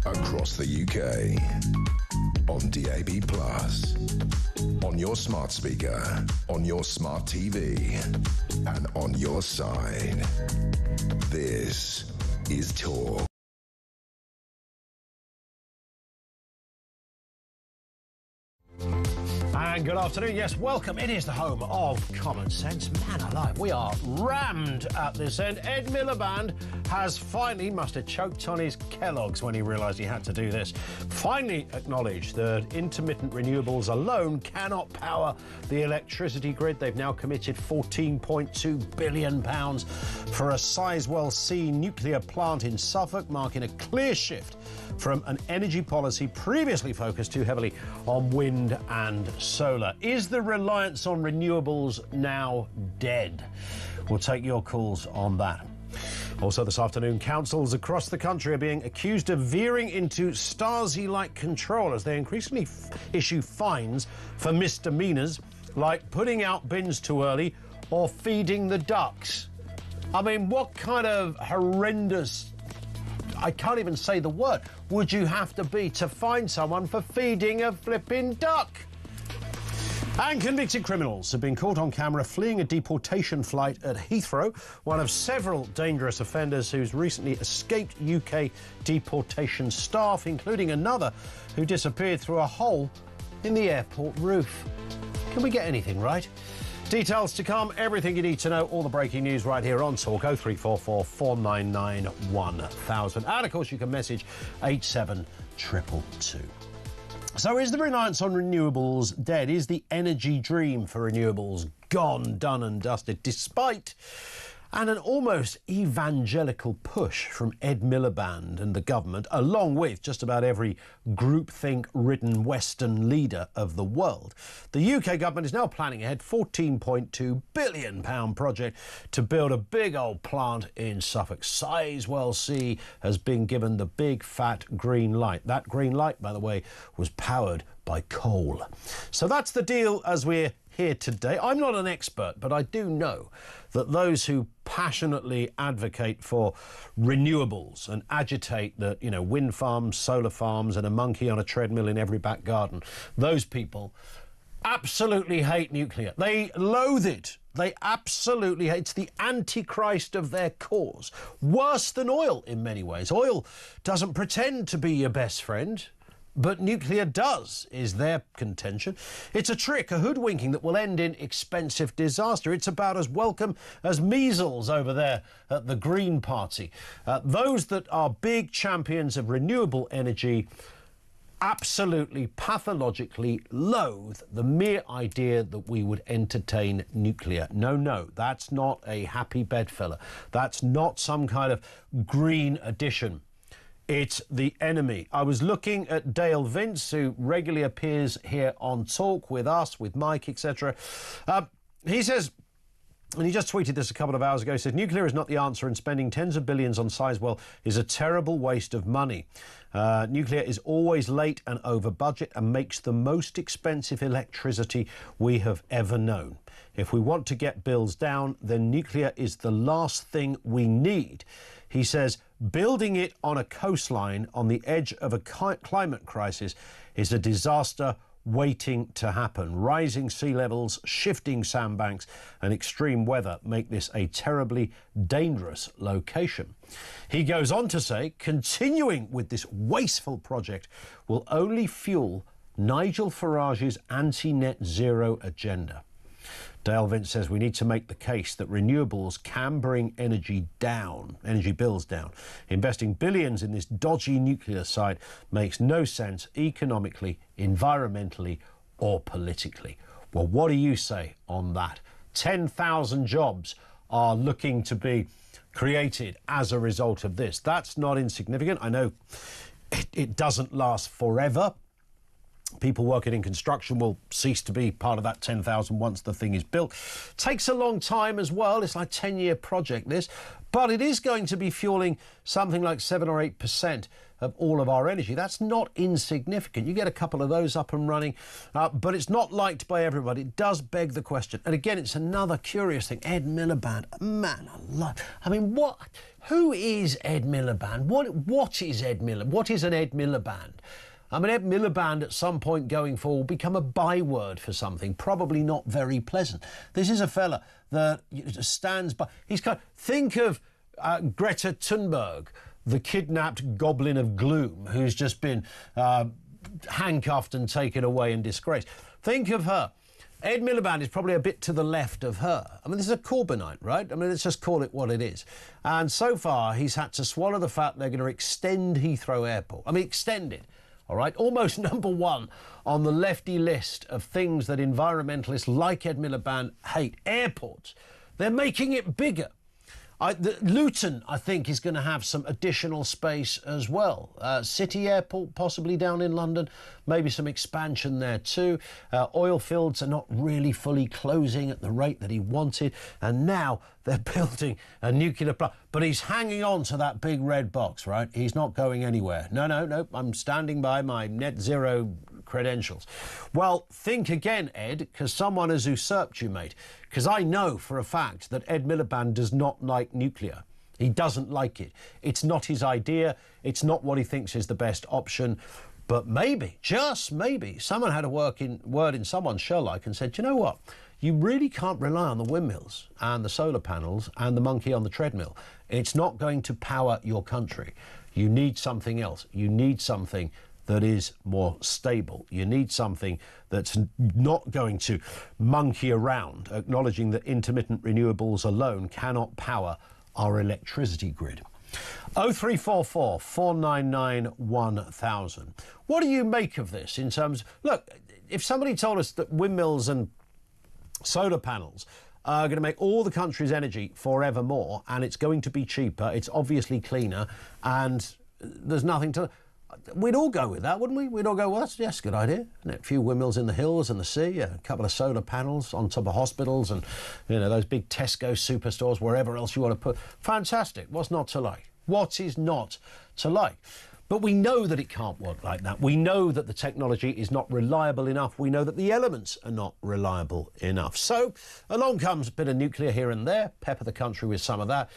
across the UK, on DAB+, on your smart speaker, on your smart TV, and on your side. This is Talk. And good afternoon. Yes, welcome. It is the home of common sense. Man alive, we are rammed at this end. Ed Miliband must have choked on his Kellogg's when he realised he had to do this. Finally acknowledged that intermittent renewables alone cannot power the electricity grid. They've now committed £14.2 billion for a Sizewell C nuclear plant in Suffolk, marking a clear shift from an energy policy previously focused too heavily on wind and solar. Is the reliance on renewables now dead? We'll take your calls on that. Also this afternoon, councils across the country are being accused of veering into Stasi-like control as they increasingly issue fines for misdemeanours like putting out bins too early or feeding the ducks. I mean, what kind of horrendous, I can't even say the word, would you have to be to find someone for feeding a flipping duck? And convicted criminals have been caught on camera fleeing a deportation flight at Heathrow, one of several dangerous offenders who's recently escaped UK deportation staff, including another who disappeared through a hole in the airport roof. Can we get anything right? Details to come, everything you need to know, all the breaking news right here on Talk 0344 499 1000. And of course you can message 87222. So is the reliance on renewables dead? Is the energy dream for renewables gone, done and dusted, despite an almost evangelical push from Ed Miliband and the government, along with just about every groupthink-ridden Western leader of the world? The UK government is now planning ahead £14.2 billion project to build a big old plant in Suffolk. Sizewell C has been given the big fat green light. That green light, by the way, was powered by coal. So that's the deal as we're here today. I'm not an expert, but I do know that those who passionately advocate for renewables and agitate that, you know, wind farms, solar farms and a monkey on a treadmill in every back garden, those people absolutely hate nuclear. They loathe it. They absolutely hate it. It's the antichrist of their cause. Worse than oil in many ways. Oil doesn't pretend to be your best friend, but nuclear does, is their contention. It's a trick, a hoodwinking that will end in expensive disaster. It's about as welcome as measles over there at the Green Party. Those that are big champions of renewable energy absolutely pathologically loathe the mere idea that we would entertain nuclear. No, that's not a happy bedfellow. That's not some kind of green addition. It's the enemy. I was looking at Dale Vince, who regularly appears here on Talk with us, with Mike, etc. He says, and he just tweeted this a couple of hours ago, he said, nuclear is not the answer and spending tens of billions on Sizewell is a terrible waste of money. Nuclear is always late and over budget and makes the most expensive electricity we have ever known. If we want to get bills down, then nuclear is the last thing we need. He says, building it on a coastline on the edge of a climate crisis is a disaster waiting to happen. Rising sea levels, shifting sandbanks and extreme weather make this a terribly dangerous location. He goes on to say, continuing with this wasteful project will only fuel Nigel Farage's anti-net zero agenda. Dale Vince says we need to make the case that renewables can bring energy bills down. Investing billions in this dodgy nuclear site makes no sense economically, environmentally or politically. Well, what do you say on that? 10,000 jobs are looking to be created as a result of this. That's not insignificant. I know it doesn't last forever. People working in construction will cease to be part of that 10,000 once the thing is built. Takes a long time as well. It's like a 10-year project, this. But it is going to be fueling something like 7 or 8% of all of our energy. That's not insignificant. You get a couple of those up and running, but it's not liked by everybody. It does beg the question. And again, it's another curious thing. Ed Miliband, man alive. I mean, who is Ed Miliband? What is Ed Miliband? What is an Ed Miliband? I mean, Ed Miliband at some point going forward will become a byword for something, probably not very pleasant. This is a fella that stands by. Think of Greta Thunberg, the kidnapped goblin of gloom, who's just been handcuffed and taken away in disgrace. Think of her. Ed Miliband is probably a bit to the left of her. I mean, this is a Corbynite, right? I mean, let's just call it what it is. And so far, he's had to swallow the fact they're going to extend Heathrow Airport. I mean, extend it. All right, almost number one on the lefty list of things that environmentalists like Ed Miliband hate. Airports. They're making it bigger. Luton, I think, is going to have some additional space as well. City Airport, possibly down in London, maybe some expansion there too. Oil fields are not really fully closing at the rate that he wanted, and now they're building a nuclear plant. But he's hanging on to that big red box, right? He's not going anywhere. No, I'm standing by my net zero credentials. Well, think again, Ed, because someone has usurped you, mate. Because I know for a fact that Ed Miliband does not like nuclear. He doesn't like it. It's not his idea. It's not what he thinks is the best option. But maybe, just maybe, someone had a word in someone's shell like and said, you know what? You really can't rely on the windmills and the solar panels and the monkey on the treadmill. It's not going to power your country. You need something else. You need something that is more stable. You need something that's not going to monkey around, acknowledging that intermittent renewables alone cannot power our electricity grid. 0344 499 1000. What do you make of this in terms... Look, if somebody told us that windmills and solar panels are going to make all the country's energy forevermore, and it's going to be cheaper, it's obviously cleaner, and there's nothing to... We'd all go with that, wouldn't we? We'd all go, well, that's a good idea. Isn't it? A few windmills in the hills and the sea, a couple of solar panels on top of hospitals and, you know, those big Tesco superstores, wherever else you want to put. Fantastic. What's not to like? What is not to like? But we know that it can't work like that. We know that the technology is not reliable enough. We know that the elements are not reliable enough. So along comes a bit of nuclear here and there, pepper the country with some of that.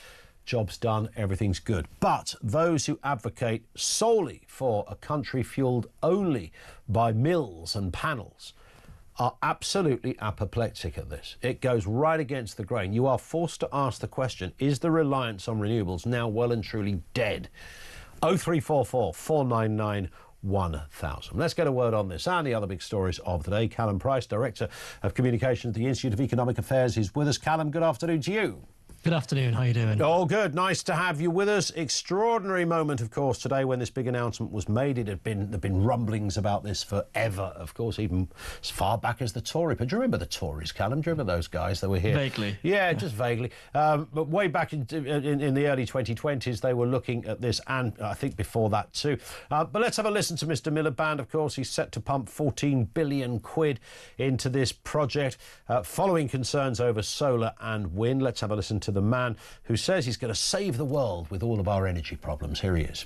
Job's done, everything's good. But those who advocate solely for a country fuelled only by mills and panels are absolutely apoplectic at this. It goes right against the grain. You are forced to ask the question, is the reliance on renewables now well and truly dead? 0344 499 1000. Let's get a word on this and the other big stories of the day. Callum Price, Director of Communications at the Institute of Economic Affairs, is with us. Callum, good afternoon to you. Good afternoon, how are you doing? Oh, good. Nice to have you with us. Extraordinary moment, of course, today when this big announcement was made. There'd been rumblings about this forever, of course, even as far back as the Tory. But do you remember the Tories, Callum? Do you remember those guys that were here? Vaguely. Yeah, just vaguely. But way back in the early 2020s, they were looking at this, and I think before that too. But let's have a listen to Mr. Miliband. Of course, he's set to pump 14 billion quid into this project, following concerns over solar and wind. Let's have a listen to the man who says he's going to save the world with all of our energy problems. Here he is.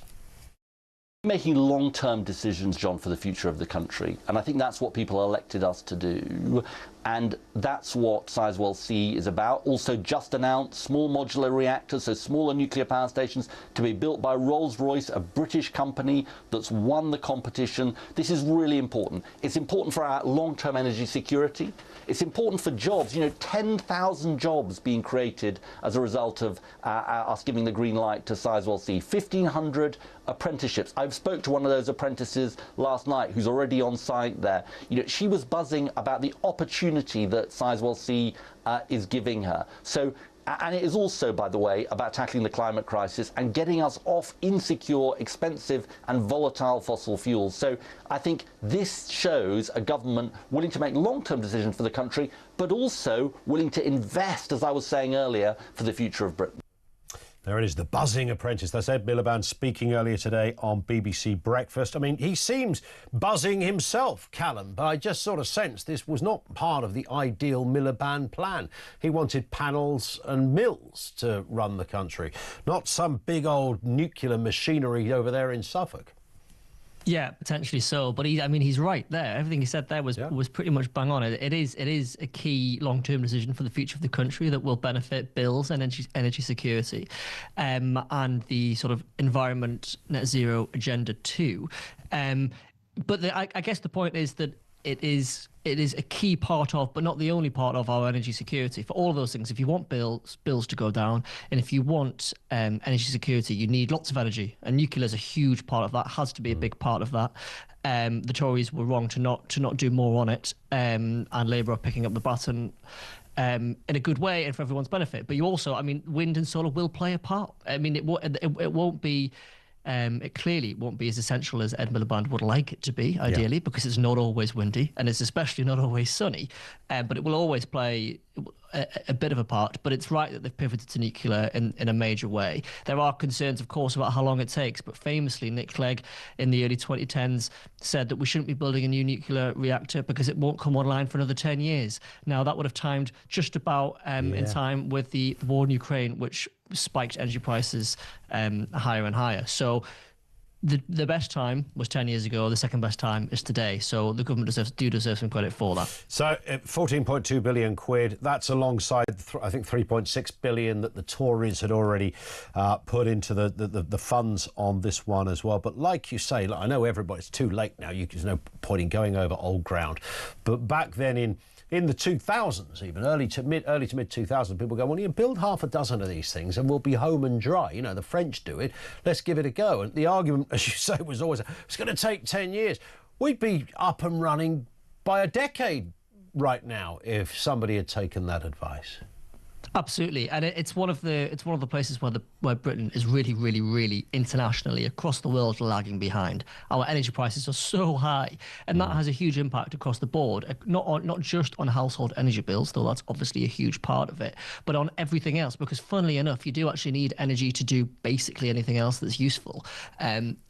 Making long-term decisions, John, for the future of the country. And I think that's what people elected us to do. And that's what Sizewell C is about. Also just announced small modular reactors, so smaller nuclear power stations, to be built by Rolls-Royce, a British company that's won the competition. This is really important. It's important for our long-term energy security. It's important for jobs. You know, 10,000 jobs being created as a result of us giving the green light to Sizewell C. 1,500 apprenticeships. I spoke to one of those apprentices last night who's already on site there. You know, she was buzzing about the opportunity that Sizewell C is giving her. So, and it is also, by the way, about tackling the climate crisis and getting us off insecure, expensive and volatile fossil fuels. So I think this shows a government willing to make long-term decisions for the country, but also willing to invest, as I was saying earlier, for the future of Britain. There it is, the buzzing apprentice. That's Ed Miliband speaking earlier today on BBC Breakfast. I mean, he seems buzzing himself, Callum, but I just sort of sense this was not part of the ideal Miliband plan. He wanted panels and mills to run the country, not some big old nuclear machinery over there in Suffolk. Yeah, potentially so. But he's right there. Everything he said there was pretty much bang on. It is a key long-term decision for the future of the country that will benefit bills and energy security, and the sort of environment net zero agenda too. But I guess the point is that it is a key part of, but not the only part of, our energy security. For all of those things, if you want bills to go down, and if you want energy security, you need lots of energy, and nuclear is a huge part of that. Has to be a big part of that. The Tories were wrong to not do more on it, and Labour are picking up the baton in a good way and for everyone's benefit. But you also, wind and solar will play a part. It won't be. It clearly won't be as essential as Ed Miliband would like it to be, ideally, because it's not always windy and it's especially not always sunny. But it will always play a bit of a part. But it's right that they've pivoted to nuclear in a major way. There are concerns, of course, about how long it takes. But famously, Nick Clegg in the early 2010s said that we shouldn't be building a new nuclear reactor because it won't come online for another 10 years. Now, that would have timed just about in time with the war in Ukraine, which spiked energy prices higher and higher. So the best time was 10 years ago. The second best time is today. So the government deserve some credit for that. So 14.2 billion quid. That's alongside, I think, 3.6 billion that the Tories had already put into the funds on this one as well. But like you say, I know it's too late now. There's no point in going over old ground. But back then in the 2000s, even early to mid 2000s, people go, well, you build half a dozen of these things and we'll be home and dry. The French do it. Let's give it a go. And the argument, as you say, was always, it's going to take 10 years. We'd be up and running by a decade right now if somebody had taken that advice. Absolutely, and it's one of the places where Britain is really, really, really internationally across the world lagging behind. Our energy prices are so high, and that has a huge impact across the board. Not just on household energy bills, though that's obviously a huge part of it, but on everything else. Because funnily enough, you do actually need energy to do basically anything else that's useful.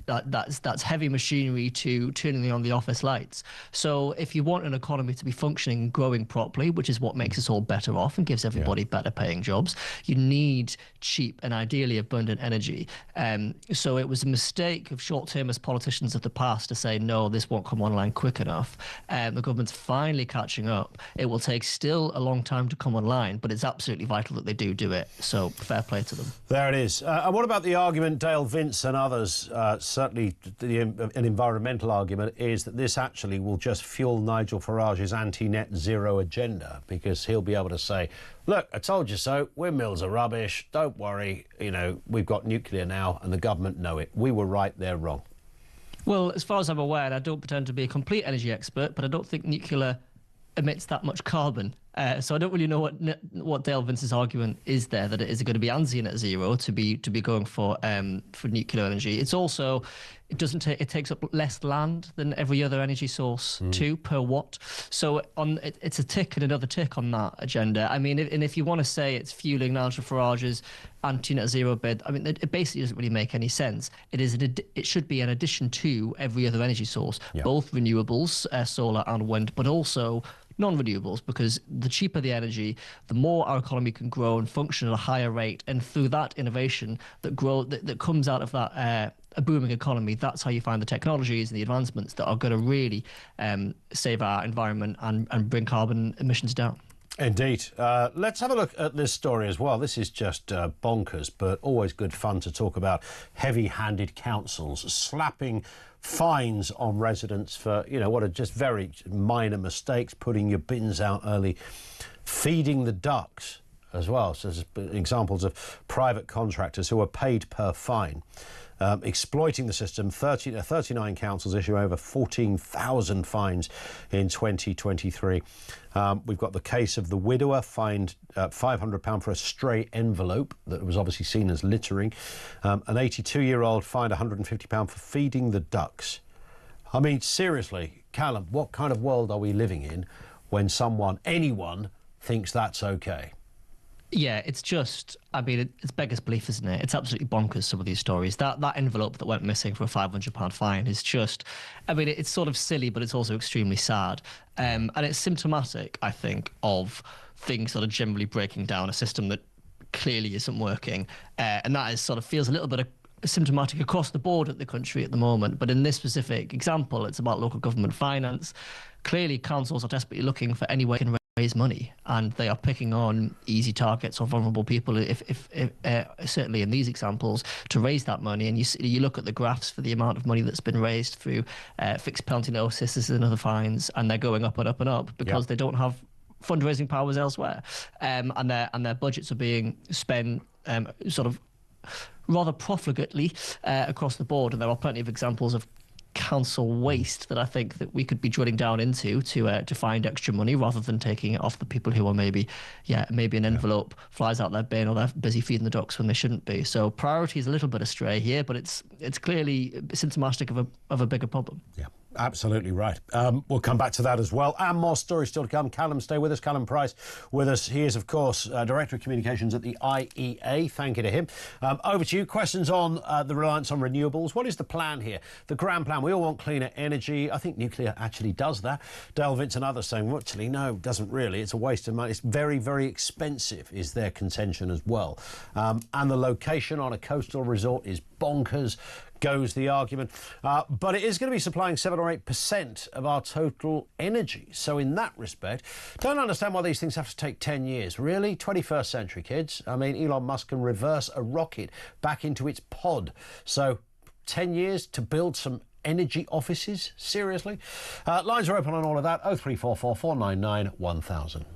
That's heavy machinery to turning on the office lights. So if you want an economy to be functioning and growing properly, which is what makes us all better off and gives everybody better paying jobs, you need cheap and ideally abundant energy. So it was a mistake of short-termist politicians of the past to say, no, this won't come online quick enough. The government's finally catching up. It will take still a long time to come online, but it's absolutely vital that they do it. So fair play to them. There it is. And what about the argument, Dale Vince and others, certainly an environmental argument, is that this actually will just fuel Nigel Farage's anti-net zero agenda, because he'll be able to say, look, I told you so, windmills are rubbish, don't worry, we've got nuclear now and the government know it. We were right, they're wrong. Well, as far as I'm aware, and I don't pretend to be a complete energy expert, but I don't think nuclear emits that much carbon. So I don't really know what Dale Vince's argument is there, that it is going to be anti-net zero to be going for nuclear energy. It's also, it takes up less land than every other energy source too, per watt. So it's a tick and another tick on that agenda. And if you want to say it's fueling Nigel Farage's anti-net zero bid, it basically doesn't really make any sense. It should be an addition to every other energy source, both renewables, solar and wind, but also non-renewables, because the cheaper the energy, the more our economy can grow and function at a higher rate. And through that innovation that comes out of that a booming economy, that's how you find the technologies and the advancements that are going to really save our environment and bring carbon emissions down. Indeed. Let's have a look at this story as well. This is just bonkers, but always good fun to talk about heavy-handed councils slapping fines on residents for, what are just very minor mistakes, putting your bins out early, feeding the ducks as well. So there's examples of private contractors who are paid per fine. Exploiting the system, 39 councils issue over 14,000 fines in 2023. We've got the case of the widower fined £500 for a stray envelope that was obviously seen as littering. An 82-year-old fined £150 for feeding the ducks. Seriously, Callum, what kind of world are we living in when anyone thinks that's okay? Yeah, it's just, I mean, it's beggars belief, isn't it? It's absolutely bonkers, some of these stories. That envelope that went missing for a £500 fine is just, I mean, it's sort of silly, but it's also extremely sad. And it's symptomatic, I think, of things sort of generally breaking down, a system that clearly isn't working. And that is sort of feels a little bit symptomatic across the board at the country at the moment. But in this specific example, it's about local government finance. Clearly, councils are desperately looking for any way they can raise money, and they are picking on easy targets or vulnerable people, if certainly in these examples, to raise that money. And you look at the graphs for the amount of money that's been raised through fixed penalty notices and other fines, and they're going up and up and up because they don't have fundraising powers elsewhere, and their budgets are being spent sort of rather profligately across the board. And there are plenty of examples of council waste that I think that we could be drilling down into to find extra money, rather than taking it off the people who are maybe an envelope flies out their bin, or they're busy feeding the ducks when they shouldn't be. So priority is a little bit astray here, but it's clearly symptomatic of a bigger problem. Yeah. Absolutely right. We'll come back to that as well, and more stories still to come. Callum, stay with us. Callum Price with us. He is, of course, Director of Communications at the IEA. Thank you to him. Over to you. Questions on the reliance on renewables. What is the plan here? The grand plan. We all want cleaner energy. I think nuclear actually does that. Dale Vince and others saying, well, actually, no, it doesn't really. It's a waste of money. It's very, very expensive, is their contention as well. And the location on a coastal resort is bonkers, goes the argument. But it is going to be supplying 7 or 8% of our total energy. So in that respect, don't understand why these things have to take 10 years. Really? 21st century, kids. I mean, Elon Musk can reverse a rocket back into its pod. So 10 years to build some energy offices? Seriously? Lines are open on all of that. 0344 499 1000.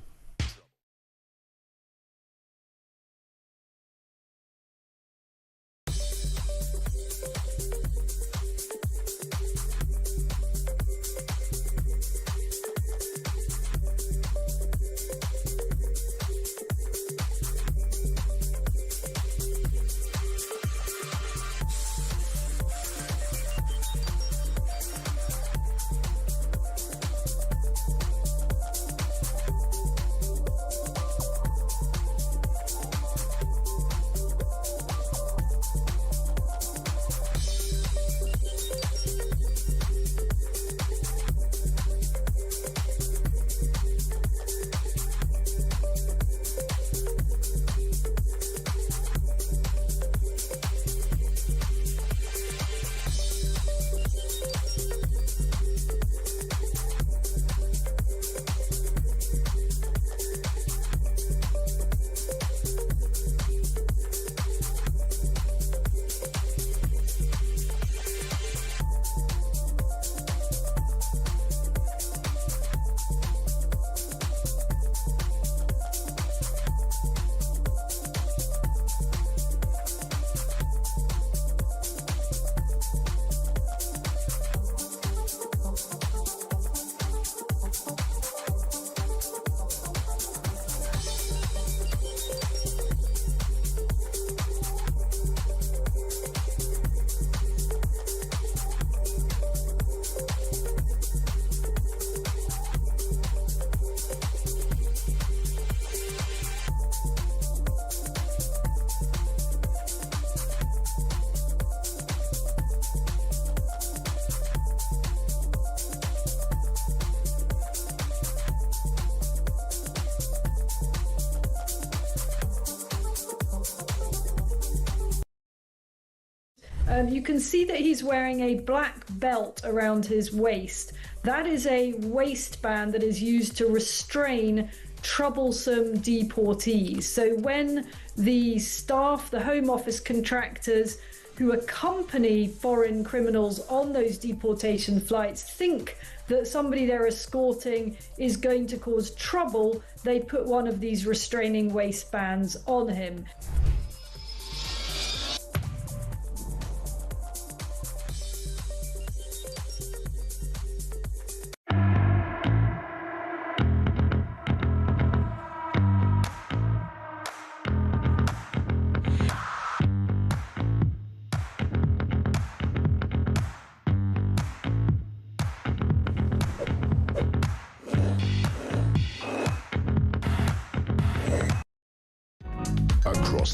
You can see that he's wearing a black belt around his waist. That is a waistband that is used to restrain troublesome deportees. So when the staff, the Home Office contractors who accompany foreign criminals on those deportation flights think that somebody they're escorting is going to cause trouble, they put one of these restraining waistbands on him.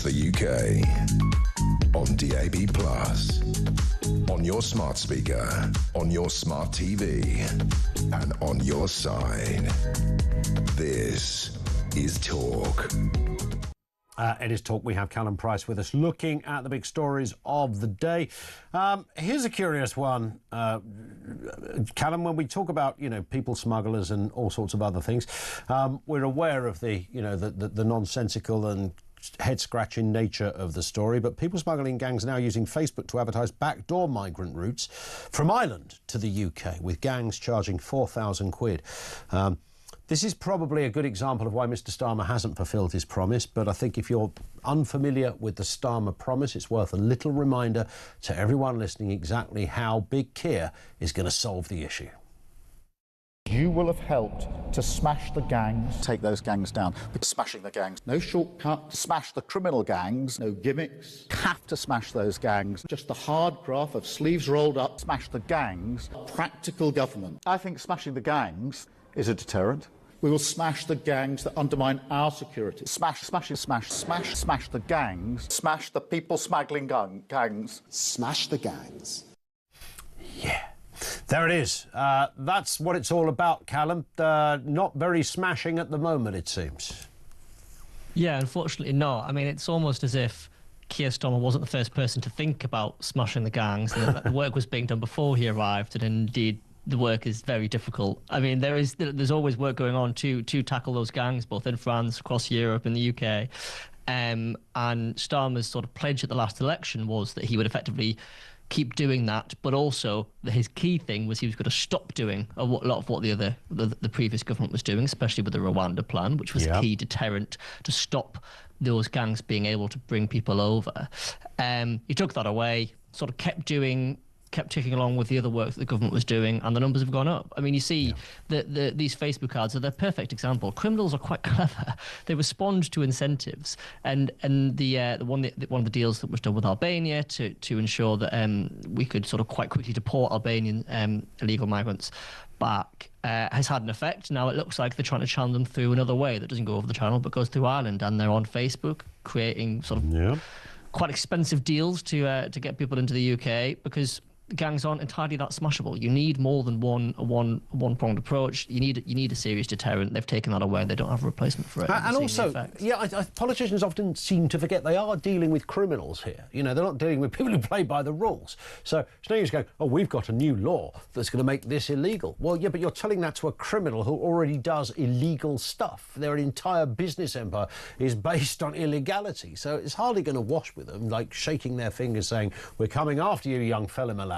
the UK. On DAB+, on your smart speaker, on your smart TV, and on your side. This is Talk. It is Talk. We have Callum Price with us, looking at the big stories of the day. Here's a curious one, Callum. When we talk about, people smugglers and all sorts of other things, we're aware of the nonsensical and head-scratching nature of the story, but people smuggling gangs now using Facebook to advertise backdoor migrant routes from Ireland to the UK, with gangs charging £4,000. This is probably a good example of why Mr Starmer hasn't fulfilled his promise, but I think if you're unfamiliar with the Starmer promise, it's worth a little reminder to everyone listening exactly how Big Keir is going to solve the issue. You will have helped to smash the gangs, take those gangs down. Smashing the gangs, no shortcut. Smash the criminal gangs, no gimmicks. Have to smash those gangs. Just the hard graft of sleeves rolled up. Smash the gangs. Practical government. I think smashing the gangs is a deterrent. We will smash the gangs that undermine our security. Smash the gangs. Smash the people smuggling gangs. Smash the gangs. Yeah. There it is. That's what it's all about, Callum. Not very smashing at the moment, it seems. Yeah, unfortunately not. I mean, it's almost as if Keir Starmer wasn't the first person to think about smashing the gangs, and that the work was being done before he arrived, and indeed the work is very difficult. I mean, there's always work going on to tackle those gangs, both in France, across Europe, and the UK. And Starmer's sort of pledge at the last election was that he would effectively keep doing that, but also his key thing was he was going to stop doing a lot of what the previous government was doing, especially with the Rwanda plan, which was a key deterrent to stop those gangs being able to bring people over. He took that away, sort of kept ticking along with the other work that the government was doing, and the numbers have gone up. I mean, you see these Facebook ads are the perfect example. Criminals are quite clever. They respond to incentives, and one of the deals that was done with Albania to ensure that we could sort of quite quickly deport Albanian illegal migrants back has had an effect. Now it looks like they're trying to channel them through another way that doesn't go over the channel but goes through Ireland, and they're on Facebook creating sort of quite expensive deals to get people into the UK, because gangs aren't entirely that smashable. You need more than one-pronged approach. You need a serious deterrent. They've taken that away. They don't have a replacement for it. And also, politicians often seem to forget they are dealing with criminals here. They're not dealing with people who play by the rules. So it's no use going, oh, we've got a new law that's going to make this illegal. Well, yeah, but you're telling that to a criminal who already does illegal stuff. Their entire business empire is based on illegality. So it's hardly going to wash with them, like shaking their fingers saying, we're coming after you, young fella, my lad.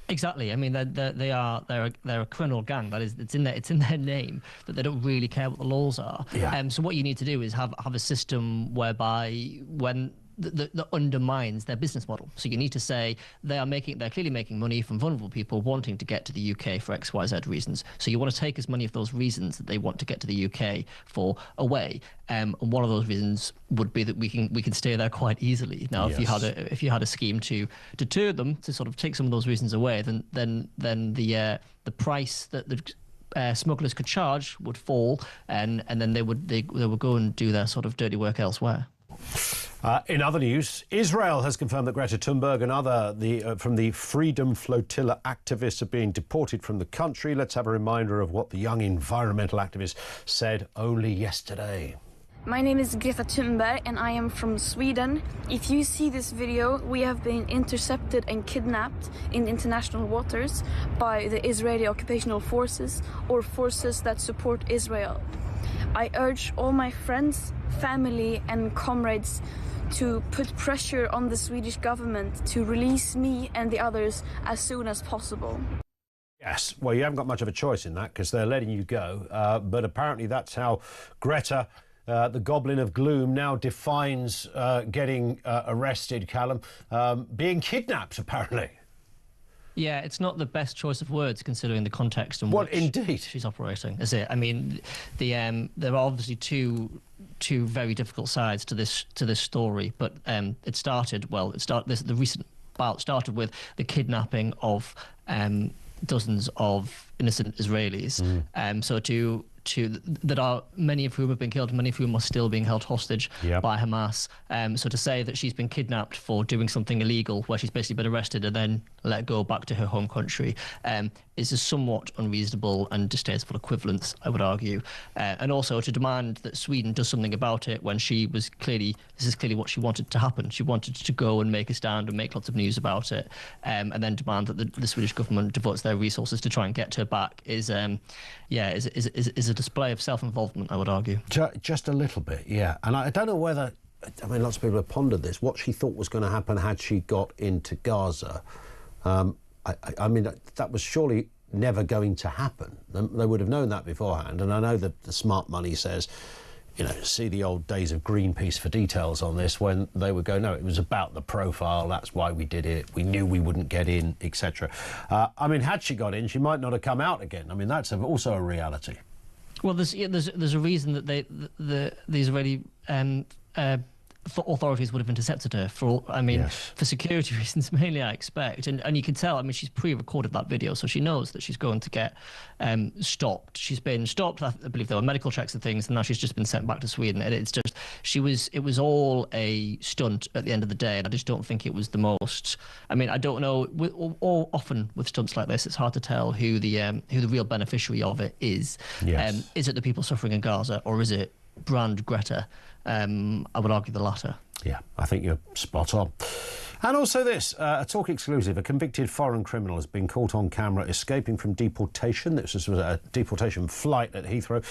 Exactly. I mean, they're a criminal gang. That is, it's in their name that they don't really care what the laws are. Yeah. So what you need to do is have a system whereby when that undermines their business model. So you need to say they're clearly making money from vulnerable people wanting to get to the UK for X, Y, Z reasons. So you want to take as many of those reasons that they want to get to the UK for away. And one of those reasons would be that we can stay there quite easily. Now, if you had a scheme to deter them, to sort of take some of those reasons away, then the price that the smugglers could charge would fall, and then they would go and do their sort of dirty work elsewhere. In other news, Israel has confirmed that Greta Thunberg and other from the Freedom Flotilla activists are being deported from the country. Let's have a reminder of what the young environmental activist said only yesterday. My name is Greta Thunberg and I am from Sweden. If you see this video, we have been intercepted and kidnapped in international waters by the Israeli occupational forces or forces that support Israel. I urge all my friends, family and comrades to put pressure on the Swedish government to release me and the others as soon as possible. Yes, well, you haven't got much of a choice in that because they're letting you go. But apparently that's how Greta, the Goblin of Gloom, now defines getting arrested, Callum. Being kidnapped, apparently. Yeah, it's not the best choice of words considering the context in which she's operating, is it? I mean, there are obviously two very difficult sides to this story, but the recent bout started with the kidnapping of dozens of innocent Israelis. So to that are many of whom have been killed, many of whom are still being held hostage by Hamas. So to say that she's been kidnapped for doing something illegal, where she's basically been arrested and then let go back to her home country, is a somewhat unreasonable and distasteful equivalence, I would argue. And also to demand that Sweden does something about it when this is clearly what she wanted to happen. She wanted to go and make a stand and make lots of news about it, and then demand that the Swedish government devotes their resources to try and get her back is a display of self-involvement, I would argue. Just a little bit, yeah. And I don't know whether, I mean, lots of people have pondered this, what she thought was going to happen had she got into Gaza. I mean, that was surely never going to happen. They would have known that beforehand. And I know that the smart money says, you know, see the old days of Greenpeace for details on this, when they would go, no, it was about the profile, that's why we did it, we knew we wouldn't get in, etc. I mean, had she got in, she might not have come out again. I mean, that's also a reality. Well, there's a reason that the Israeli authorities would have intercepted her for security reasons mainly, I expect, and you can tell. I mean, she's pre-recorded that video, so she knows that she's going to get stopped. She's been stopped. I believe there were medical checks and things, and now she's just been sent back to Sweden. And it's just it was all a stunt at the end of the day, and I just don't think it was the most. I mean, I don't know. Often with stunts like this, it's hard to tell who the real beneficiary of it is. Yes. Is it the people suffering in Gaza, or is it brand Greta? I would argue the latter. Yeah, I think you're spot on. And also this, a Talk exclusive, a convicted foreign criminal has been caught on camera escaping from deportation. This was a deportation flight at Heathrow.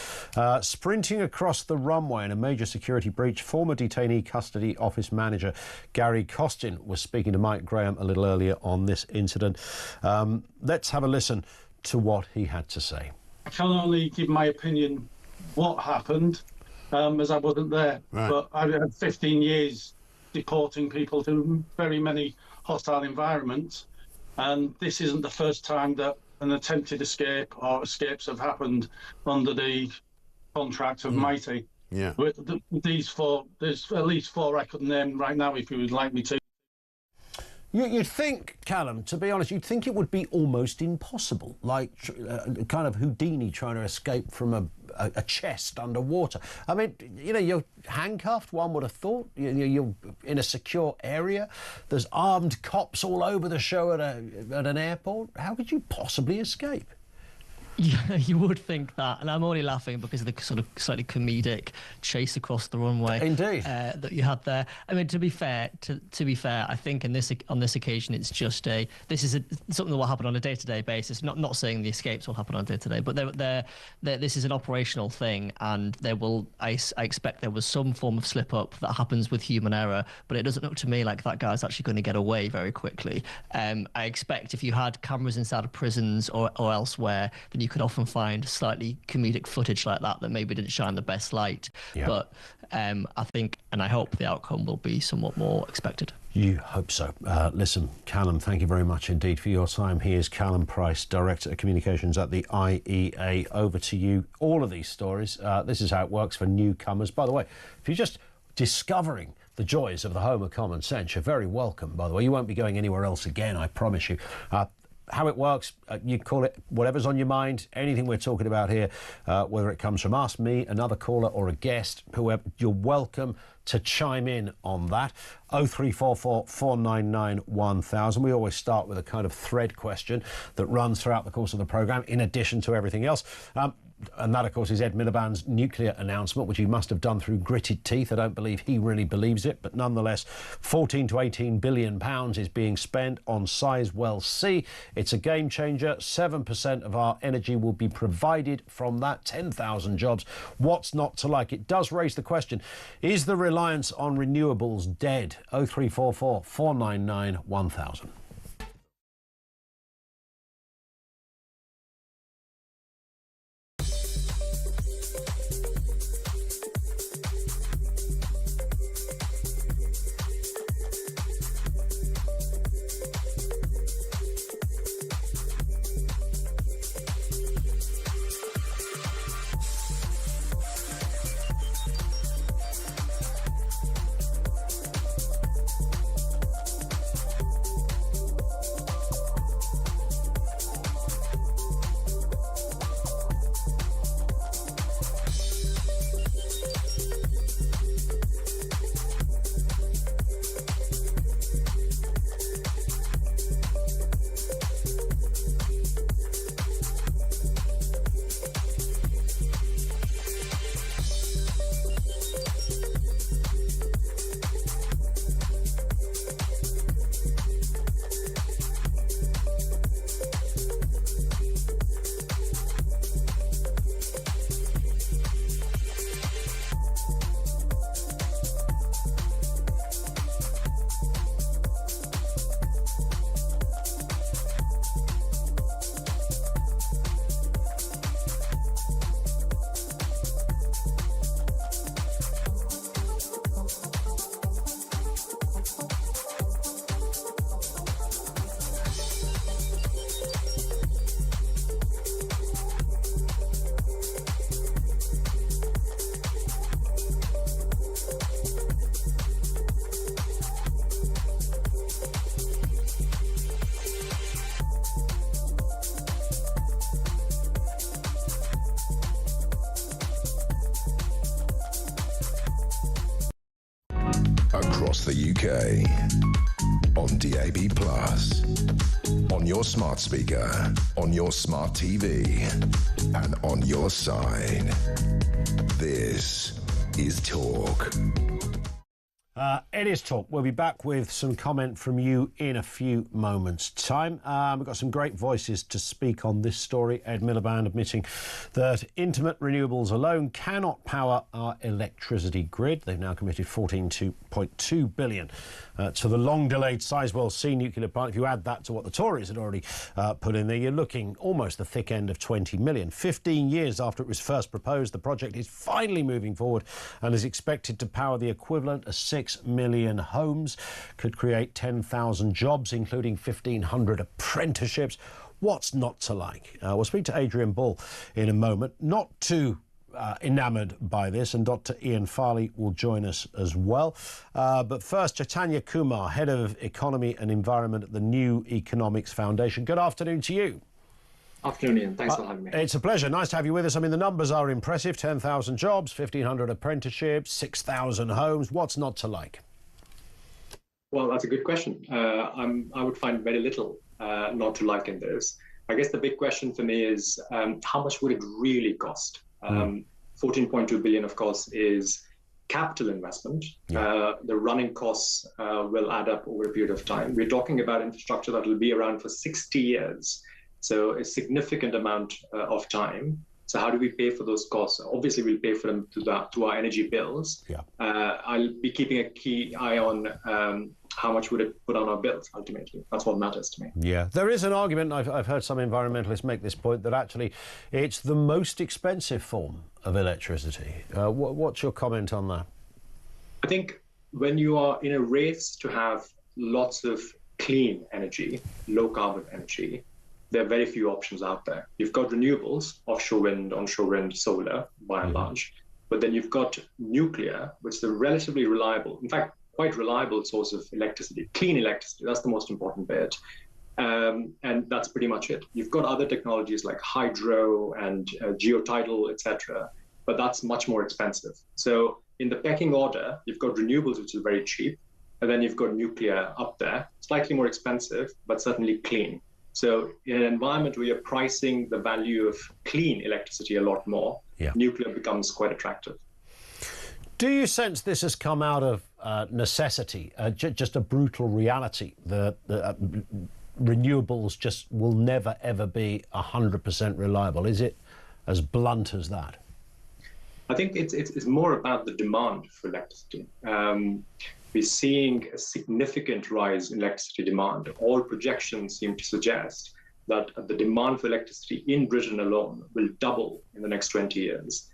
Sprinting across the runway in a major security breach, former detainee custody office manager Gary Costin was speaking to Mike Graham a little earlier on this incident. Let's have a listen to what he had to say. I can only give my opinion what happened, as I wasn't there. Right. But I've had 15 years deporting people to very many hostile environments, and this isn't the first time that an attempted escape or escapes have happened under the contract of Mighty. Yeah. With these four, there's at least four I could name right now if you would like me to. You'd think, Callum, to be honest, you'd think it would be almost impossible, like kind of Houdini trying to escape from a chest underwater. I mean, you know, you're handcuffed, one would have thought. You're in a secure area. There's armed cops all over the show at an airport. How could you possibly escape? Yeah, you would think that, and I'm only laughing because of the sort of slightly comedic chase across the runway. Indeed, that you had there. I mean, to be fair, I think on this occasion, it's just this is something that will happen on a day-to-day basis. Not saying the escapes will happen on a day-to-day, but this is an operational thing, and I expect there was some form of slip-up that happens with human error, but it doesn't look to me like that guy's actually going to get away very quickly. I expect if you had cameras inside of prisons or elsewhere, then you could often find slightly comedic footage like that maybe didn't shine the best light. Yeah. But I think, and I hope, the outcome will be somewhat more expected. You hope so. Listen, Callum, thank you very much indeed for your time. Here's Callum Price, Director of Communications at the IEA. Over to you. All of these stories, this is how it works for newcomers. By the way, if you're just discovering the joys of the home of common sense, you're very welcome, by the way. You won't be going anywhere else again, I promise you. How it works, you call it whatever's on your mind, anything we're talking about here, whether it comes from us, me, another caller or a guest, whoever, you're welcome to chime in on that. 0344 499 1000. We always start with a kind of thread question that runs throughout the course of the programme, in addition to everything else. And that, of course, is Ed Miliband's nuclear announcement, which he must have done through gritted teeth. I don't believe he really believes it, but nonetheless, 14 to 18 billion pounds is being spent on Sizewell C. It's a game changer. 7% of our energy will be provided from that. 10,000 jobs. What's not to like? It does raise the question, is the reliance on renewables dead? 0344 499 1000. across the UK. On DAB+, on your smart speaker, on your smart TV, and on your side. This is Talk. It is Talk. We'll be back with some comment from you in a few moments' time. We've got some great voices to speak on this story. Ed Miliband admitting that intermittent renewables alone cannot power our electricity grid. They've now committed £14.2 billion to the long-delayed Sizewell C nuclear plant. If you add that to what the Tories had already put in there, you're looking almost the thick end of 20 million. 15 years after it was first proposed, the project is finally moving forward and is expected to power the equivalent of 6 million homes, could create 10,000 jobs, including 1,500 apprenticeships. What's not to like? We'll speak to Adrian Bull in a moment. Not too enamoured by this, and Dr. Ian Farley will join us as well. But first, Chaitanya Kumar, Head of Economy and Environment at the New Economics Foundation. Good afternoon to you. Afternoon, Ian. Thanks for having me. It's a pleasure. Nice to have you with us. I mean, the numbers are impressive. 10,000 jobs, 1,500 apprenticeships, 6,000 homes. What's not to like? Well, that's a good question. I would find very little not to like in this. I guess the big question for me is how much would it really cost? 14.2 billion, of course, is capital investment. The running costs will add up over a period of time. We're talking about infrastructure that will be around for 60 years. So a significant amount of time. So how do we pay for those costs? Obviously, we'll pay for them to our energy bills. I'll be keeping a key eye on how much would it put on our bills, ultimately. That's what matters to me. Yeah, there is an argument, I've heard some environmentalists make this point, that actually it's the most expensive form of electricity. What's your comment on that? I think when you are in a race to have lots of clean energy, low carbon energy, there are very few options out there. You've got renewables, offshore wind, onshore wind, solar, by and large, but then you've got nuclear, which is a relatively reliable, in fact, quite reliable source of electricity, clean electricity. That's the most important bit. And that's pretty much it. You've got other technologies like hydro and geotidal, etc., but that's much more expensive. So in the pecking order, you've got renewables, which is very cheap, and then you've got nuclear up there, slightly more expensive, but certainly clean. So in an environment where you're pricing the value of clean electricity a lot more, nuclear becomes quite attractive. Do you sense this has come out of necessity, just a brutal reality that renewables just will never, ever be 100% reliable? Is it as blunt as that? I think it's more about the demand for electricity. We're seeing a significant rise in electricity demand. All projections seem to suggest that the demand for electricity in Britain alone will double in the next 20 years.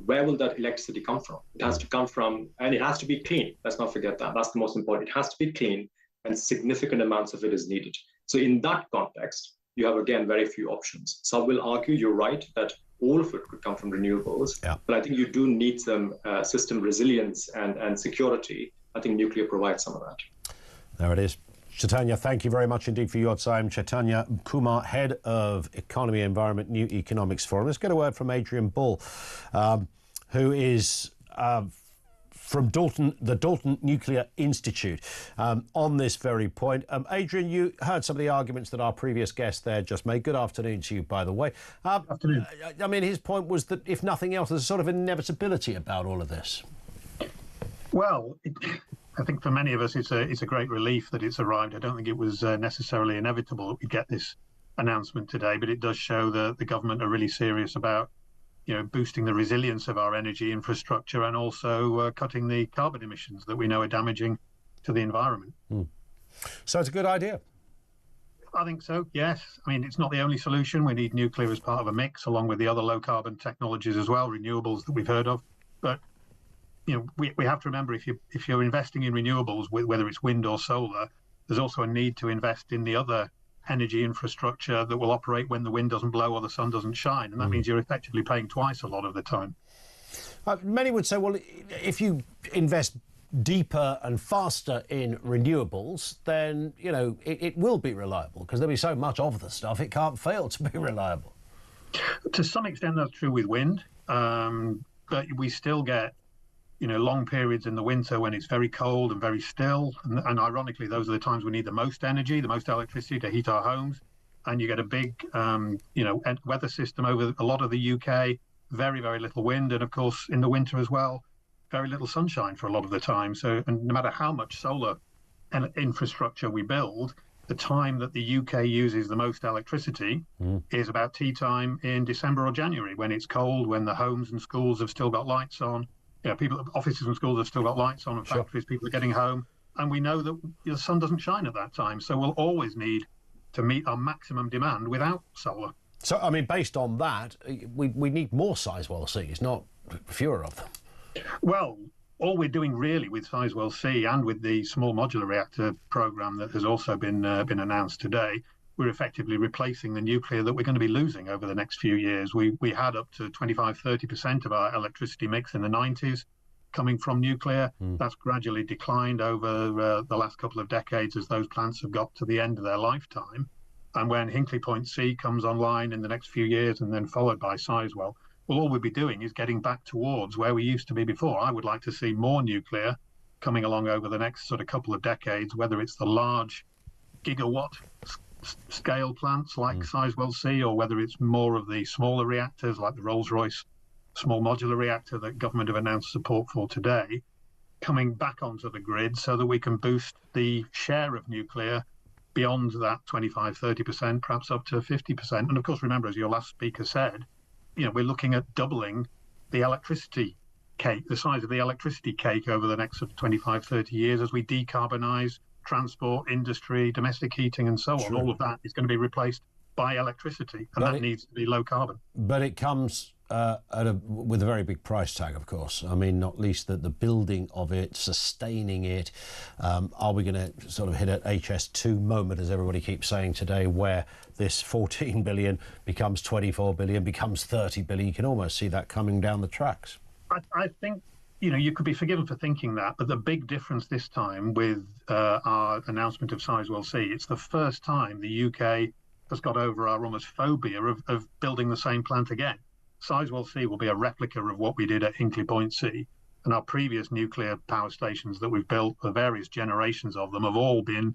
Where will that electricity come from? It has to come from, and it has to be clean. Let's not forget that. That's the most important. It has to be clean, and significant amounts of it is needed. So in that context, you have, again, very few options. Some will argue, you're right, that all of it could come from renewables. But I think you do need some system resilience and security. I think nuclear provides some of that. There it is. Chaitanya, thank you very much indeed for your time. Chaitanya Kumar, Head of Economy and Environment, New Economics Forum. Let's get a word from Adrian Bull, who is from the Dalton Nuclear Institute, on this very point. Adrian, you heard some of the arguments that our previous guest there just made. Good afternoon to you, by the way. Afternoon. I mean, his point was that, if nothing else, there's a sort of inevitability about all of this. Well, I think for many of us, it's a great relief that it's arrived. I don't think it was necessarily inevitable that we'd get this announcement today, but it does show that the government are really serious about, boosting the resilience of our energy infrastructure and also cutting the carbon emissions that we know are damaging to the environment. So it's a good idea. I think so, yes. I mean, it's not the only solution. We need nuclear as part of a mix, along with the other low carbon technologies as well, renewables that we've heard of. But we have to remember, if you're investing in renewables, whether it's wind or solar, there's also a need to invest in the other energy infrastructure that will operate when the wind doesn't blow or the sun doesn't shine. And that means you're effectively paying twice a lot of the time. Many would say, well, if you invest deeper and faster in renewables, then, it will be reliable, because there'll be so much of the stuff, it can't fail to be reliable. To some extent, that's true with wind. But we still get long periods in the winter when it's very cold and very still. And ironically, those are the times we need the most energy, the most electricity to heat our homes. And you get a big, weather system over a lot of the UK, very, very little wind. And of course, in the winter as well, very little sunshine for a lot of the time. So, and no matter how much solar infrastructure we build, the time that the UK uses the most electricity is about tea time in December or January, when it's cold, when the homes and schools have still got lights on. Offices and schools have still got lights on, and factories, people are getting home. And we know that the sun doesn't shine at that time. So we'll always need to meet our maximum demand without solar. So, I mean, based on that, we need more Sizewell Cs, not fewer of them. Well, all we're doing really with Sizewell C and with the small modular reactor program that has also been announced today, we're effectively replacing the nuclear that we're going to be losing over the next few years. We had up to 25-30% of our electricity mix in the 90s coming from nuclear. That's gradually declined over the last couple of decades as those plants have got to the end of their lifetime. And when Hinkley Point C comes online in the next few years and then followed by Sizewell, well, all we'll be doing is getting back towards where we used to be before. I would like to see more nuclear coming along over the next sort of couple of decades, whether it's the large gigawatt scale plants like Sizewell C, or whether it's more of the smaller reactors like the Rolls-Royce small modular reactor that government have announced support for today, coming back onto the grid so that we can boost the share of nuclear beyond that 25-30%, perhaps up to 50%. And of course, remember, as your last speaker said, we're looking at doubling the electricity cake, the size of the electricity cake over the next 25-30 years as we decarbonize transport, industry, domestic heating, and so on. All of that is going to be replaced by electricity, and that needs to be low carbon. But it comes with a very big price tag, of course. I mean, not least the building of it, sustaining it. Are we going to sort of hit an HS2 moment, as everybody keeps saying today, where this 14 billion becomes 24 billion, becomes 30 billion? You can almost see that coming down the tracks. I think, you could be forgiven for thinking that, but the big difference this time with our announcement of Sizewell C, it's the first time the UK has got over our almost phobia of building the same plant again. Sizewell C will be a replica of what we did at Hinkley Point C, and our previous nuclear power stations that we've built, the various generations of them, have all been,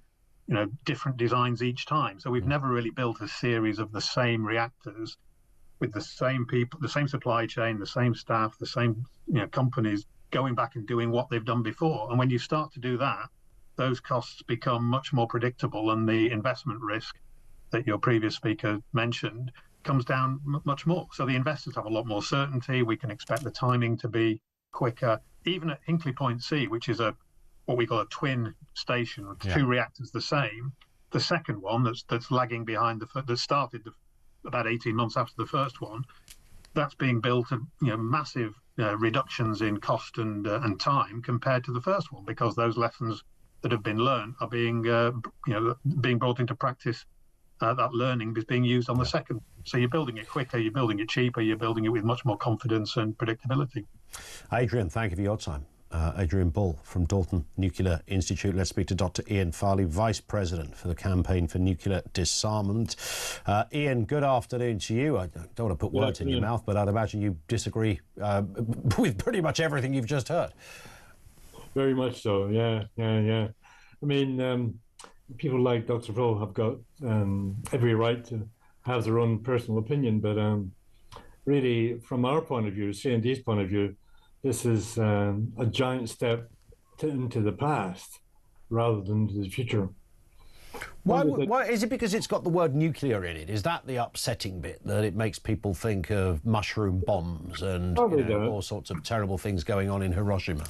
different designs each time. So we've never really built a series of the same reactors with the same people, the same supply chain, the same staff, the same companies going back and doing what they've done before. And when you start to do that, those costs become much more predictable, and the investment risk that your previous speaker mentioned comes down much more. So the investors have a lot more certainty. We can expect the timing to be quicker. Even at Hinkley Point C, which is what we call a twin station, with two reactors the same, the second one that's lagging behind that started about 18 months after the first one, that's being built at massive reductions in cost and time compared to the first one, because those lessons that have been learned are being brought into practice. That learning is being used on the second. So you're building it quicker, you're building it cheaper, you're building it with much more confidence and predictability. Adrian, thank you for your time. Adrian Bull from Dalton Nuclear Institute. Let's speak to Dr. Ian Farley, Vice President for the Campaign for Nuclear Disarmament. Ian, good afternoon to you. I don't want to put words in your mouth, but I'd imagine you disagree with pretty much everything you've just heard. Very much so, yeah. I mean, people like Dr. Bull have got every right to have their own personal opinion, but really, from our point of view, C&D's point of view, this is a giant step into the past rather than to the future. Why is it? Because it's got the word nuclear in it? Is that the upsetting bit, that it makes people think of mushroom bombs and all sorts of terrible things going on in Hiroshima?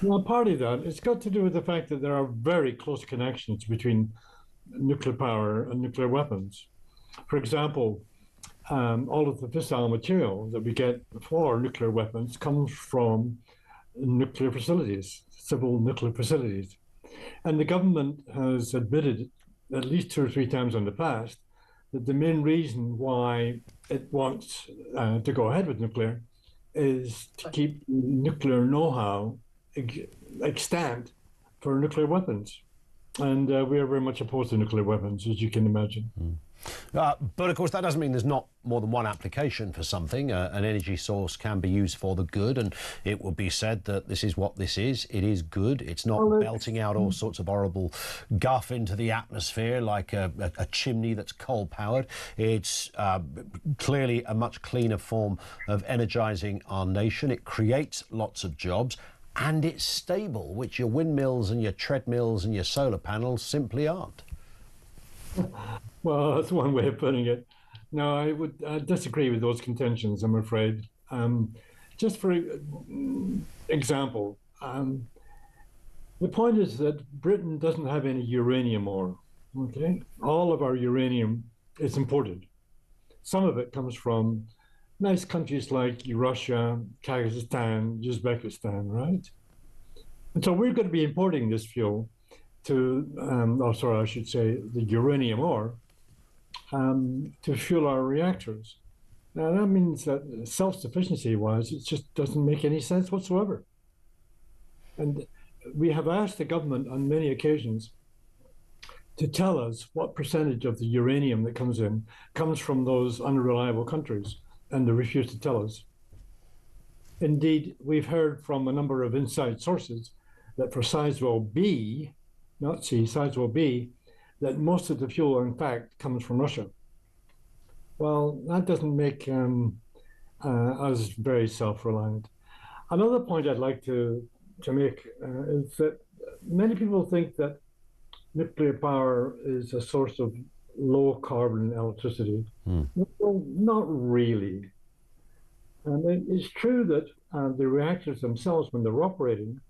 Well, partly that. It's got to do with the fact that there are very close connections between nuclear power and nuclear weapons. For example, all of the fissile material that we get for nuclear weapons comes from nuclear facilities, civil nuclear facilities. And the government has admitted at least 2 or 3 times in the past that the main reason why it wants to go ahead with nuclear is to keep nuclear know-how extant for nuclear weapons. And we are very much opposed to nuclear weapons, as you can imagine. But of course, that doesn't mean there's not more than one application for something. An energy source can be used for the good, and it will be said that this is what this is. It is good. It's not belting out all sorts of horrible guff into the atmosphere like a chimney that's coal-powered. It's clearly a much cleaner form of energising our nation. It creates lots of jobs, and it's stable, which your windmills and your treadmills and your solar panels simply aren't. Well, that's one way of putting it. No, I would disagree with those contentions, I'm afraid. Just for example, the point is that Britain doesn't have any uranium ore, okay? All of our uranium is imported. Some of it comes from nice countries like Russia, Kazakhstan, Uzbekistan, right? And so we're going to be importing this fuel I should say the uranium ore, to fuel our reactors. Now that means that self-sufficiency-wise, it just doesn't make any sense whatsoever. And we have asked the government on many occasions to tell us what percentage of the uranium that comes in comes from those unreliable countries, and they refuse to tell us. Indeed, we've heard from a number of inside sources that for Sizewell B, not C, Sizewell B, that most of the fuel, in fact, comes from Russia. Well, that doesn't make us very self-reliant. Another point I'd like to make is that many people think that nuclear power is a source of low-carbon electricity. Well, not really. And it's true that the reactors themselves, when they're operating,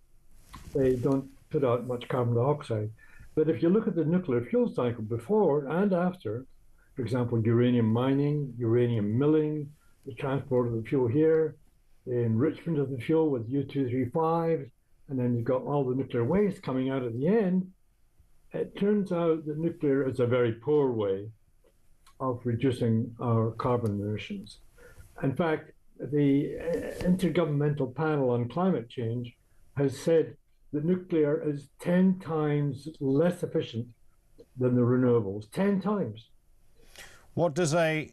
they don't put out much carbon dioxide. But if you look at the nuclear fuel cycle before and after, for example, uranium mining, uranium milling, the transport of the fuel here, the enrichment of the fuel with U-235, and then you've got all the nuclear waste coming out at the end, it turns out that nuclear is a very poor way of reducing our carbon emissions. In fact, the Intergovernmental Panel on Climate Change has said that nuclear is 10 times less efficient than the renewables, 10 times. What does a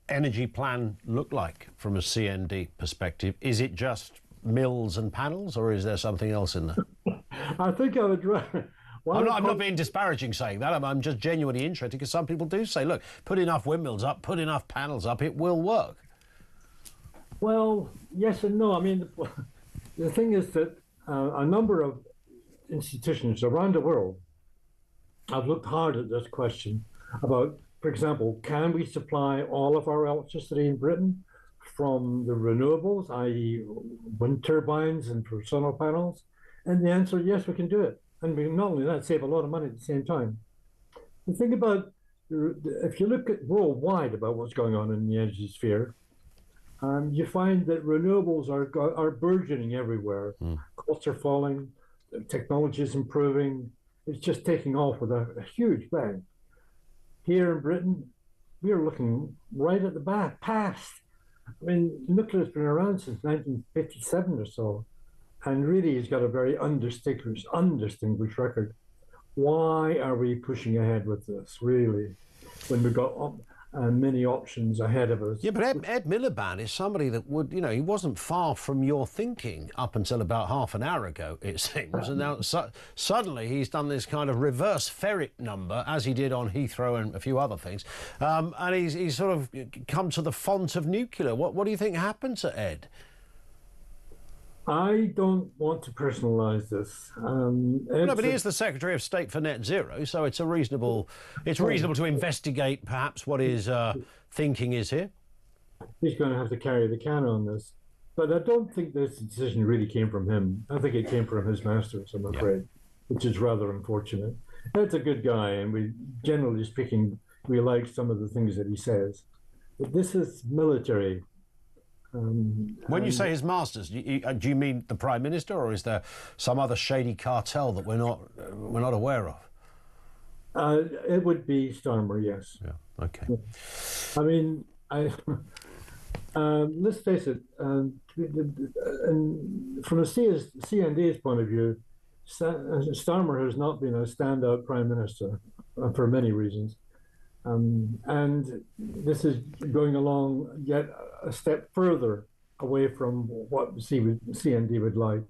energy plan look like from a CND perspective? Is it just mills and panels, or is there something else in there? I think I would rather... I'm not being disparaging saying that. I'm just genuinely interested, because some people do say, look, put enough windmills up, put enough panels up, it will work. Well, yes and no. I mean, the thing is that a number of institutions around the world have looked hard at this question about, for example, can we supply all of our electricity in Britain from the renewables, i.e. wind turbines and for solar panels? And the answer, yes, we can do it. And we not only that, save a lot of money at the same time. The thing about, if you look at worldwide about what's going on in the energy sphere, you find that renewables are burgeoning everywhere. Costs are falling, technology is improving. It's just taking off with a huge bang. Here in Britain, we are looking right at the past. I mean, nuclear has been around since 1957 or so, and really has got a very undistinguished record. Why are we pushing ahead with this, really, when we've got many options ahead of us? Yeah, but Ed Miliband is somebody that would, he wasn't far from your thinking up until about half an hour ago, it seems. And now suddenly he's done this kind of reverse ferret number, as he did on Heathrow and a few other things. And he's sort of come to the font of nuclear. What do you think happened to Ed? I don't want to personalise this. No, but he is the Secretary of State for Net Zero, so it's reasonable to investigate perhaps what his thinking is here. He's going to have to carry the can on this. But I don't think this decision really came from him. I think it came from his masters, I'm afraid, which is rather unfortunate. Ed's a good guy, and we, generally speaking, we like some of the things that he says. But this is military. When you say his masters, do you mean the Prime Minister, or is there some other shady cartel that we're not aware of? It would be Starmer, yes. Yeah. Okay. I mean, let's face it. And from a CND's point of view, Starmer has not been a standout Prime Minister for many reasons. And this is going along yet a step further away from what CND would like.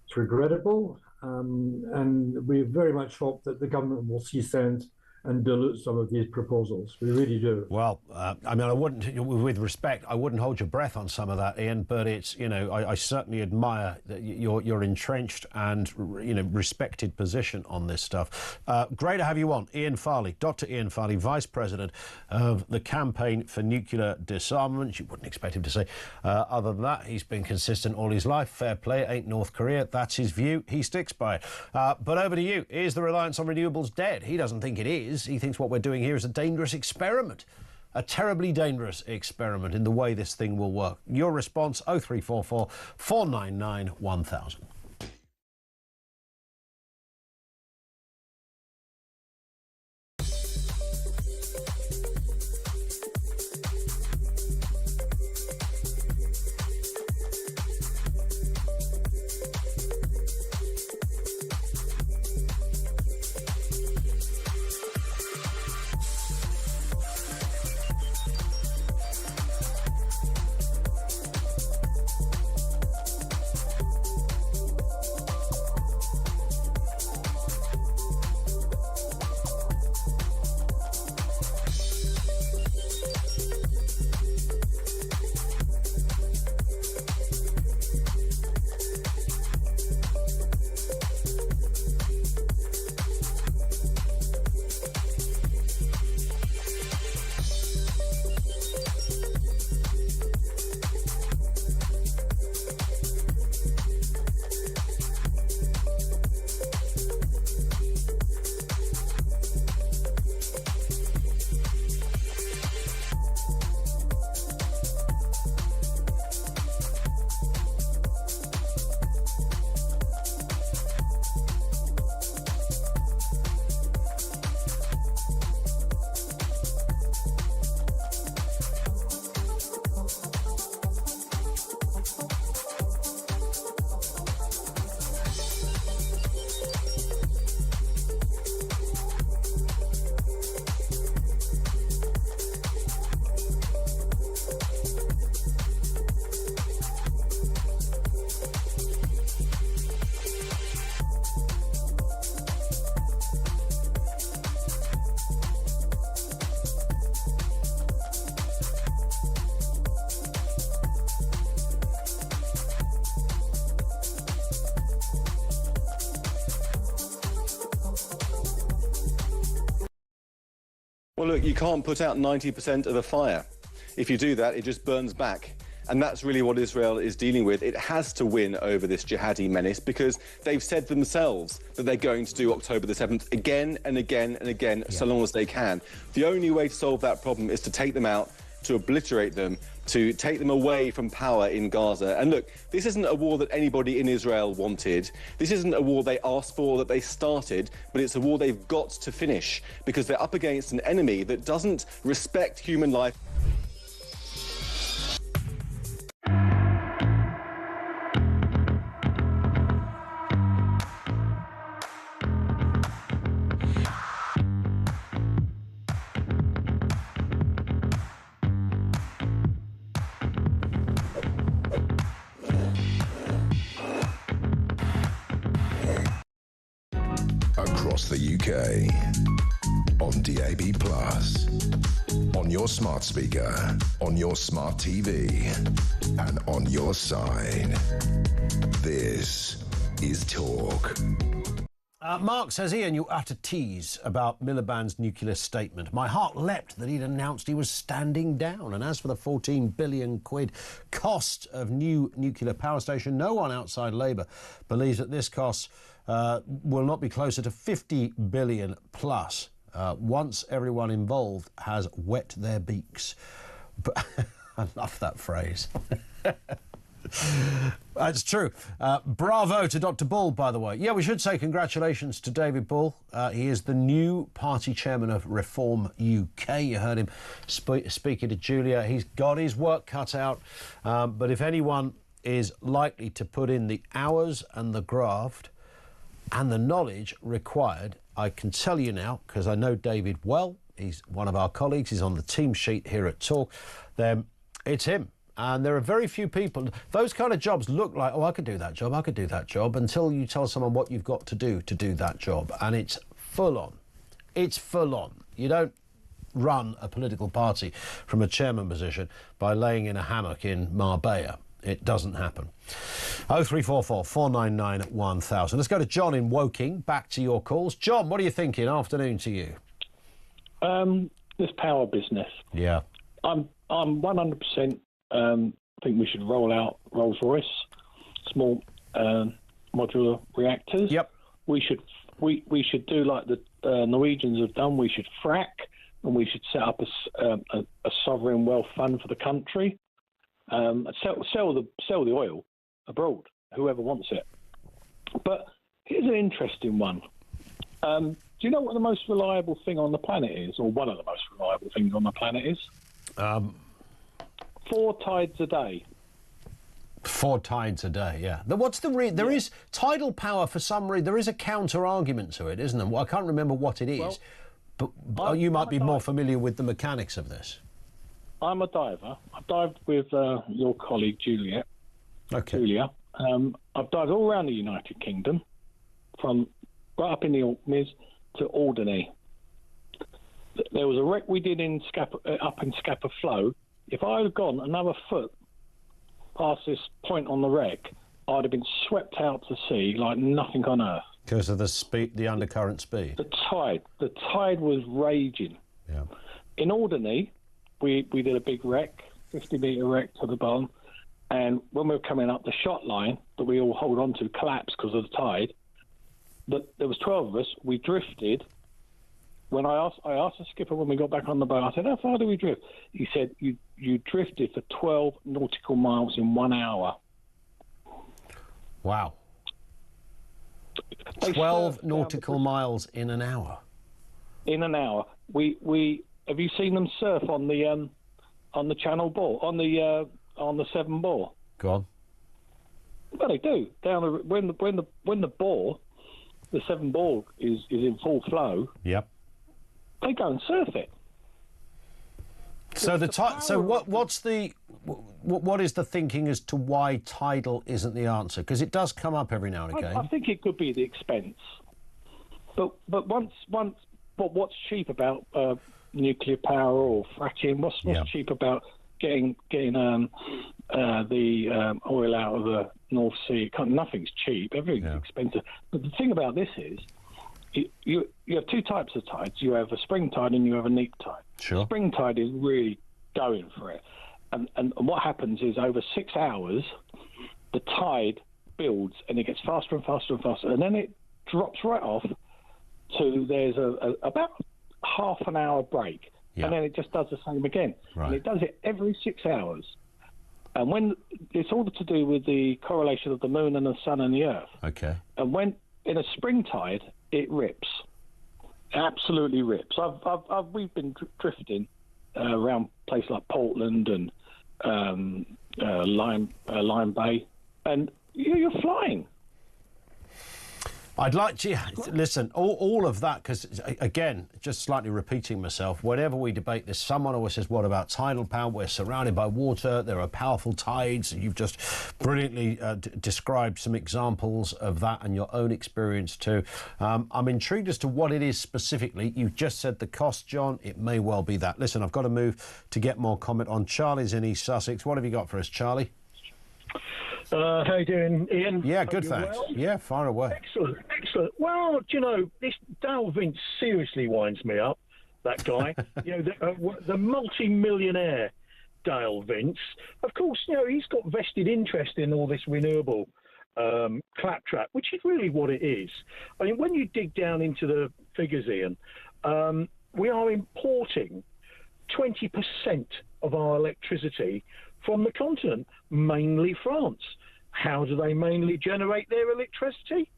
It's regrettable, and we very much hope that the government will see sense and dilute some of these proposals. We really do. Well, I mean, I wouldn't, with respect, I wouldn't hold your breath on some of that, Ian, but it's, you know, I certainly admire that your entrenched and, you know, respected position on this stuff. Great to have you on. Ian Farley, Dr. Ian Farley, Vice President of the Campaign for Nuclear Disarmament. You wouldn't expect him to say other than that. He's been consistent all his life. Fair play, ain't North Korea. That's his view. He sticks by it. But over to you. Is the reliance on renewables dead? He doesn't think it is. He thinks what we're doing here is a dangerous experiment, a terribly dangerous experiment in the way this thing will work. Your response, 0344 499 1000. Well, look, you can't put out 90% of the fire. If you do that, it just burns back. And that's really what Israel is dealing with. It has to win over this jihadi menace because they've said themselves that they're going to do October the 7th again and again and again, so long as they can. The only way to solve that problem is to take them out, to obliterate them, to take them away from power in Gaza. And look, this isn't a war that anybody in Israel wanted. This isn't a war they asked for, that they started, but it's a war they've got to finish because they're up against an enemy that doesn't respect human life. Across the UK, on DAB+, on your smart speaker, on your smart TV, and on your side. This is Talk. Mark says, Ian, you utter tease about Miliband's nuclear statement. My heart leapt that he'd announced he was standing down. And as for the 14 billion quid cost of new nuclear power station, no one outside Labour believes that this cost will not be closer to 50 billion plus once everyone involved has wet their beaks. But I love that phrase. That's true. Bravo to Dr. Bull, by the way. Yeah, we should say congratulations to David Bull. He is the new party chairman of Reform UK. You heard him speaking to Julia. He's got his work cut out. But if anyone is likely to put in the hours and the graft and the knowledge required, I can tell you now, because I know David well, He's one of our colleagues. He's on the team sheet here at Talk. Then it's him. And there are very few people. Those kind of jobs look like, oh, I could do that job, I could do that job, until you tell someone what you've got to do that job. And it's full on. It's full on. You don't run a political party from a chairman position by laying in a hammock in Marbella. It doesn't happen. 0344 499 1000. Let's go to John in Woking. Back to your calls. John, what are you thinking? Afternoon to you. This power business. Yeah. I'm 100%. I think we should roll out Rolls-Royce, small modular reactors. Yep. We should do like the Norwegians have done. We should frack, and we should set up a sovereign wealth fund for the country. Sell the oil abroad, whoever wants it. But here's an interesting one. Do you know what the most reliable thing on the planet is, or one of the most reliable things on the planet is? 4 tides a day. 4 tides a day, yeah. What's the there is tidal power for some reason. There is a counter argument to it, isn't there? Well, I can't remember what it is, but you might be more familiar with the mechanics of this. I'm a diver. I've dived with your colleague Julia. Okay. Julia. I've dived all around the United Kingdom, from right up in the Orkneys to Alderney. There was a wreck we did up in Scapa Flow. If I had gone another foot past this point on the wreck, I'd have been swept out to sea like nothing on earth. Because of the speed, the undercurrent speed. The tide was raging. Yeah. In Alderney, we did a big wreck, 50-metre wreck to the bottom, and when we were coming up, the shot line that we all hold on to collapsed because of the tide. But there was 12 of us. We drifted. When I asked the skipper when we got back on the boat, I said, how far do we drift? He said, you drifted for 12 nautical miles in 1 hour. Wow. 12 nautical miles in an hour. In an hour. We have you seen them surf on the Channel Ball, on the Seven Bore? Go on. Well, they do. When the bore, the Seven Bore is in full flow. Yep. They go and surf it. So what is the thinking as to why tidal isn't the answer? Because it does come up every now and again. I think it could be the expense. But what's cheap about nuclear power or fracking? What's cheap about getting the oil out of the North Sea? Nothing's cheap. Everything's expensive. But the thing about this is, you have 2 types of tides. You have a spring tide and you have a neap tide. Sure. Spring tide is really going for it. And what happens is over 6 hours, the tide builds and it gets faster and faster and faster. And then it drops right off to there's about half an hour break. Yeah. And then it just does the same again. Right. And it does it every 6 hours. And when it's all to do with the correlation of the moon and the sun and the earth. Okay. And when in a spring tide, it rips, absolutely rips. We've been drifting around places like Portland and Lime Bay, and you're flying. I'd like to listen, all of that, because, again, just slightly repeating myself, whenever we debate this, someone always says, what about tidal power? We're surrounded by water, there are powerful tides. You've just brilliantly described some examples of that and your own experience too. I'm intrigued as to what it is specifically. You've just said the cost, John. It may well be that. Listen, I've got to move to get more comment on Charlie's in East Sussex. What have you got for us, Charlie? How you doing, Ian? Yeah, good, thanks. Well? Yeah, far away. Excellent. Well, do you know, this Dale Vince seriously winds me up, that guy. The multi-millionaire Dale Vince. Of course, he's got vested interest in all this renewable claptrap, which is really what it is. I mean, when you dig down into the figures, Ian, we are importing 20% of our electricity from the continent, mainly France. How do they mainly generate their electricity?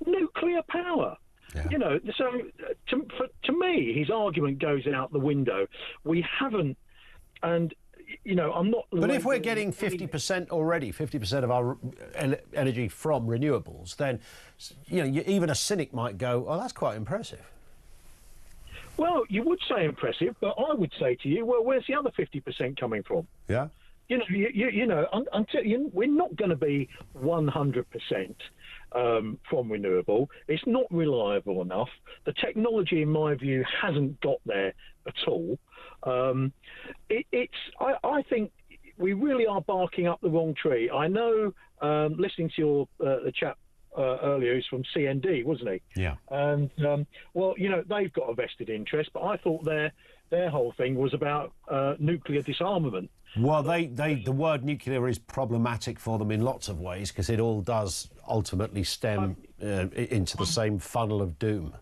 Nuclear power. Yeah. So to me, his argument goes out the window. We haven't, and I'm not. But if we're getting 50% already, 50% of our energy from renewables, then even a cynic might go, "Oh, that's quite impressive." Well, you would say impressive, but I would say to you, well, where's the other 50% coming from? Yeah. We're not going to be 100% from renewable. It's not reliable enough. The technology, in my view, hasn't got there at all. I think we really are barking up the wrong tree. I know, listening to your the chap earlier, who's from CND, wasn't he? Yeah. And they've got a vested interest, but I thought their whole thing was about nuclear disarmament. Well, the word nuclear is problematic for them in lots of ways, because it all does ultimately stem into the same funnel of doom.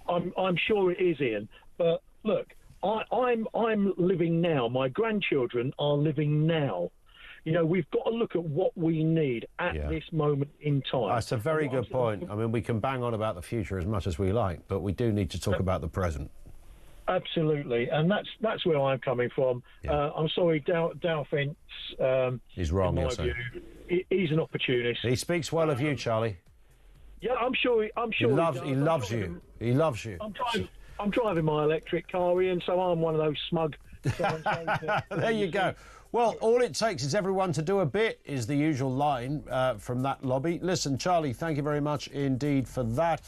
I'm sure it is, Ian. But look, I'm living now. My grandchildren are living now. We've got to look at what we need at this moment in time. That's a very good point. I mean, we can bang on about the future as much as we like, but we do need to talk about the present. Absolutely, and that's where I'm coming from. Yeah. I'm sorry, Dow Finch. He's wrong, in my view. He's an opportunist. He speaks well of you, Charlie. Yeah, I'm sure. He loves you. He loves you. I'm driving my electric car, Ian, so I'm one of those smug. There you go. Well, all it takes is everyone to do a bit, is the usual line from that lobby. Listen, Charlie, thank you very much indeed for that.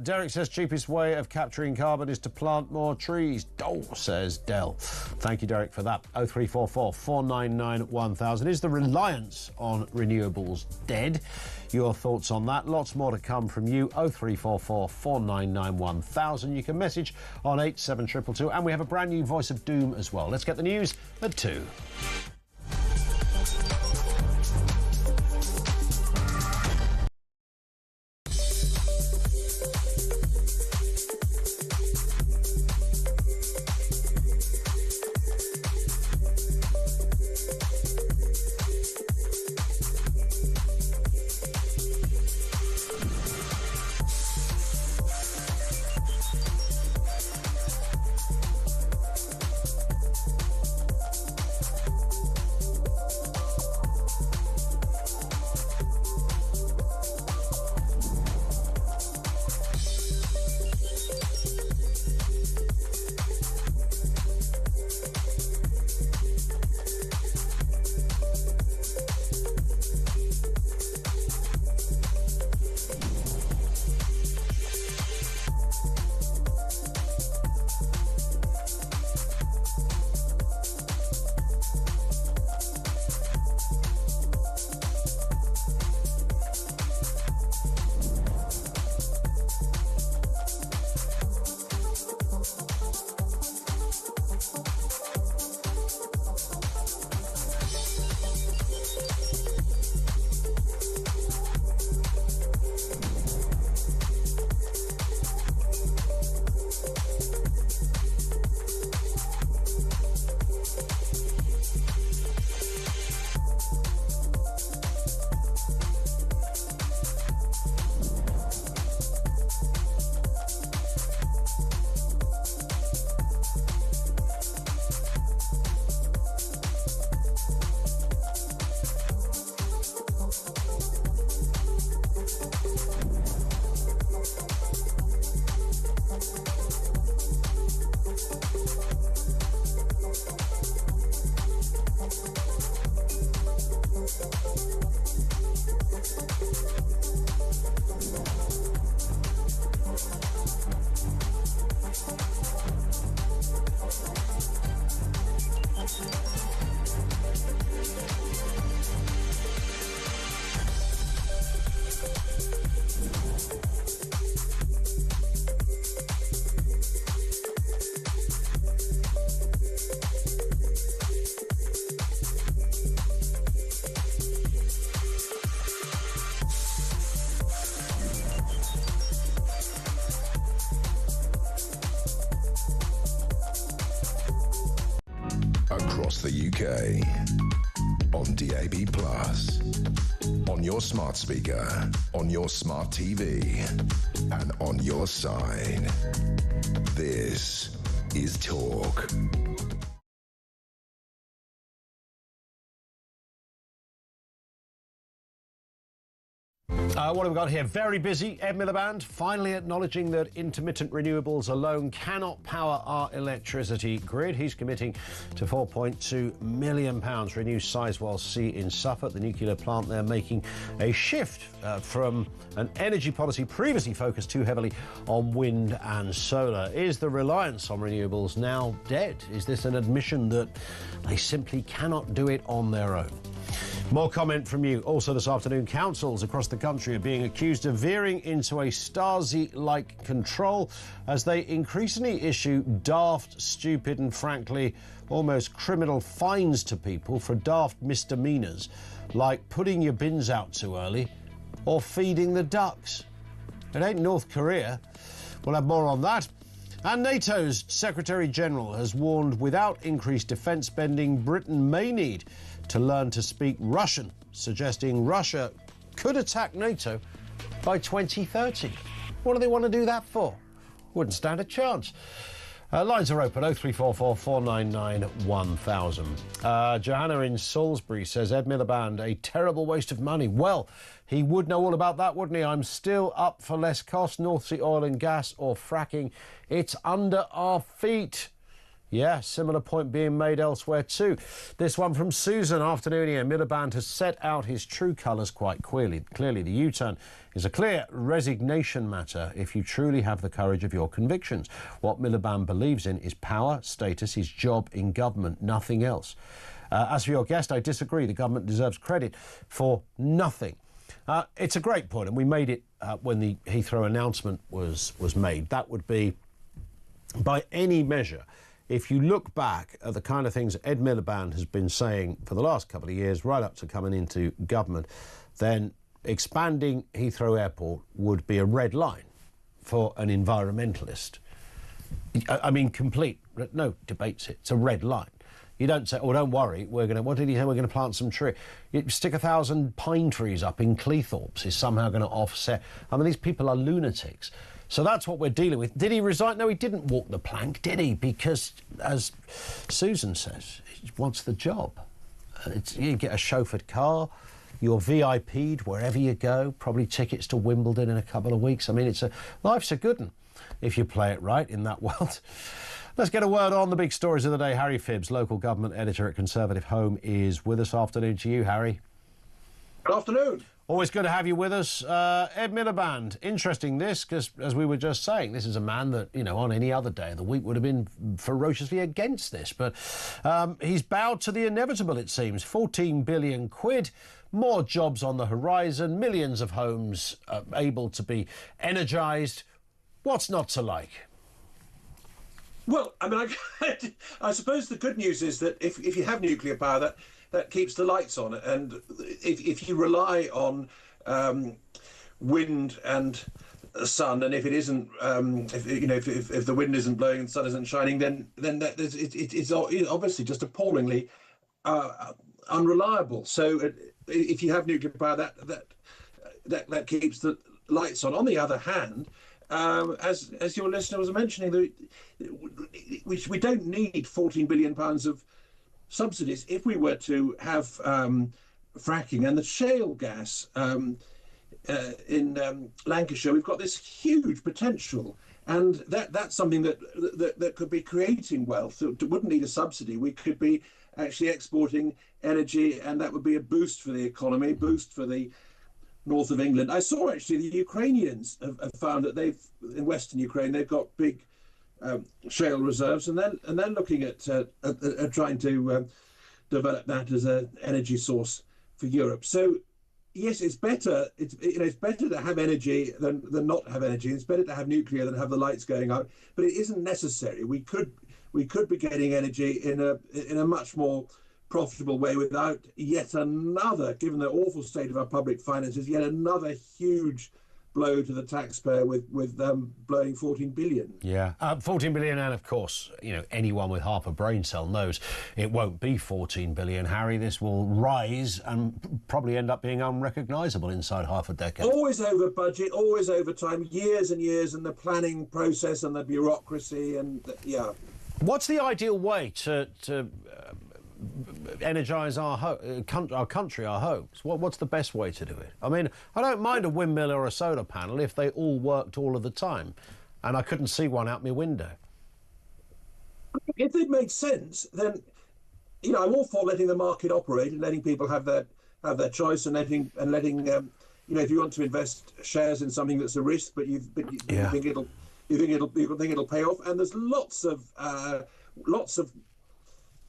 Derek says cheapest way of capturing carbon is to plant more trees. Oh, says Dell. Thank you, Derek, for that. 0344 499 1000. Is the reliance on renewables dead? Your thoughts on that? Lots more to come from you. 0344 499 1000. You can message on 87222, and we have a brand new Voice of Doom as well. Let's get the news at 2. Across the UK, on DAB+, on your smart speaker, on your smart TV, and on your side. This is Talk. What have we got here? Very busy. Ed Miliband finally acknowledging that intermittent renewables alone cannot power our electricity grid. He's committing to £4.2 million for a new Sizewell C in Suffolk, the nuclear plant there, making a shift from an energy policy previously focused too heavily on wind and solar. Is the reliance on renewables now dead? Is this an admission that they simply cannot do it on their own? More comment from you. Also this afternoon, councils across the country are being accused of veering into a Stasi-like control as they increasingly issue daft, stupid and frankly almost criminal fines to people for daft misdemeanours like putting your bins out too early or feeding the ducks. It ain't North Korea. We'll have more on that. And NATO's Secretary-General has warned without increased defence spending, Britain may need to learn to speak Russian, suggesting Russia could attack NATO by 2030. What do they want to do that for? Wouldn't stand a chance. Lines are open, 0344 499 1000. Johanna in Salisbury says, Ed Miliband, a terrible waste of money. Well, he would know all about that, wouldn't he? I'm still up for less cost, North Sea oil and gas or fracking. It's under our feet. Yeah, similar point being made elsewhere too. This one from Susan. Afternoon here. Miliband has set out his true colours quite clearly. Clearly, the U-turn is a clear resignation matter if you truly have the courage of your convictions. What Miliband believes in is power, status, his job in government, nothing else. As for your guest, I disagree. The government deserves credit for nothing. It's a great point, and we made it when the Heathrow announcement was made. That would be, by any measure, if you look back at the kind of things Ed Miliband has been saying for the last couple of years, right up to coming into government, then expanding Heathrow Airport would be a red line for an environmentalist. I mean, complete, no debates. It's a red line. You don't say, oh, don't worry, what did he say, we're going to plant some tree. You stick 1,000 pine trees up in Cleethorpes is somehow going to offset. I mean, these people are lunatics. So that's what we're dealing with. Did he resign? No, he didn't walk the plank, did he? Because, as Susan says, he wants the job. You get a chauffeured car, you're VIP'd wherever you go, probably tickets to Wimbledon in a couple of weeks. I mean, life's a good one if you play it right in that world. Let's get a word on the big stories of the day. Harry Phibbs, local government editor at Conservative Home, is with us. Afternoon to you, Harry. Good afternoon. Always good to have you with us. Ed Miliband, interesting this, because as we were just saying, this is a man that, on any other day of the week would have been ferociously against this. But he's bowed to the inevitable, it seems. 14 billion quid, more jobs on the horizon, millions of homes able to be energised. What's not to like? Well, I mean, I suppose the good news is that if you have nuclear power, that keeps the lights on. And if you rely on wind and sun, and if it isn't, if the wind isn't blowing and the sun isn't shining, then it's obviously just appallingly unreliable. So if you have nuclear power, that keeps the lights on. On the other hand, as your listener was mentioning, we don't need £14 billion of subsidies. If we were to have fracking and the shale gas in Lancashire, we've got this huge potential, and that's something that could be creating wealth. It wouldn't need a subsidy. We could be actually exporting energy, and that would be a boost for the economy, boost for the north of England. I saw actually the Ukrainians have found that in Western Ukraine they've got big shale reserves, and they're looking at trying to develop that as an energy source for Europe. So yes, it's better. It's better to have energy than not have energy. It's better to have nuclear than have the lights going out. But it isn't necessary. We could be getting energy in a much more profitable way without yet another, given the awful state of our public finances, yet another huge blow to the taxpayer with blowing 14 billion. Yeah, 14 billion, and of course, anyone with half a brain cell knows it won't be 14 billion, Harry. This will rise and probably end up being unrecognisable inside half a decade. Always over budget, always over time, years and years, and the planning process and the bureaucracy, and yeah. What's the ideal way to energise our country, our homes? What's the best way to do it? I mean, I don't mind a windmill or a solar panel if they all worked all of the time, and I couldn't see one out my window. If it made sense, then, you know, I'm all for letting the market operate and letting people have their choice, and letting you know, if you want to invest shares in something that's a risk, but you think it'll pay off. And there's lots of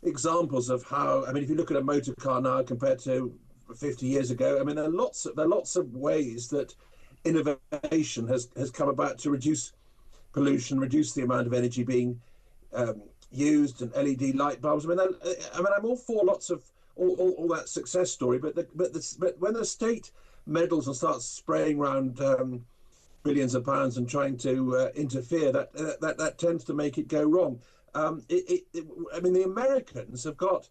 examples of how. I mean, if you look at a motor car now compared to 50 years ago, I mean, there are lots of ways that innovation has come about to reduce pollution, reduce the amount of energy being used, and LED light bulbs. I mean, I'm all for lots of all that success story, but when the state meddles and starts spraying around billions of pounds and trying to interfere, that tends to make it go wrong. I mean, the Americans have got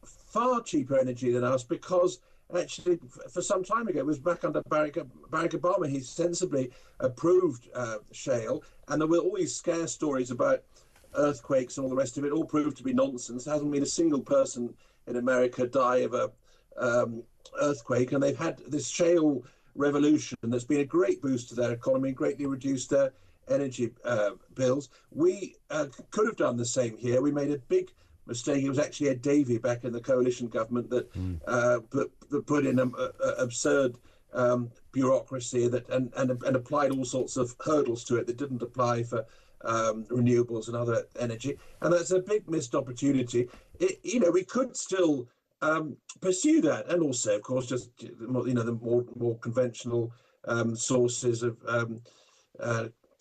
far cheaper energy than us, because actually for some time ago, it was back under Barack Obama, he sensibly approved shale, and there were all these scare stories about earthquakes and all the rest of it, all proved to be nonsense. There hasn't been a single person in America die of a earthquake, and they've had this shale revolution that's been a great boost to their economy, greatly reduced their energy bills. We could have done the same here. We made a big mistake. It was actually Ed Davey back in the coalition government that put in absurd bureaucracy and applied all sorts of hurdles to it that didn't apply for renewables and other energy, and that's a big missed opportunity. You know, we could still pursue that, and also, of course, just the more conventional sources of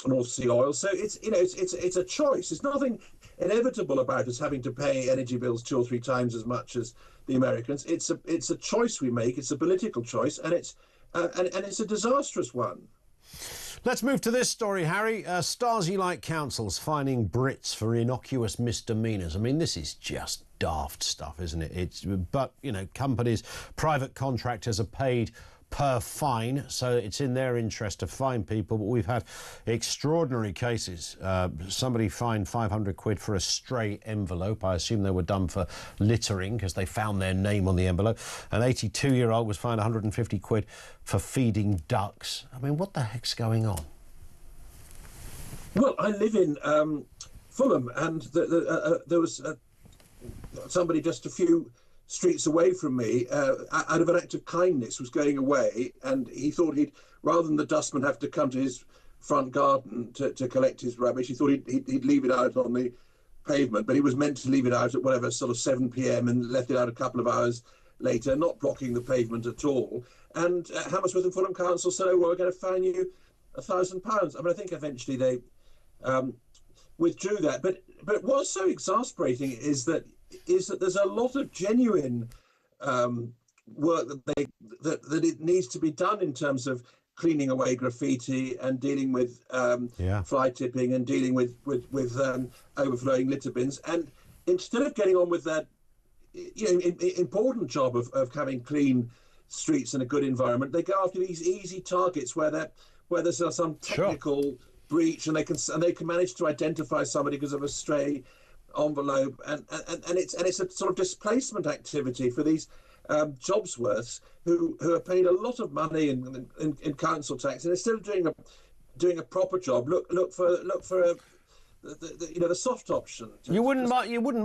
North Sea oil. So it's a choice. There's nothing inevitable about us having to pay energy bills 2 or 3 times as much as the Americans. It's a choice we make. It's a political choice, and it's a disastrous one. Let's move to this story, Harry. Stasi-like councils fining Brits for innocuous misdemeanours. I mean, this is just daft stuff, isn't it? But, you know, companies, private contractors are paid per fine, so it's in their interest to fine people. But we've had extraordinary cases. Somebody fined 500 quid for a stray envelope. I assume they were done for littering because they found their name on the envelope. An 82-year-old was fined 150 quid for feeding ducks. I mean, what the heck's going on? Well, I live in Fulham, and there was somebody just a few streets away from me, out of an act of kindness, was going away, and he thought rather than the dustman have to come to his front garden to collect his rubbish, he thought he'd leave it out on the pavement, but he was meant to leave it out at whatever, sort of 7 p.m. and left it out a couple of hours later, not blocking the pavement at all. And Hammersmith and Fulham Council said, oh, well, we're going to fine you £1,000. I mean, I think eventually they withdrew that. But what's so exasperating is that there's a lot of genuine work that it needs to be done in terms of cleaning away graffiti and dealing with fly tipping and dealing with overflowing litter bins. And instead of getting on with that, important job of having clean streets and a good environment, they go after these easy targets where there's some technical breach, and they can manage to identify somebody because of a stray envelope, and it's a sort of displacement activity for these jobsworths who are paid a lot of money in council tax, and instead of doing a proper job, look for the soft option. You wouldn't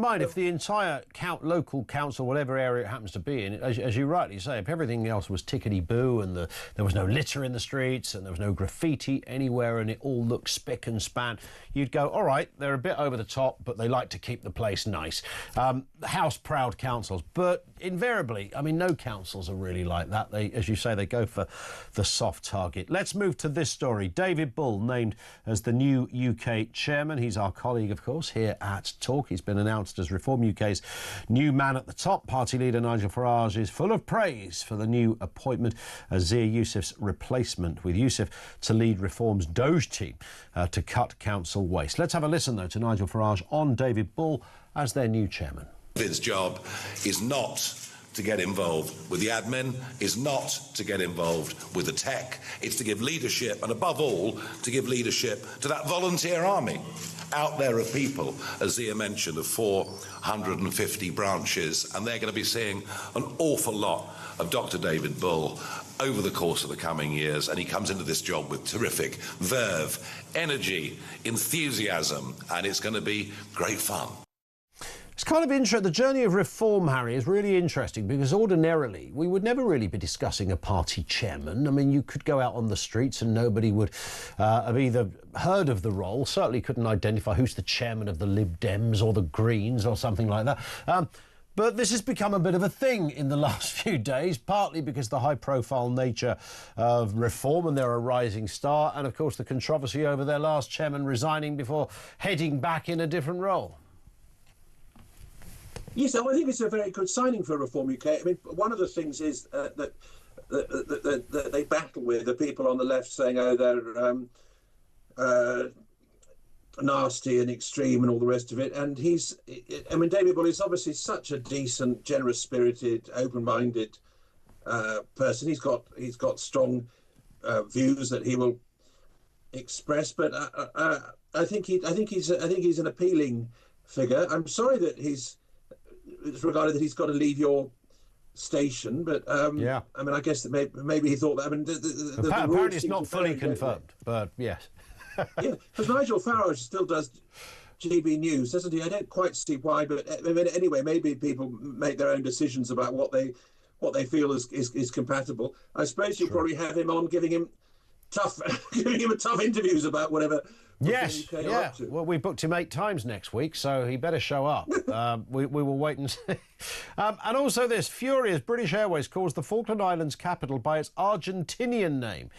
mind if the entire local council, whatever area it happens to be in, as you rightly say, if everything else was tickety-boo and there was no litter in the streets and there was no graffiti anywhere and it all looked spick and span, you'd go, all right, they're a bit over the top, but they like to keep the place nice. House-proud councils, but invariably, I mean, no councils are really like that. They, as you say, they go for the soft target. Let's move to this story. David Bull named as the new UK chairman. He's our colleague, of course, here at Talk. He's been announced as Reform UK's new man at the top. Party leader Nigel Farage is full of praise for the new appointment as Zia Youssef's replacement, with Youssef to lead Reform's Doge team to cut council waste. Let's have a listen, though, to Nigel Farage on David Bull as their new chairman. David's job is not to get involved with the admin, is not to get involved with the tech. It's to give leadership, and above all, to give leadership to that volunteer army out there of people, as Zia mentioned, of 450 branches, and they're going to be seeing an awful lot of Dr. David Bull over the course of the coming years, and he comes into this job with terrific verve, energy, enthusiasm, and it's going to be great fun. It's kind of interesting. The journey of reform, Harry, is really interesting because ordinarily we would never really be discussing a party chairman. I mean, you could go out on the streets and nobody would have either heard of the role, certainly couldn't identify who's the chairman of the Lib Dems or the Greens or something like that. But this has become a bit of a thing in the last few days, partly because the high-profile nature of reform and they're a rising star, and, of course, the controversy over their last chairman resigning before heading back in a different role. Yes, I think it's a very good signing for Reform UK. I mean, one of the things is that they battle with the people on the left saying, oh, they're nasty and extreme and all the rest of it. And David Bull is obviously such a decent, generous-spirited, open-minded person. He's got strong views that he will express, but I think he's an appealing figure. I'm sorry that it's regarded that he's got to leave your station, but yeah. I mean, I guess that maybe he thought that. I mean, apparently it's not fully confirmed, but yes. Yeah, because Nigel Farage still does GB News, doesn't he? I don't quite see why, but anyway, maybe people make their own decisions about what they feel is compatible. I suppose you'll probably have him on, giving him tough interviews about whatever. Yes, yeah. Well, we booked him 8 times next week, so he better show up. We will wait and see. And also this, furious British Airways calls the Falkland Islands capital by its Argentinian name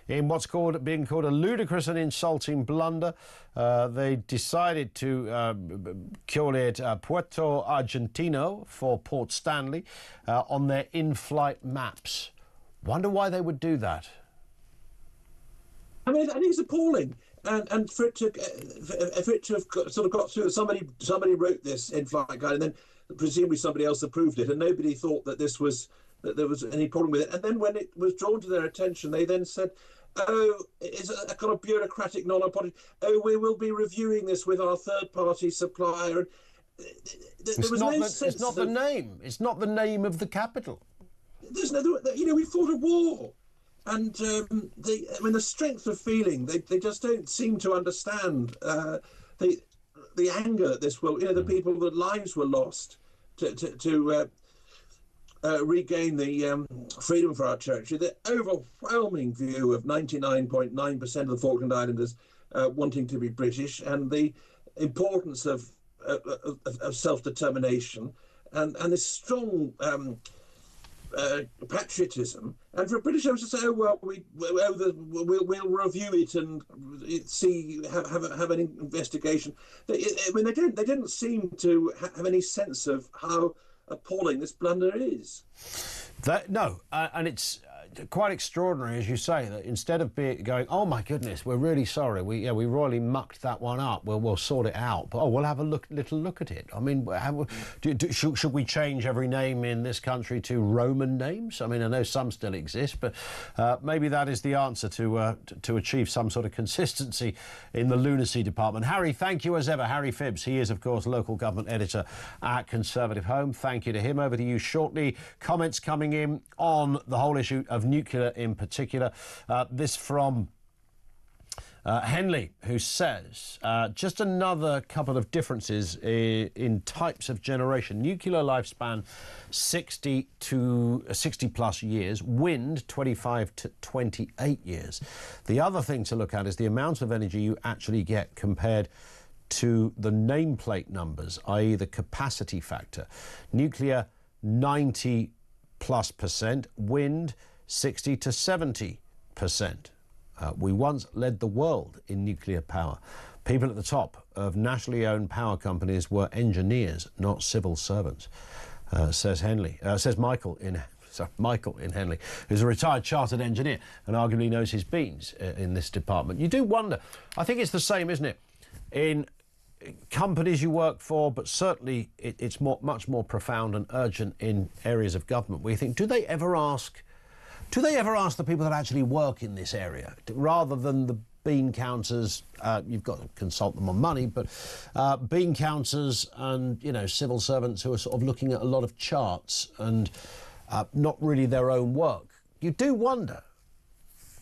in what's being called a ludicrous and insulting blunder. They decided to call it Puerto Argentino for Port Stanley on their in-flight maps. Wonder why they would do that. I mean, I think it's appalling. And for it to have sort of got through, somebody wrote this in-flight guide, and then presumably somebody else approved it, and nobody thought that there was any problem with it. And then when it was drawn to their attention, they then said, "Oh, it's a kind of bureaucratic non-apology. Oh, we will be reviewing this with our third-party supplier." It's not the name. It's not the name of the capital. There's no, we fought a war. And the strength of feeling, they just don't seem to understand the anger that this will, the people, that lives were lost to regain the freedom for our territory. The overwhelming view of 99.9% of the Falkland Islanders wanting to be British, and the importance of self-determination, and this strong patriotism, and for a British to say, "Oh well, we'll review it and have an investigation." They didn't seem to have any sense of how appalling this blunder is. And it's quite extraordinary, as you say, that instead of going, "Oh my goodness, we're really sorry, we royally mucked that one up. We'll sort it out, but we'll have a little look at it." I mean, should we change every name in this country to Roman names? I mean, I know some still exist, but maybe that is the answer to achieve some sort of consistency in the lunacy department. Harry, thank you as ever. Harry Phibbs, he is of course local government editor at Conservative Home. Thank you to him. Over to you shortly. Comments coming in on the whole issue of nuclear in particular. This from Henley, who says, just another couple of differences in types of generation. Nuclear lifespan 60 plus years, wind 25 to 28 years. The other thing to look at is the amount of energy you actually get compared to the nameplate numbers, i.e. the capacity factor. Nuclear 90+%, wind 60 to 70%. We once led the world in nuclear power. People at the top of nationally owned power companies were engineers, not civil servants, says Michael in Henley, who's a retired chartered engineer and arguably knows his beans in this department. You do wonder. I think it's the same, isn't it? companies you work for, but certainly it's much more profound and urgent in areas of government where you think, do they ever ask the people that actually work in this area, rather than the bean counters? You've got to consult them on money, but bean counters and, you know, civil servants who are sort of looking at a lot of charts and not really their own work. You do wonder.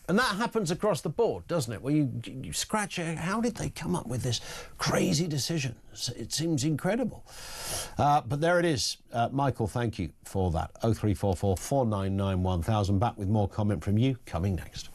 And that happens across the board, doesn't it? Where you scratch your head, how did they come up with this crazy decision? It seems incredible. But there it is. Michael, thank you for that. 0344 499 1000. Back with more comment from you coming next.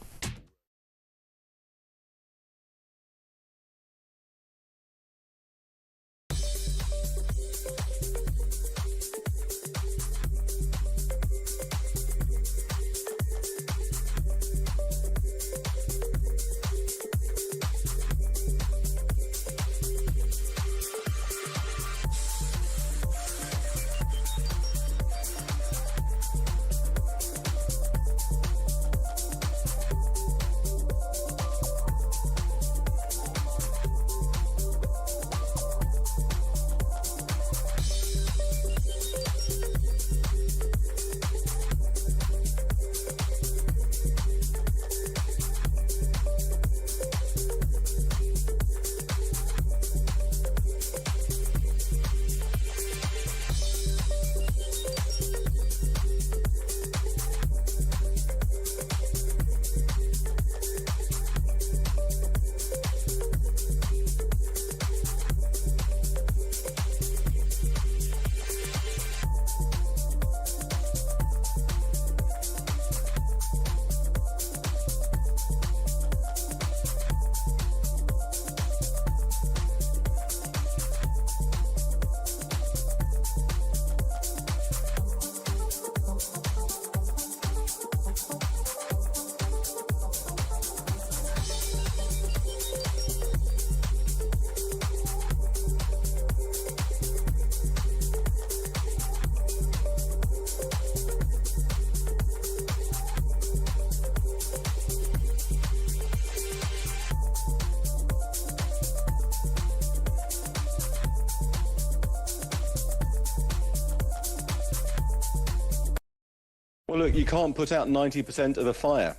Well, look, you can't put out 90% of the fire.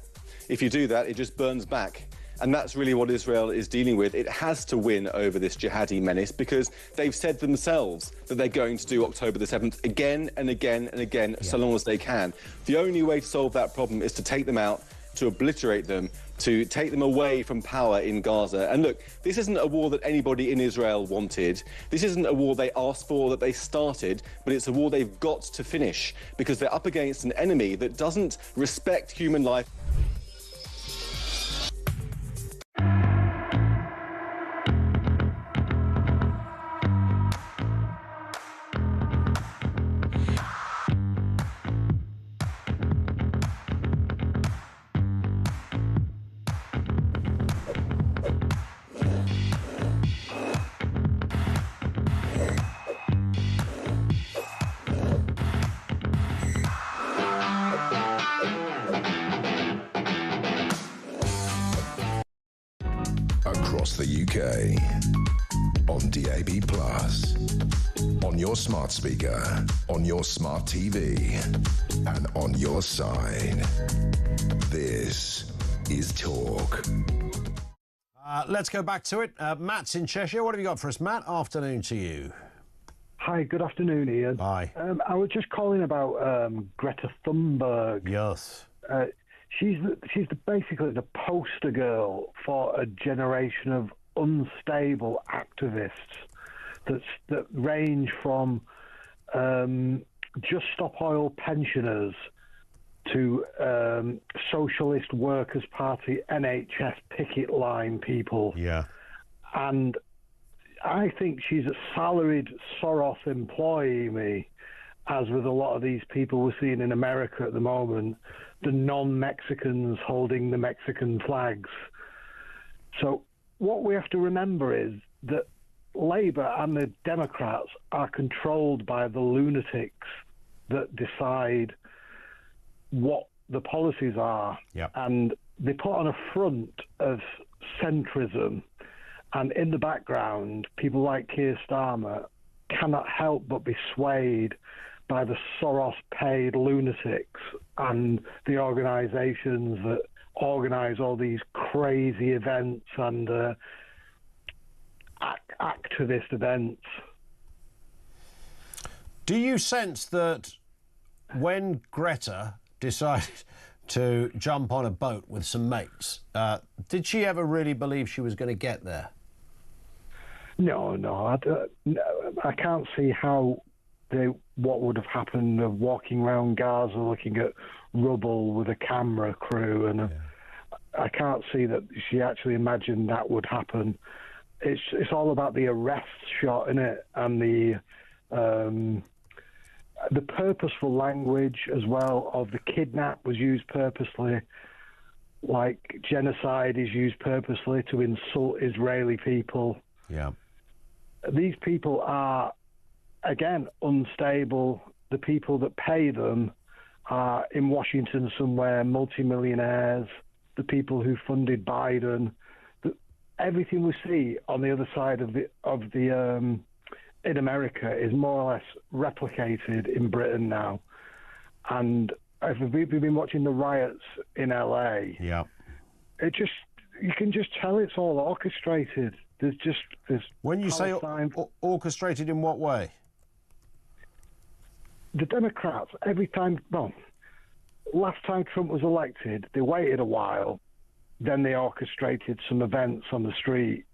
If you do that, it just burns back. And that's really what Israel is dealing with. It has to win over this jihadi menace because they've said themselves that they're going to do October the 7th again and again and again, so long as they can. The only way to solve that problem is to take them out, to obliterate them, to take them away from power in Gaza. And look, this isn't a war that anybody in Israel wanted. This isn't a war they asked for, that they started, but it's a war they've got to finish because they're up against an enemy that doesn't respect human life. Across the UK, on DAB+, on your smart speaker, on your smart TV, and on your side. This is Talk. Let's go back to it. Matt's in Cheshire. What have you got for us, Matt? Afternoon to you. Hi, good afternoon, Ian. Hi. I was just calling about Greta Thunberg. Yes. She's basically the poster girl for a generation of unstable activists that range from Just Stop Oil pensioners to Socialist Workers' Party NHS picket line people. Yeah. And I think she's a salaried Soros employee, as with a lot of these people we're seeing in America at the moment, the non-Mexicans holding the Mexican flags. So what we have to remember is that Labour and the Democrats are controlled by the lunatics that decide what the policies are. Yep. And they put on a front of centrism And in the background, people like Keir Starmer cannot help but be swayed by the Soros-paid lunatics and the organisations that organise all these crazy events and activist events. Do you sense that when Greta decided to jump on a boat with some mates, did she ever really believe she was going to get there? No, I can't see how what would have happened of walking around Gaza looking at rubble with a camera crew, and I can't see that she actually imagined that would happen. It's all about the arrest shot, isn't it, and the purposeful language as well of the kidnap was used purposely, like genocide is used purposely to insult Israeli people. Yeah. These people are, again, unstable. The people that pay them are in Washington somewhere, multimillionaires, the people who funded Biden. Everything we see on the other side of the in America is more or less replicated in Britain now. And if we've been watching the riots in LA, yeah, you can just tell it's all orchestrated. There's when you Palestine. Say orchestrated in what way? The Democrats, last time Trump was elected, they waited a while, then they orchestrated some events on the street,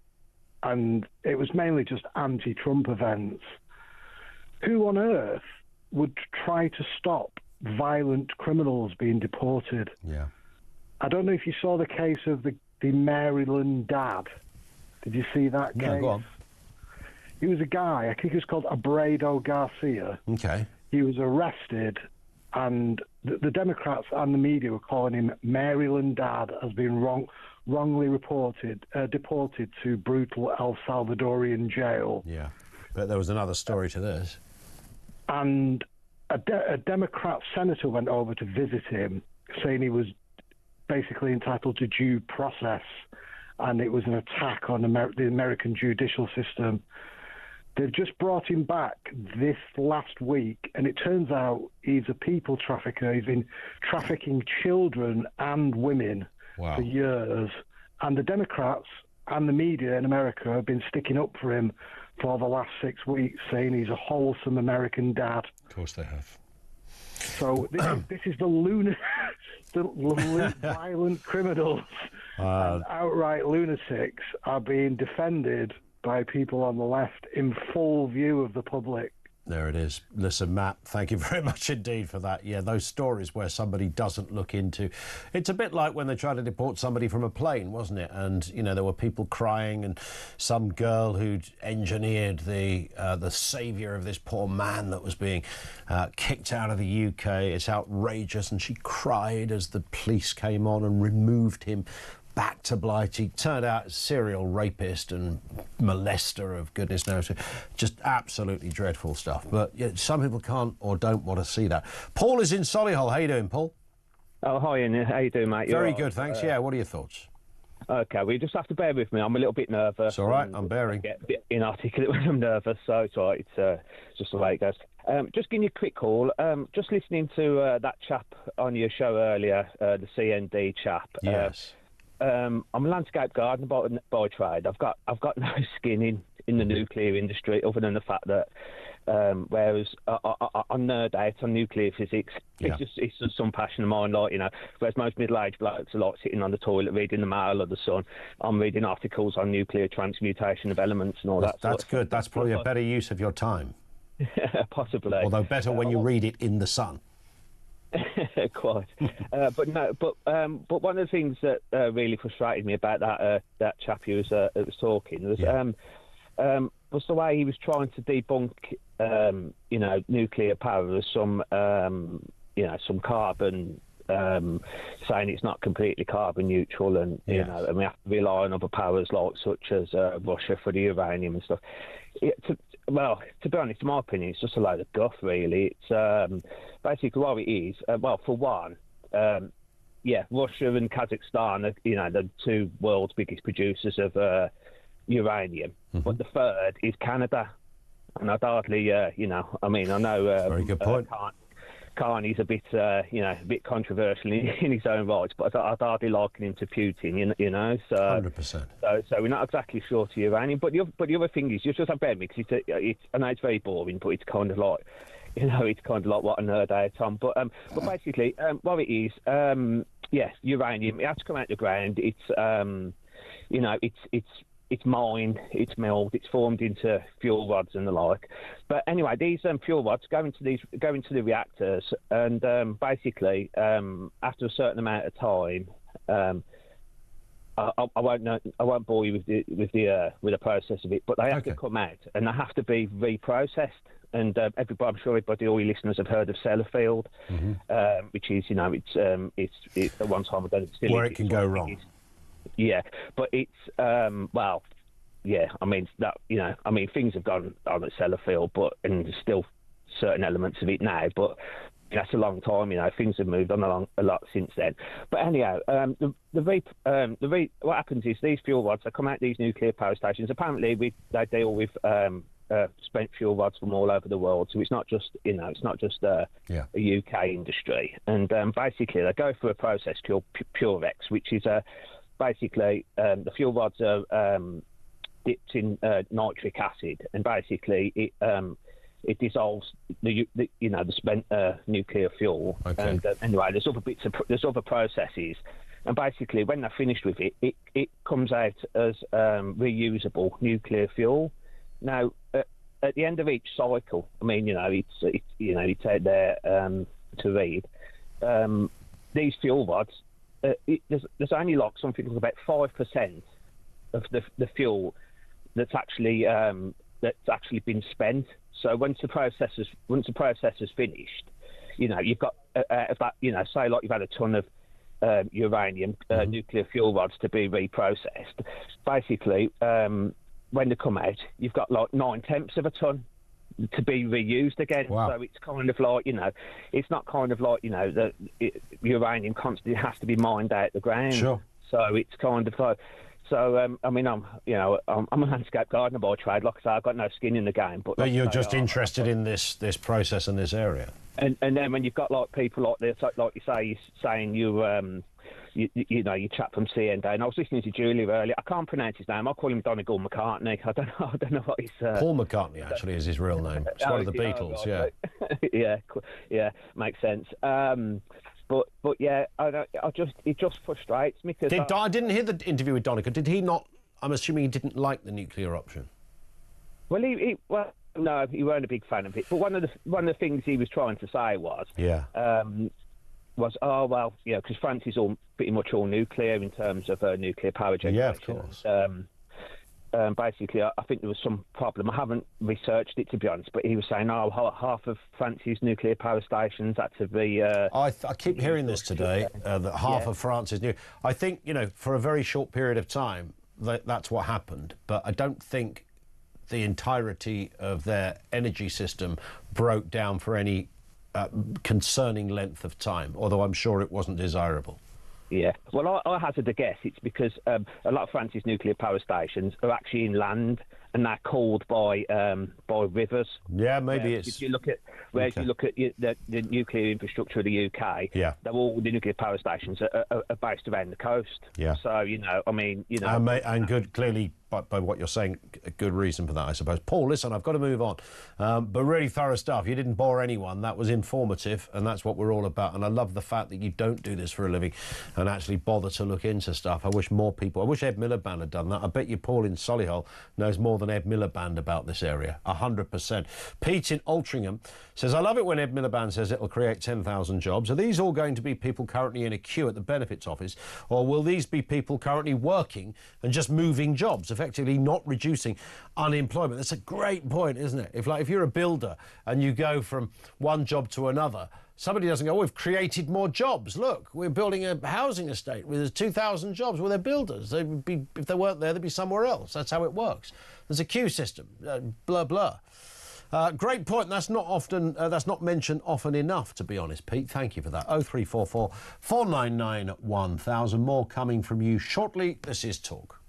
and it was mainly just anti-Trump events. Who on earth would try to stop violent criminals being deported? Yeah. I don't know if you saw the case of the Maryland dad. Did you see that case? No, go on. He was a guy, I think he was called Abrado Garcia. Okay. He was arrested, and the Democrats and the media were calling him Maryland Dad, has been wrongly deported to brutal El Salvadorian jail. Yeah, but there was another story to this. And a Democrat senator went over to visit him, saying he was basically entitled to due process, and it was an attack on the American judicial system. They've just brought him back this last week, and it turns out he's a people trafficker. He's been trafficking children and women for years. And the Democrats and the media in America have been sticking up for him for the last 6 weeks, saying he's a wholesome American dad. Of course they have. So this is the violent criminals and outright lunatics are being defended by people on the left in full view of the public. There it is. Listen, Matt, thank you very much indeed for that. Yeah, those stories where somebody doesn't look into... It's a bit like when they tried to deport somebody from a plane, wasn't it? And, you know, there were people crying, and some girl who'd engineered the saviour of this poor man that was being kicked out of the UK. It's outrageous. And she cried as the police came on and removed him back to Blighty. Turned out a serial rapist and molester of goodness knows. Just absolutely dreadful stuff. But yeah, some people can't or don't want to see that. Paul is in Solihull. How you doing, Paul? Oh, hi, Ian. How you doing, mate? Very good, thanks. Yeah, what are your thoughts? Okay, well, you just have to bear with me. I'm a little bit nervous. It's all right, I'm bearing. I get a bit inarticulate when I'm nervous, so it's all right. It's just the way it goes. Just giving you a quick call. Just listening to that chap on your show earlier, the CND chap. Yes. I'm a landscape gardener by trade. I've got no skin in the nuclear industry, other than the fact that whereas I nerd out on nuclear physics, it's just some passion of mine. Like, you know, whereas most middle-aged blokes are like sitting on the toilet reading the Mail or the Sun, I'm reading articles on nuclear transmutation of elements and all that. That's good. That's probably a better use of your time. Possibly. Although better when you read it in the Sun. Quite, but one of the things that really frustrated me about that chap who was talking was the way he was trying to debunk, nuclear power as some some carbon, saying it's not completely carbon neutral, and and we have to rely on other powers such as Russia for the uranium and stuff. To be honest, in my opinion, it's just a load of guff, really. It's basically what it is. For one, Russia and Kazakhstan are, the two world's biggest producers of uranium, but the third is Canada. And I'd hardly, you know, I mean, I know very good point. Carney's a bit, you know, a bit controversial in his own rights, but I'd hardly liken him to Putin, you know. So 100%. So we're not exactly sure to uranium. But the other thing is, you just have bear me, because I know it's very boring, but it's kind of like, you know, it's kind of like what I nerd out on. But basically, what it is, yes, uranium. It has to come out of the ground. It's, you know, it's mined, it's milled, it's formed into fuel rods and the like. But anyway, these fuel rods go into the reactors, and basically, after a certain amount of time, I won't bore you with the process of it, but they have to come out and they have to be reprocessed. And I'm sure everybody, all your listeners, have heard of Sellafield, which is, you know, it's at one time ago where it can go wrong. Yeah, but it's well, yeah. I mean that, you know, I mean things have gone on at Sellafield, and there's still certain elements of it now. But that's a long time, you know. Things have moved on along a lot since then. But anyhow, what happens is these fuel rods, they come out these nuclear power stations. Apparently, they deal with spent fuel rods from all over the world. So it's not just, you know, it's not just a UK industry. And basically, they go through a process called Purex, which is basically, the fuel rods are dipped in nitric acid, and basically it dissolves the spent nuclear fuel. Okay. And anyway, there's other processes, and basically when they're finished with it, it comes out as reusable nuclear fuel. Now, at the end of each cycle, I mean, you know, it's out there to read. These fuel rods. There's only like something like about 5% of the fuel that's actually been spent. So once the process is finished, you know, you've got about, you know, say like you've had a ton of uranium nuclear fuel rods to be reprocessed. Basically, when they come out, you've got like 9/10 of a ton to be reused again. Wow. So it's kind of like, you know, it's not kind of like, you know, the uranium constantly has to be mined out the ground. Sure. So it's kind of like, so I mean, I'm a landscape gardener by trade. Like I say, I've got no skin in the game. But like you're just interested in this process in this area. And then when you've got like people like this, like you say, saying you know, you chap from CND, and I was listening to Julia earlier. I can't pronounce his name. I'll call him Donegal McCartney. I don't know what he's. Paul McCartney actually is his real name. It's one of the Beatles. Yeah, makes sense. But yeah, it just frustrates me because I didn't hear the interview with Donegal. Did he not? I'm assuming he didn't like the nuclear option. Well, no, he weren't a big fan of it. But one of the things he was trying to say was, was, oh well, yeah, because France is pretty much all nuclear in terms of nuclear power generation. Yeah, of course. Basically, I think there was some problem. I haven't researched it, to be honest, but he was saying, oh, half of France's nuclear power stations had to be... I keep hearing this today, that half of France is new. I think, you know, for a very short period of time, that's what happened. But I don't think the entirety of their energy system broke down for any concerning length of time, although I'm sure it wasn't desirable. Yeah, well, I hazard a guess. It's because a lot of France's nuclear power stations are actually inland, and they're cooled by rivers. Yeah, maybe it's. If you look at the nuclear infrastructure of the UK, they're all the nuclear power stations are based around the coast. Yeah. So you know, I mean, you know, and good, clearly by what you're saying, a good reason for that, I suppose. Paul, listen, I've got to move on, but really thorough stuff. You didn't bore anyone. That was informative, and that's what we're all about. And I love the fact that you don't do this for a living and actually bother to look into stuff. I wish more people. I wish Ed Miliband had done that. I bet you Paul in Solihull knows more than Ed Miliband about this area. 100%. Pete in Altrincham says, I love it when Ed Miliband says it'll create 10,000 jobs. Are these all going to be people currently in a queue at the benefits office, or will these be people currently working and just moving jobs, effectively not reducing unemployment? That's a great point, isn't it? If you're a builder and you go from one job to another, somebody doesn't go, oh, we've created more jobs. Look, we're building a housing estate with 2,000 jobs. Well, they're builders. They would be, if they weren't there, they'd be somewhere else. That's how it works. There's a queue system, blah, blah. Great point. That's not mentioned often enough, to be honest, Pete. Thank you for that. 0344 499 1000. More coming from you shortly. This is Talk.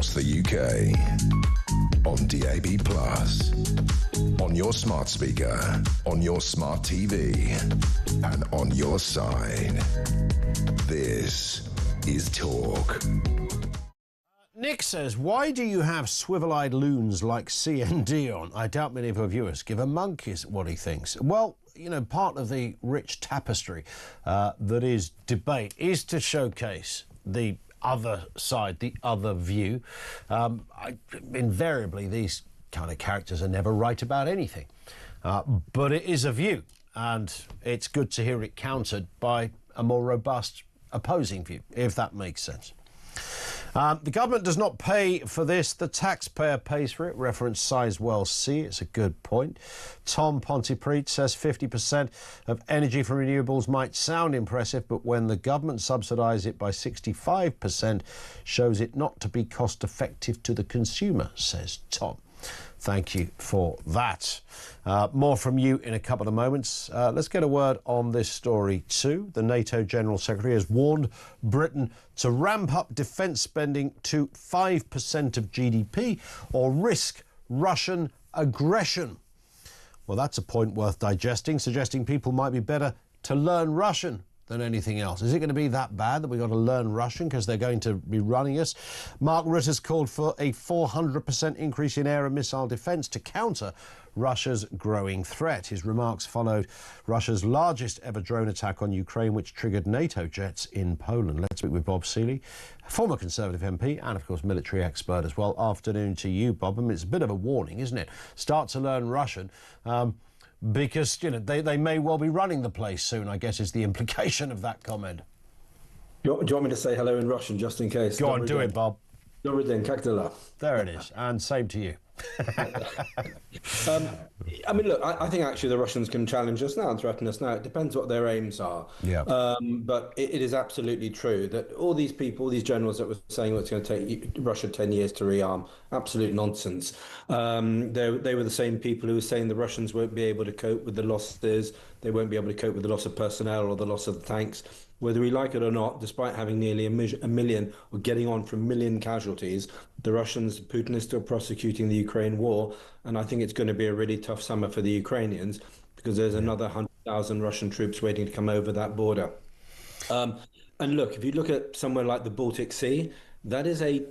across the UK. On DAB+, on your smart speaker, on your smart TV, and on your side. This is Talk. Nick says, why do you have swivel-eyed loons like CND on? I doubt many of our viewers give a monkeys what he thinks. Well, you know, part of the rich tapestry that is debate is to showcase the other side, the other view. Invariably, these kind of characters are never right about anything. But it is a view, and it's good to hear it countered by a more robust opposing view, if that makes sense. The government does not pay for this. The taxpayer pays for it. Reference Sizewell C. It's a good point. Tom Pontypridd says 50% of energy from renewables might sound impressive, but when the government subsidises it by 65%, shows it not to be cost effective to the consumer, says Tom. Thank you for that. More from you in a couple of moments. Let's get a word on this story too. The NATO General Secretary has warned Britain to ramp up defence spending to 5% of GDP or risk Russian aggression. Well, that's a point worth digesting, suggesting people might be better to learn Russian than anything else. Is it going to be that bad that we've got to learn Russian because they're going to be running us? Mark Rutte's called for a 400% increase in air and missile defence to counter Russia's growing threat. His remarks followed Russia's largest ever drone attack on Ukraine, which triggered NATO jets in Poland. Let's speak with Bob Seeley, former Conservative MP and, of course, military expert as well. Afternoon to you, Bob. I mean, it's a bit of a warning, isn't it? Start to learn Russian. Because, you know, they may well be running the place soon, I guess, is the implication of that comment. Do you want me to say hello in Russian, just in case? Go on, do it, Bob. Добрый день, как дела? There it is, and same to you. I mean, look, I think actually the Russians can challenge us now and threaten us now. It depends what their aims are. Yeah. But it is absolutely true that all these people, these generals that were saying it's going to take Russia 10 years to rearm, absolute nonsense. They were the same people who were saying the Russians won't be able to cope with the losses, they won't be able to cope with the loss of personnel or the loss of the tanks. Whether we like it or not, despite having nearly a million or getting on for a million casualties, the Russians, Putin is still prosecuting the Ukraine war. And I think it's going to be a really tough summer for the Ukrainians because there's another 100,000 Russian troops waiting to come over that border. And look, if you look at somewhere like the Baltic Sea, that is a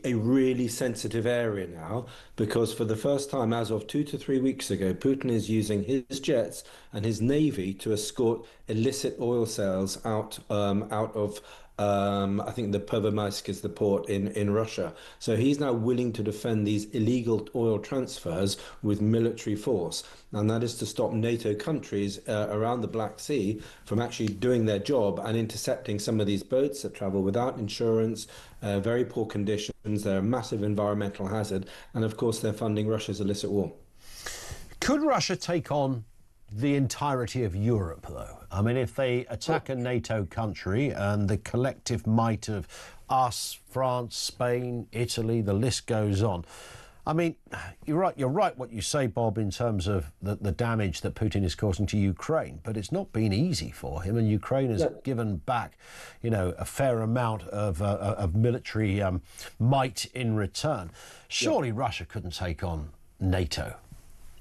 really sensitive area now, because for the first time as of 2 to 3 weeks ago, Putin is using his jets and his navy to escort illicit oil sales out of I think the Pervomaisk is the port in Russia. So he's now willing to defend these illegal oil transfers with military force. And that is to stop NATO countries around the Black Sea from actually doing their job and intercepting some of these boats that travel without insurance, very poor conditions. They're a massive environmental hazard. And of course, they're funding Russia's illicit war. Could Russia take on the entirety of Europe, though? I mean, if they attack a NATO country and the collective might of us, France, Spain, Italy, the list goes on. I mean, you're right what you say, Bob, in terms of the damage that Putin is causing to Ukraine, but it's not been easy for him, and Ukraine has given back, you know, a fair amount of military might in return. Surely Russia couldn't take on NATO.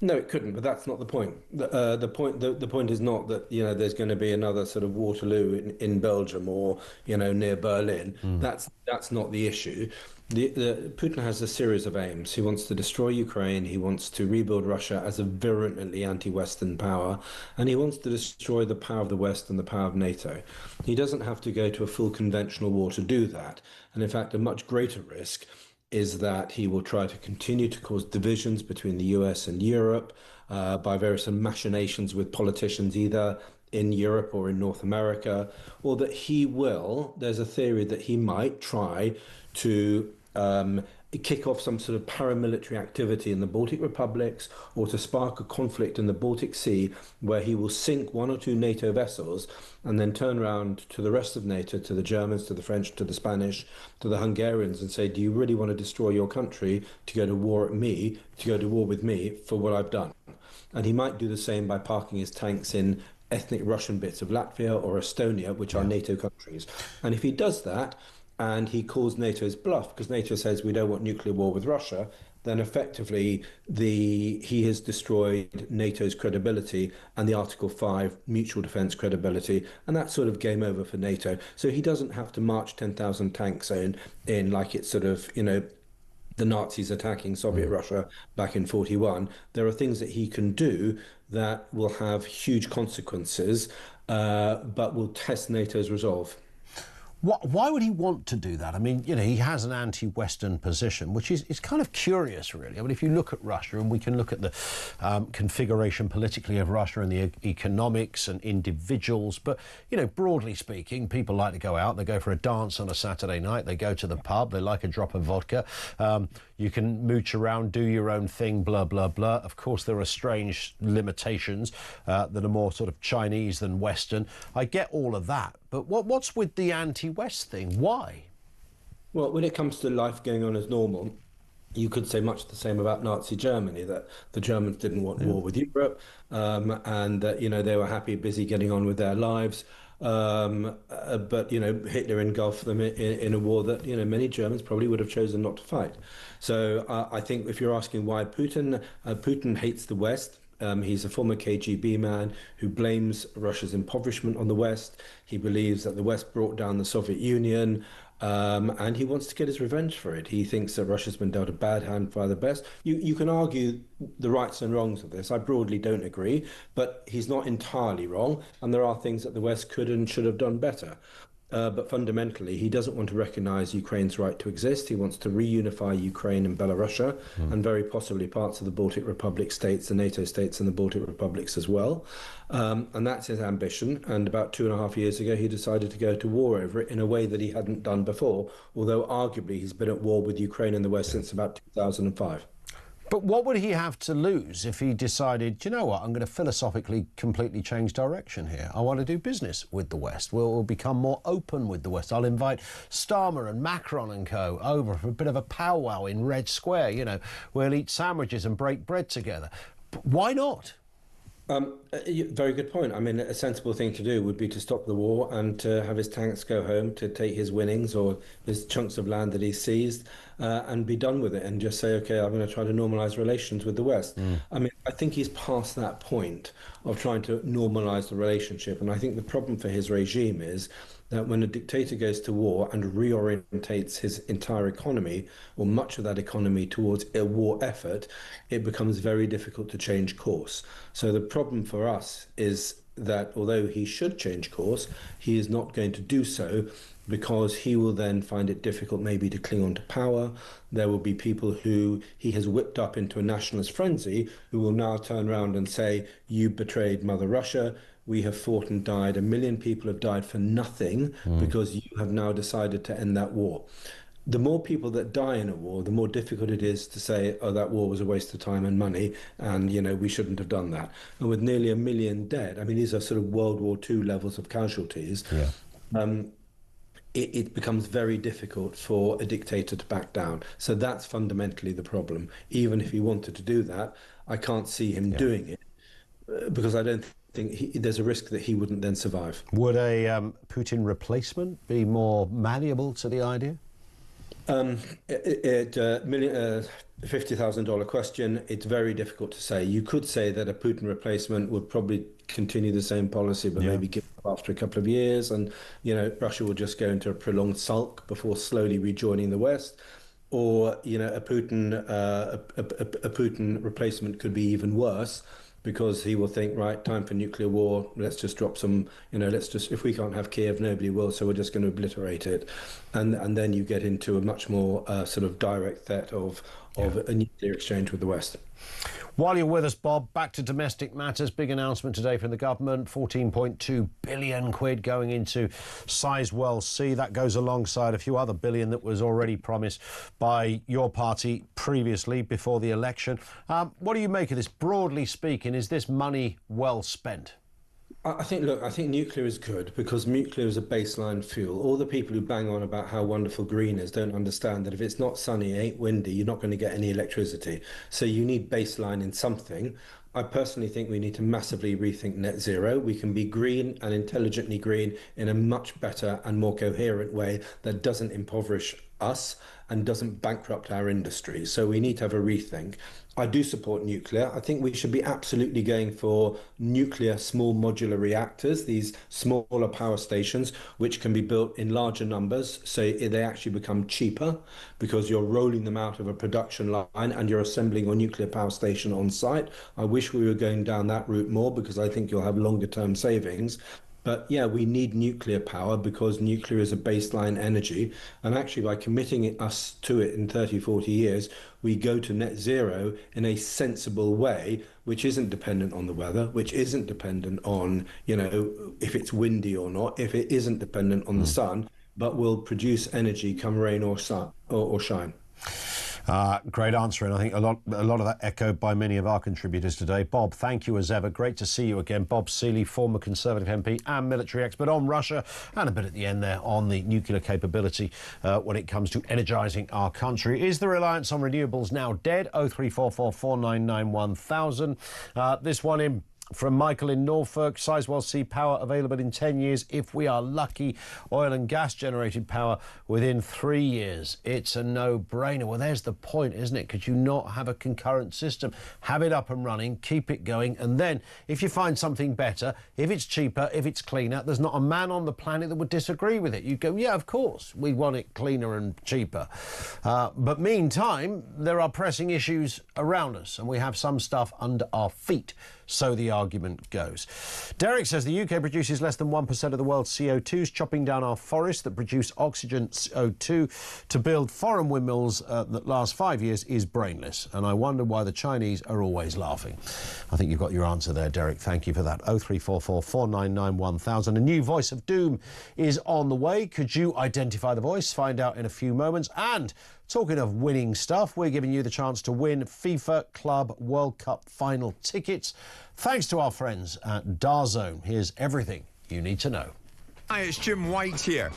No, it couldn't, but that's not the point. The point is not that, you know, there's going to be another sort of Waterloo in Belgium or, you know, near Berlin. That's not the issue. Putin has a series of aims. He wants to destroy Ukraine. He wants to rebuild Russia as a virulently anti-Western power, and he wants to destroy the power of the West and the power of NATO. He doesn't have to go to a full conventional war to do that. And in fact, a much greater risk is that he will try to continue to cause divisions between the US and Europe by various machinations with politicians either in Europe or in North America, or that there's a theory that he might try to kick off some sort of paramilitary activity in the Baltic republics, or to spark a conflict in the Baltic Sea where he will sink one or two NATO vessels and then turn around to the rest of NATO, to the Germans, to the French, to the Spanish, to the Hungarians, and say, do you really want to destroy your country to go to war with me for what I've done? And he might do the same by parking his tanks in ethnic Russian bits of Latvia or Estonia, which are NATO countries. And if he does that, and he calls NATO's bluff because NATO says we don't want nuclear war with Russia, then effectively he has destroyed NATO's credibility and the Article 5 mutual defence credibility, and that's sort of game over for NATO. So he doesn't have to march 10,000 tanks in like it's sort of, the Nazis attacking Soviet Russia back in 41. There are things that he can do that will have huge consequences, but will test NATO's resolve. Why would he want to do that? I mean, he has an anti-Western position, which is kind of curious, really. I mean, if you look at Russia, and we can look at the configuration politically of Russia and the economics and individuals, but, broadly speaking, people like to go out, they go for a dance on a Saturday night, they go to the pub, they like a drop of vodka, you can mooch around, do your own thing, blah, blah, blah. Of course, there are strange limitations that are more sort of Chinese than Western. I get all of that. But what's with the anti-West thing? Why? Well, when it comes to life going on as normal, you could say much the same about Nazi Germany, that the Germans didn't want war with Europe, and that, they were happy, busy getting on with their lives. But, Hitler engulfed them in a war that, many Germans probably would have chosen not to fight. So I think if you're asking why Putin hates the West, he's a former KGB man who blames Russia's impoverishment on the West. He believes that the West brought down the Soviet Union, and he wants to get his revenge for it. He thinks that Russia's been dealt a bad hand by the best. You can argue the rights and wrongs of this. I broadly don't agree, but he's not entirely wrong, and there are things that the West could and should have done better. But fundamentally, he doesn't want to recognise Ukraine's right to exist. He wants to reunify Ukraine and Belarus, and very possibly parts of the Baltic Republic states, the NATO states and the Baltic Republics as well. And that's his ambition. And about 2.5 years ago, he decided to go to war over it in a way that he hadn't done before, although arguably he's been at war with Ukraine and the West since about 2005. But what would he have to lose if he decided, you know what, I'm going to philosophically completely change direction here. I want to do business with the West. We'll become more open with the West. I'll invite Starmer and Macron and co over for a bit of a powwow in Red Square. We'll eat sandwiches and break bread together. Why not? Very good point. I mean, a sensible thing to do would be to stop the war and to have his tanks go home, to take his winnings or his chunks of land that he's seized and be done with it and just say, OK, I'm going to try to normalise relations with the West. I mean, I think he's past that point of trying to normalise the relationship. And I think the problem for his regime is that when a dictator goes to war and reorientates his entire economy or much of that economy towards a war effort, it becomes very difficult to change course. So the problem for us is that although he should change course, he is not going to do so because he will then find it difficult maybe to cling on to power. There will be people who he has whipped up into a nationalist frenzy who will now turn around and say, you betrayed Mother Russia. We have fought and died. 1 million people have died for nothing because you have now decided to end that war. The more people that die in a war, the more difficult it is to say, oh, that war was a waste of time and money, and, we shouldn't have done that. And with nearly 1 million dead, I mean, these are sort of World War II levels of casualties. It becomes very difficult for a dictator to back down. So that's fundamentally the problem. Even if he wanted to do that, I can't see him doing it because I don't think there's a risk that he wouldn't then survive. Would a Putin replacement be more malleable to the idea? $50,000 question. It's very difficult to say. You could say that a Putin replacement would probably continue the same policy, but maybe give up after a couple of years, and Russia will just go into a prolonged sulk before slowly rejoining the West. Or a Putin replacement could be even worse, because he will think, right, time for nuclear war, let's just drop some, if we can't have Kiev, nobody will, so we're just going to obliterate it. And then you get into a much more sort of direct threat of a nuclear exchange with the West. While you're with us, Bob, back to domestic matters. Big announcement today from the government, 14.2 billion quid going into Sizewell C. That goes alongside a few other billion that was already promised by your party previously before the election. What do you make of this? Broadly speaking, is this money well spent? I think nuclear is good because nuclear is a baseline fuel. All the people who bang on about how wonderful green is don't understand that if it's not sunny, ain't windy, you're not going to get any electricity. So you need baseline in something. I personally think we need to massively rethink net zero. We can be green and intelligently green in a much better and more coherent way that doesn't impoverish us and doesn't bankrupt our industry. So we need to have a rethink. I do support nuclear. I think we should be absolutely going for nuclear small modular reactors, these smaller power stations, which can be built in larger numbers. So they actually become cheaper because you're rolling them out of a production line and you're assembling your nuclear power station on site. I wish we were going down that route more because I think you'll have longer term savings. But yeah, we need nuclear power because nuclear is a baseline energy. And actually, by committing us to it in 30, 40 years, we go to net zero in a sensible way, which isn't dependent on the weather, which isn't dependent on, if it's windy or not, if it isn't dependent on the sun, but will produce energy come rain or shine. Great answer, and I think a lot of that echoed by many of our contributors today. Bob, thank you as ever. Great to see you again. Bob Seeley, former Conservative MP and military expert on Russia, and a bit at the end there on the nuclear capability when it comes to energising our country. Is the reliance on renewables now dead? 0344 499 1000. This one in from Michael in Norfolk. Sizewell C power available in 10 years if we are lucky. Oil and gas generated power within 3 years. It's a no-brainer. Well, there's the point, isn't it? Could you not have a concurrent system? Have it up and running, keep it going, and then if you find something better, if it's cheaper, if it's cleaner, there's not a man on the planet that would disagree with it. You go, yeah, of course, we want it cleaner and cheaper. But meantime, there are pressing issues around us, and we have some stuff under our feet. So the argument goes. Derek says the UK produces less than 1% of the world's CO2s, chopping down our forests that produce oxygen CO2 to build foreign windmills that last 5 years is brainless. And I wonder why the Chinese are always laughing. I think you've got your answer there, Derek. Thank you for that. 0344 499 1000. A new voice of doom is on the way. Could you identify the voice? Find out in a few moments. And talking of winning stuff, we're giving you the chance to win FIFA Club World Cup final tickets, thanks to our friends at DAZN. Here's everything you need to know. Hi, it's Jim White here.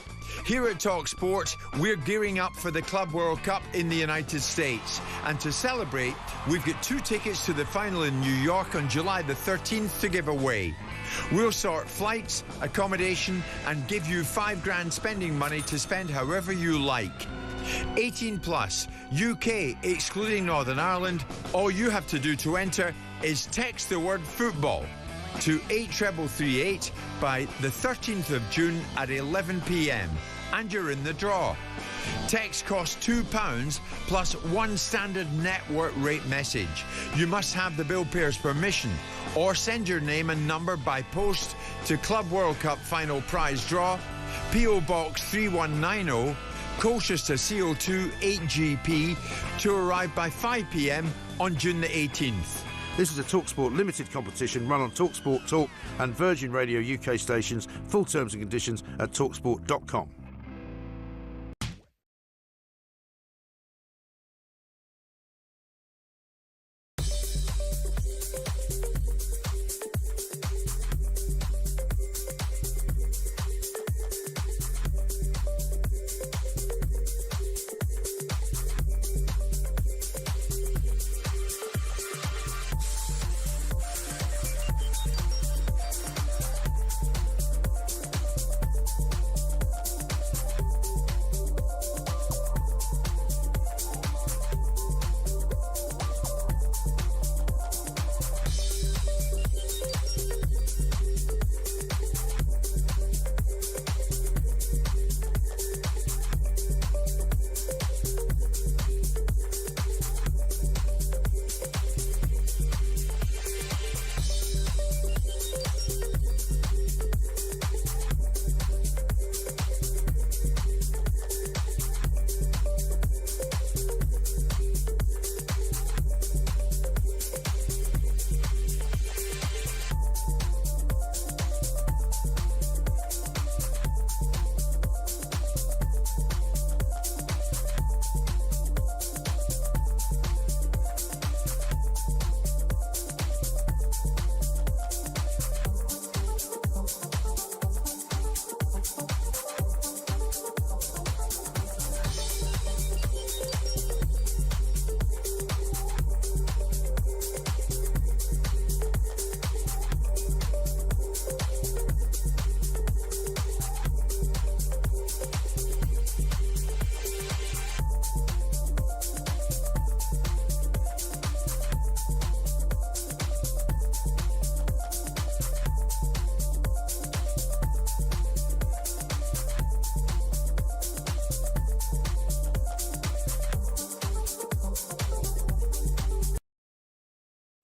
Here at talkSPORT, we're gearing up for the Club World Cup in the United States. And to celebrate, we've got 2 tickets to the final in New York on July the 13th to give away. We'll sort flights, accommodation, and give you £5,000 spending money to spend however you like. 18 plus, UK excluding Northern Ireland. All you have to do to enter is text the word football to 83338 by the 13th of June at 11 p.m. and you're in the draw. Text costs £2 plus 1 standard network rate message. You must have the bill payer's permission or send your name and number by post to Club World Cup Final Prize Draw, PO Box 3190, Colchester CO2 8GP, to arrive by 5 p.m. on June the 18th. This is a talkSPORT limited competition run on talkSPORT Talk and Virgin Radio UK stations. Full terms and conditions at talksport.com.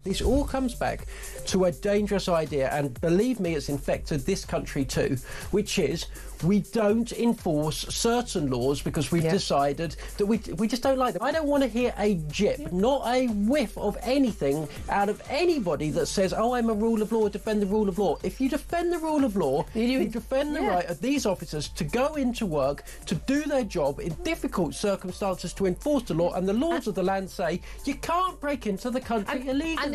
This all comes back to a dangerous idea, and believe me, it's infected this country too, which is we don't enforce certain laws because we've decided that we just don't like them. I don't want to hear a jip, not a whiff of anything out of anybody that says, oh, I'm a rule of law, defend the rule of law. If you defend the rule of law, you defend the right of these officers to go into work, to do their job in difficult circumstances, to enforce the law, and the laws of the land say you can't break into the country illegally.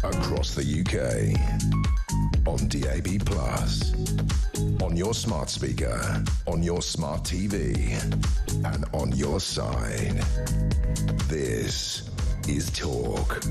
Across the UK, on DAB+, on your smart speaker, on your smart TV, and on your side. This is Talk.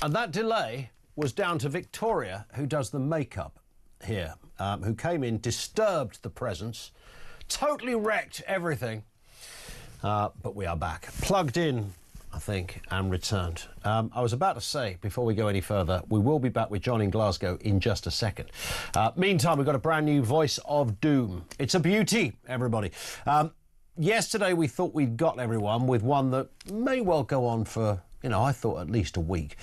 And that delay was down to Victoria, who does the makeup here, who came in, disturbed the presence, totally wrecked everything. But we are back. Plugged in, I think, and returned. I was about to say, before we go any further, we will be back with John in Glasgow in just a second. Meantime, we've got a brand new Voice of Doom. It's a beauty, everybody. Yesterday, we thought we'd got everyone with one that may well go on for, you know, I thought at least a week.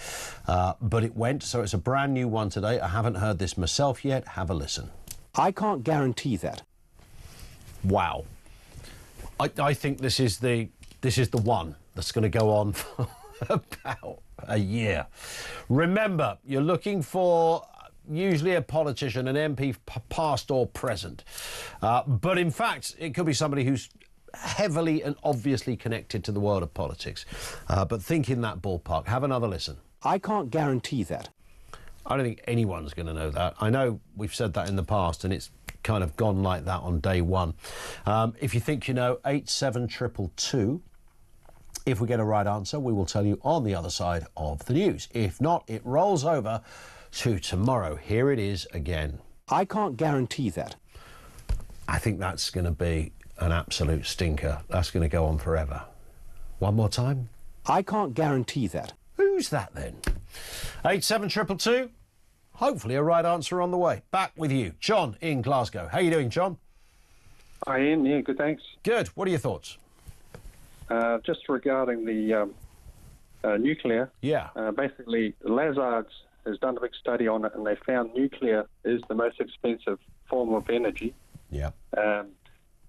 But it went, so it's a brand new one today. I haven't heard this myself yet. Have a listen. I can't guarantee that. Wow. I think this is the one that's going to go on for about a year. Remember, you're looking for usually a politician, an MP past or present. But in fact, it could be somebody who's heavily and obviously connected to the world of politics. But think in that ballpark. Have another listen. I can't guarantee that. I don't think anyone's going to know that. I know we've said that in the past and it's kind of gone like that on day one. If you think you know, 87222. If we get a right answer, we will tell you on the other side of the news. If not, it rolls over to tomorrow. Here it is again. I can't guarantee that. I think that's going to be an absolute stinker. That's going to go on forever. One more time. I can't guarantee that. Who's that then? 87222. Hopefully a right answer on the way. Back with you, John in Glasgow. How are you doing, John? I am, yeah, good, thanks. Good. What are your thoughts? Just regarding the nuclear. Yeah. Basically, Lazard's has done a big study on it, and they found nuclear is the most expensive form of energy. Yeah.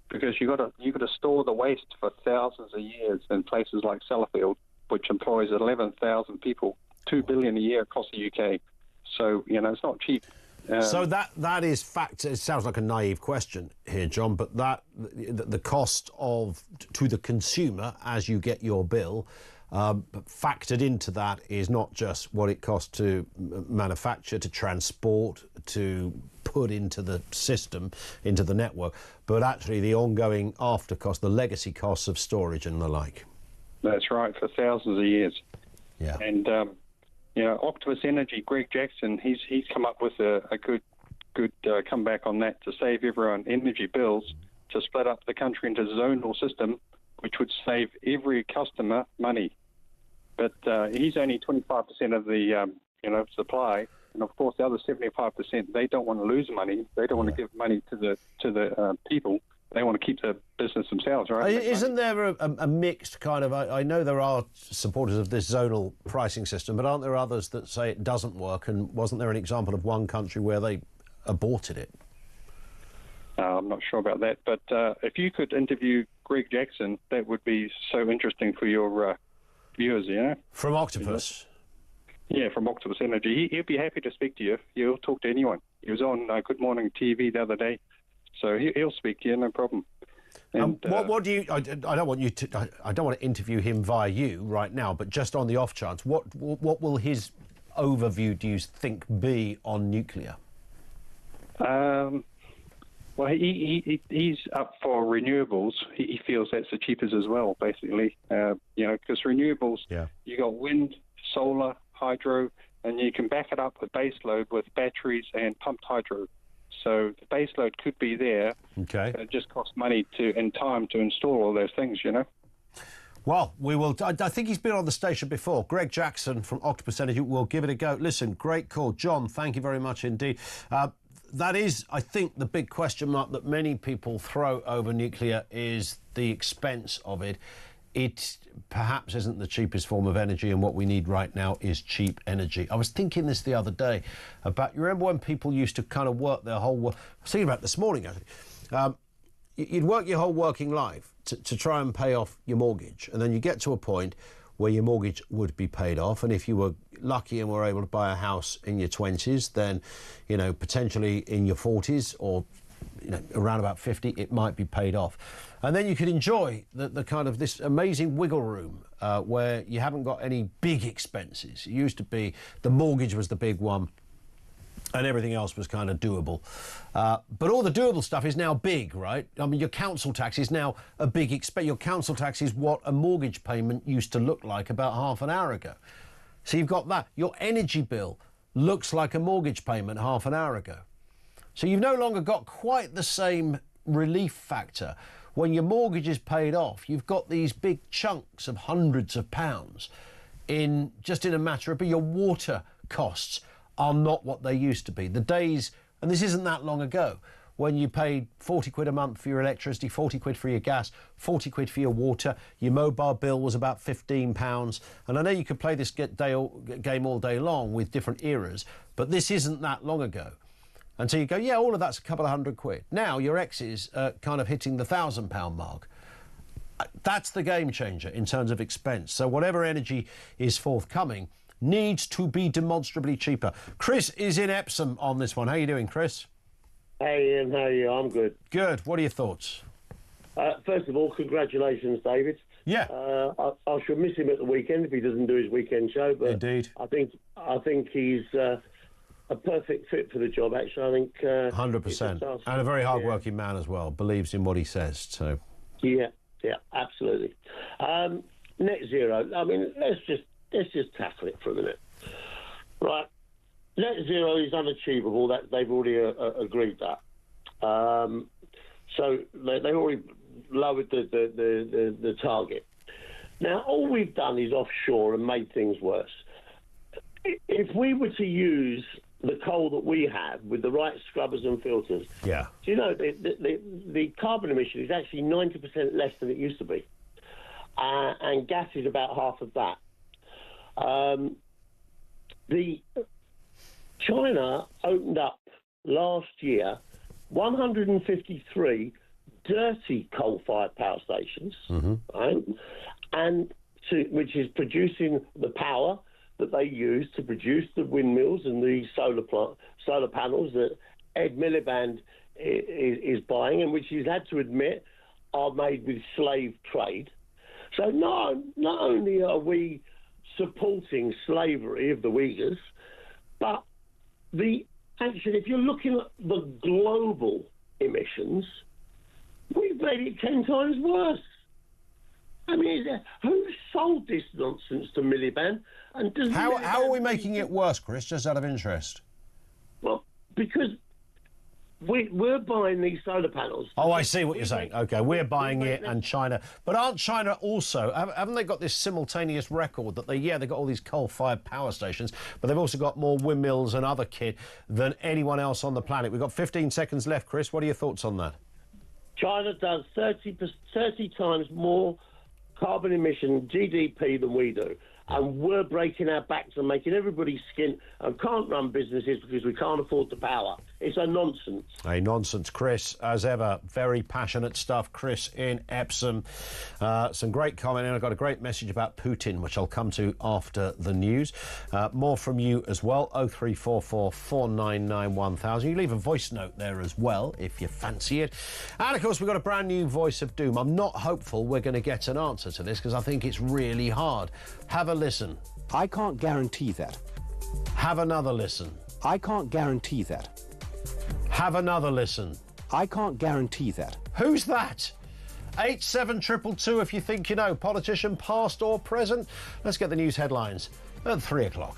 Because you got to store the waste for thousands of years in places like Sellafield, which employs 11,000 people, $2 billion a year across the UK. So it's not cheap. So that is fact. It sounds like a naive question here, John, but that the cost of to the consumer as you get your bill, factored into that is not just what it costs to manufacture, to transport, to put into the system, into the network, but actually the ongoing after cost, the legacy costs of storage and the like. That's right, for thousands of years. Yeah. And Octopus Energy, Greg Jackson, he's come up with a good comeback on that to save everyone energy bills, to split up the country into a zonal system, which would save every customer money. But he's only 25% of the supply, and of course the other 75% they don't want to lose money. They don't want to give money to the people. They want to keep the business themselves, right? Isn't there a mixed kind of... I know there are supporters of this zonal pricing system, but aren't there others that say it doesn't work? And wasn't there an example of one country where they aborted it? I'm not sure about that. But if you could interview Greg Jackson, that would be so interesting for your viewers, From Octopus? Yeah, from Octopus Energy. He'll be happy to speak to you. He'll talk to anyone. He was on Good Morning TV the other day. So he'll speak to you, no problem. And, what do you? I don't want you to. I don't want to interview him via you right now. But just on the off chance, what will his overview, do you think, be on nuclear? Well, Well, he's up for renewables. He feels that's the cheapest as well, basically. Because renewables, you got wind, solar, hydro, and you can back it up with base load with batteries and pumped hydro. So the base load could be there. Okay. It just costs money and time to install all those things, Well, we will. I think he's been on the station before. Greg Jackson from Octopus Energy. We'll give it a go. Listen, great call. John, thank you very much indeed. That is, I think, the big question mark that many people throw over nuclear is the expense of it. It perhaps isn't the cheapest form of energy, and what we need right now is cheap energy. I was thinking this the other day about, you remember when people used to kind of work their whole... I was thinking about it this morning, actually. You'd work your whole working life to try and pay off your mortgage, and then you get to a point where your mortgage would be paid off, and if you were lucky and were able to buy a house in your 20s, then, potentially in your 40s or, around about 50, it might be paid off. And then you could enjoy the kind of this amazing wiggle room where you haven't got any big expenses. It used to be the mortgage was the big one, and everything else was kind of doable. But all the doable stuff is now big, right? I mean, your council tax is now a big expense. Your council tax is what a mortgage payment used to look like about half an hour ago. So you've got that. Your energy bill looks like a mortgage payment half an hour ago. So you've no longer got quite the same relief factor. When your mortgage is paid off, you've got these big chunks of hundreds of pounds in a matter of... But your water costs are not what they used to be. The days, and this isn't that long ago, when you paid 40 quid a month for your electricity, 40 quid for your gas, 40 quid for your water, your mobile bill was about £15. And I know you could play this game all day long with different eras, but this isn't that long ago. And so you go, yeah, all of that's a couple of £100. Now your X's are kind of hitting the £1,000 mark. That's the game changer in terms of expense. So whatever energy is forthcoming needs to be demonstrably cheaper. Chris is in Epsom on this one. How are you doing, Chris? Hey, Ian, how are you? I'm good. Good. What are your thoughts? First of all, congratulations, David. Yeah. I shall miss him at the weekend if he doesn't do his weekend show. But indeed. I think he's a perfect fit for the job, actually. I think 100%. And a very hard-working man as well. Believes in what he says. So. Yeah, absolutely. Net zero. I mean, let's just tackle it for a minute. Right. Net zero is unachievable. That they've already agreed that. So they already lowered the target. Now, all we've done is offshore and made things worse. If we were to use the coal that we have with the right scrubbers and filters, do you know the carbon emission is actually 90% less than it used to be, and gas is about half of that. China opened up last year 153 dirty coal-fired power stations, right? And which is producing the power that they use to produce the windmills and the solar panels that Ed Miliband is buying, and which he's had to admit are made with slave trade. So not only are we supporting slavery of the Uyghurs, but actually, if you're looking at the global emissions, we've made it 10 times worse. I mean, who sold this nonsense to Miliband? And how are we making it worse, Chris, just out of interest? Well, because we're buying these solar panels. Oh, I see what you're saying. OK, we're buying it and China. But aren't China also, haven't they got this simultaneous record that they've got all these coal-fired power stations, but they've also got more windmills and other kit than anyone else on the planet? We've got 15 seconds left, Chris. What are your thoughts on that? China does 30 times more carbon emission GDP than we do. And we're breaking our backs and making everybody skint and can't run businesses because we can't afford the power. It's a nonsense. A nonsense, Chris, as ever. Very passionate stuff. Chris in Epsom. Some great comment, and I've got a great message about Putin, which I'll come to after the news. More from you as well, 0344 499 1000. You leave a voice note there as well, if you fancy it. And, of course, we've got a brand new Voice of Doom. I'm not hopeful we're going to get an answer to this because I think it's really hard. Have a listen. I can't guarantee that. Have another listen. I can't guarantee that. Have another listen. I can't guarantee that. Who's that? 87222 if you think you know. Politician, past or present? Let's get the news headlines at 3 o'clock.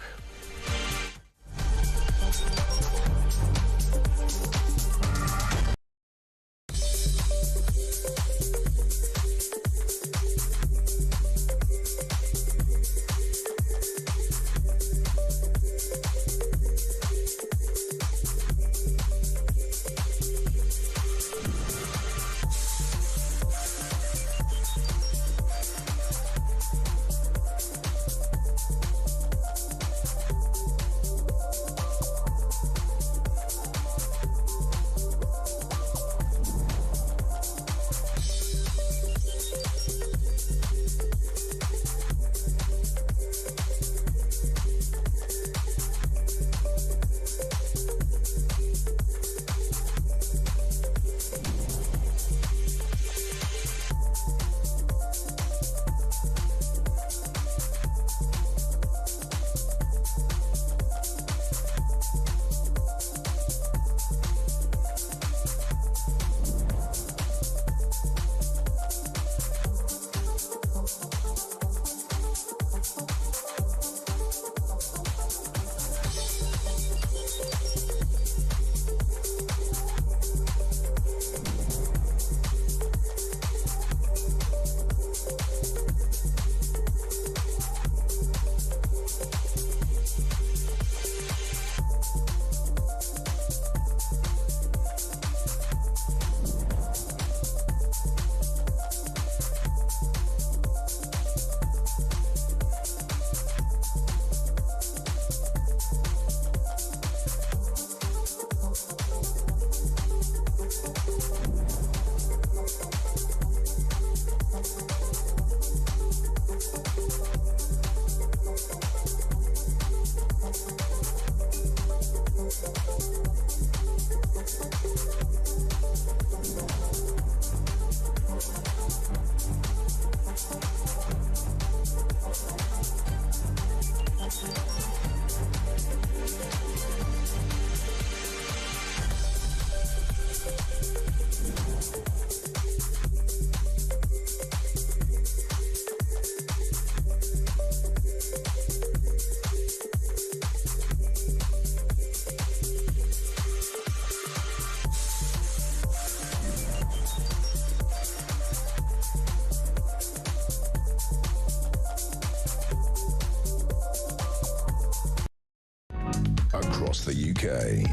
Across the UK,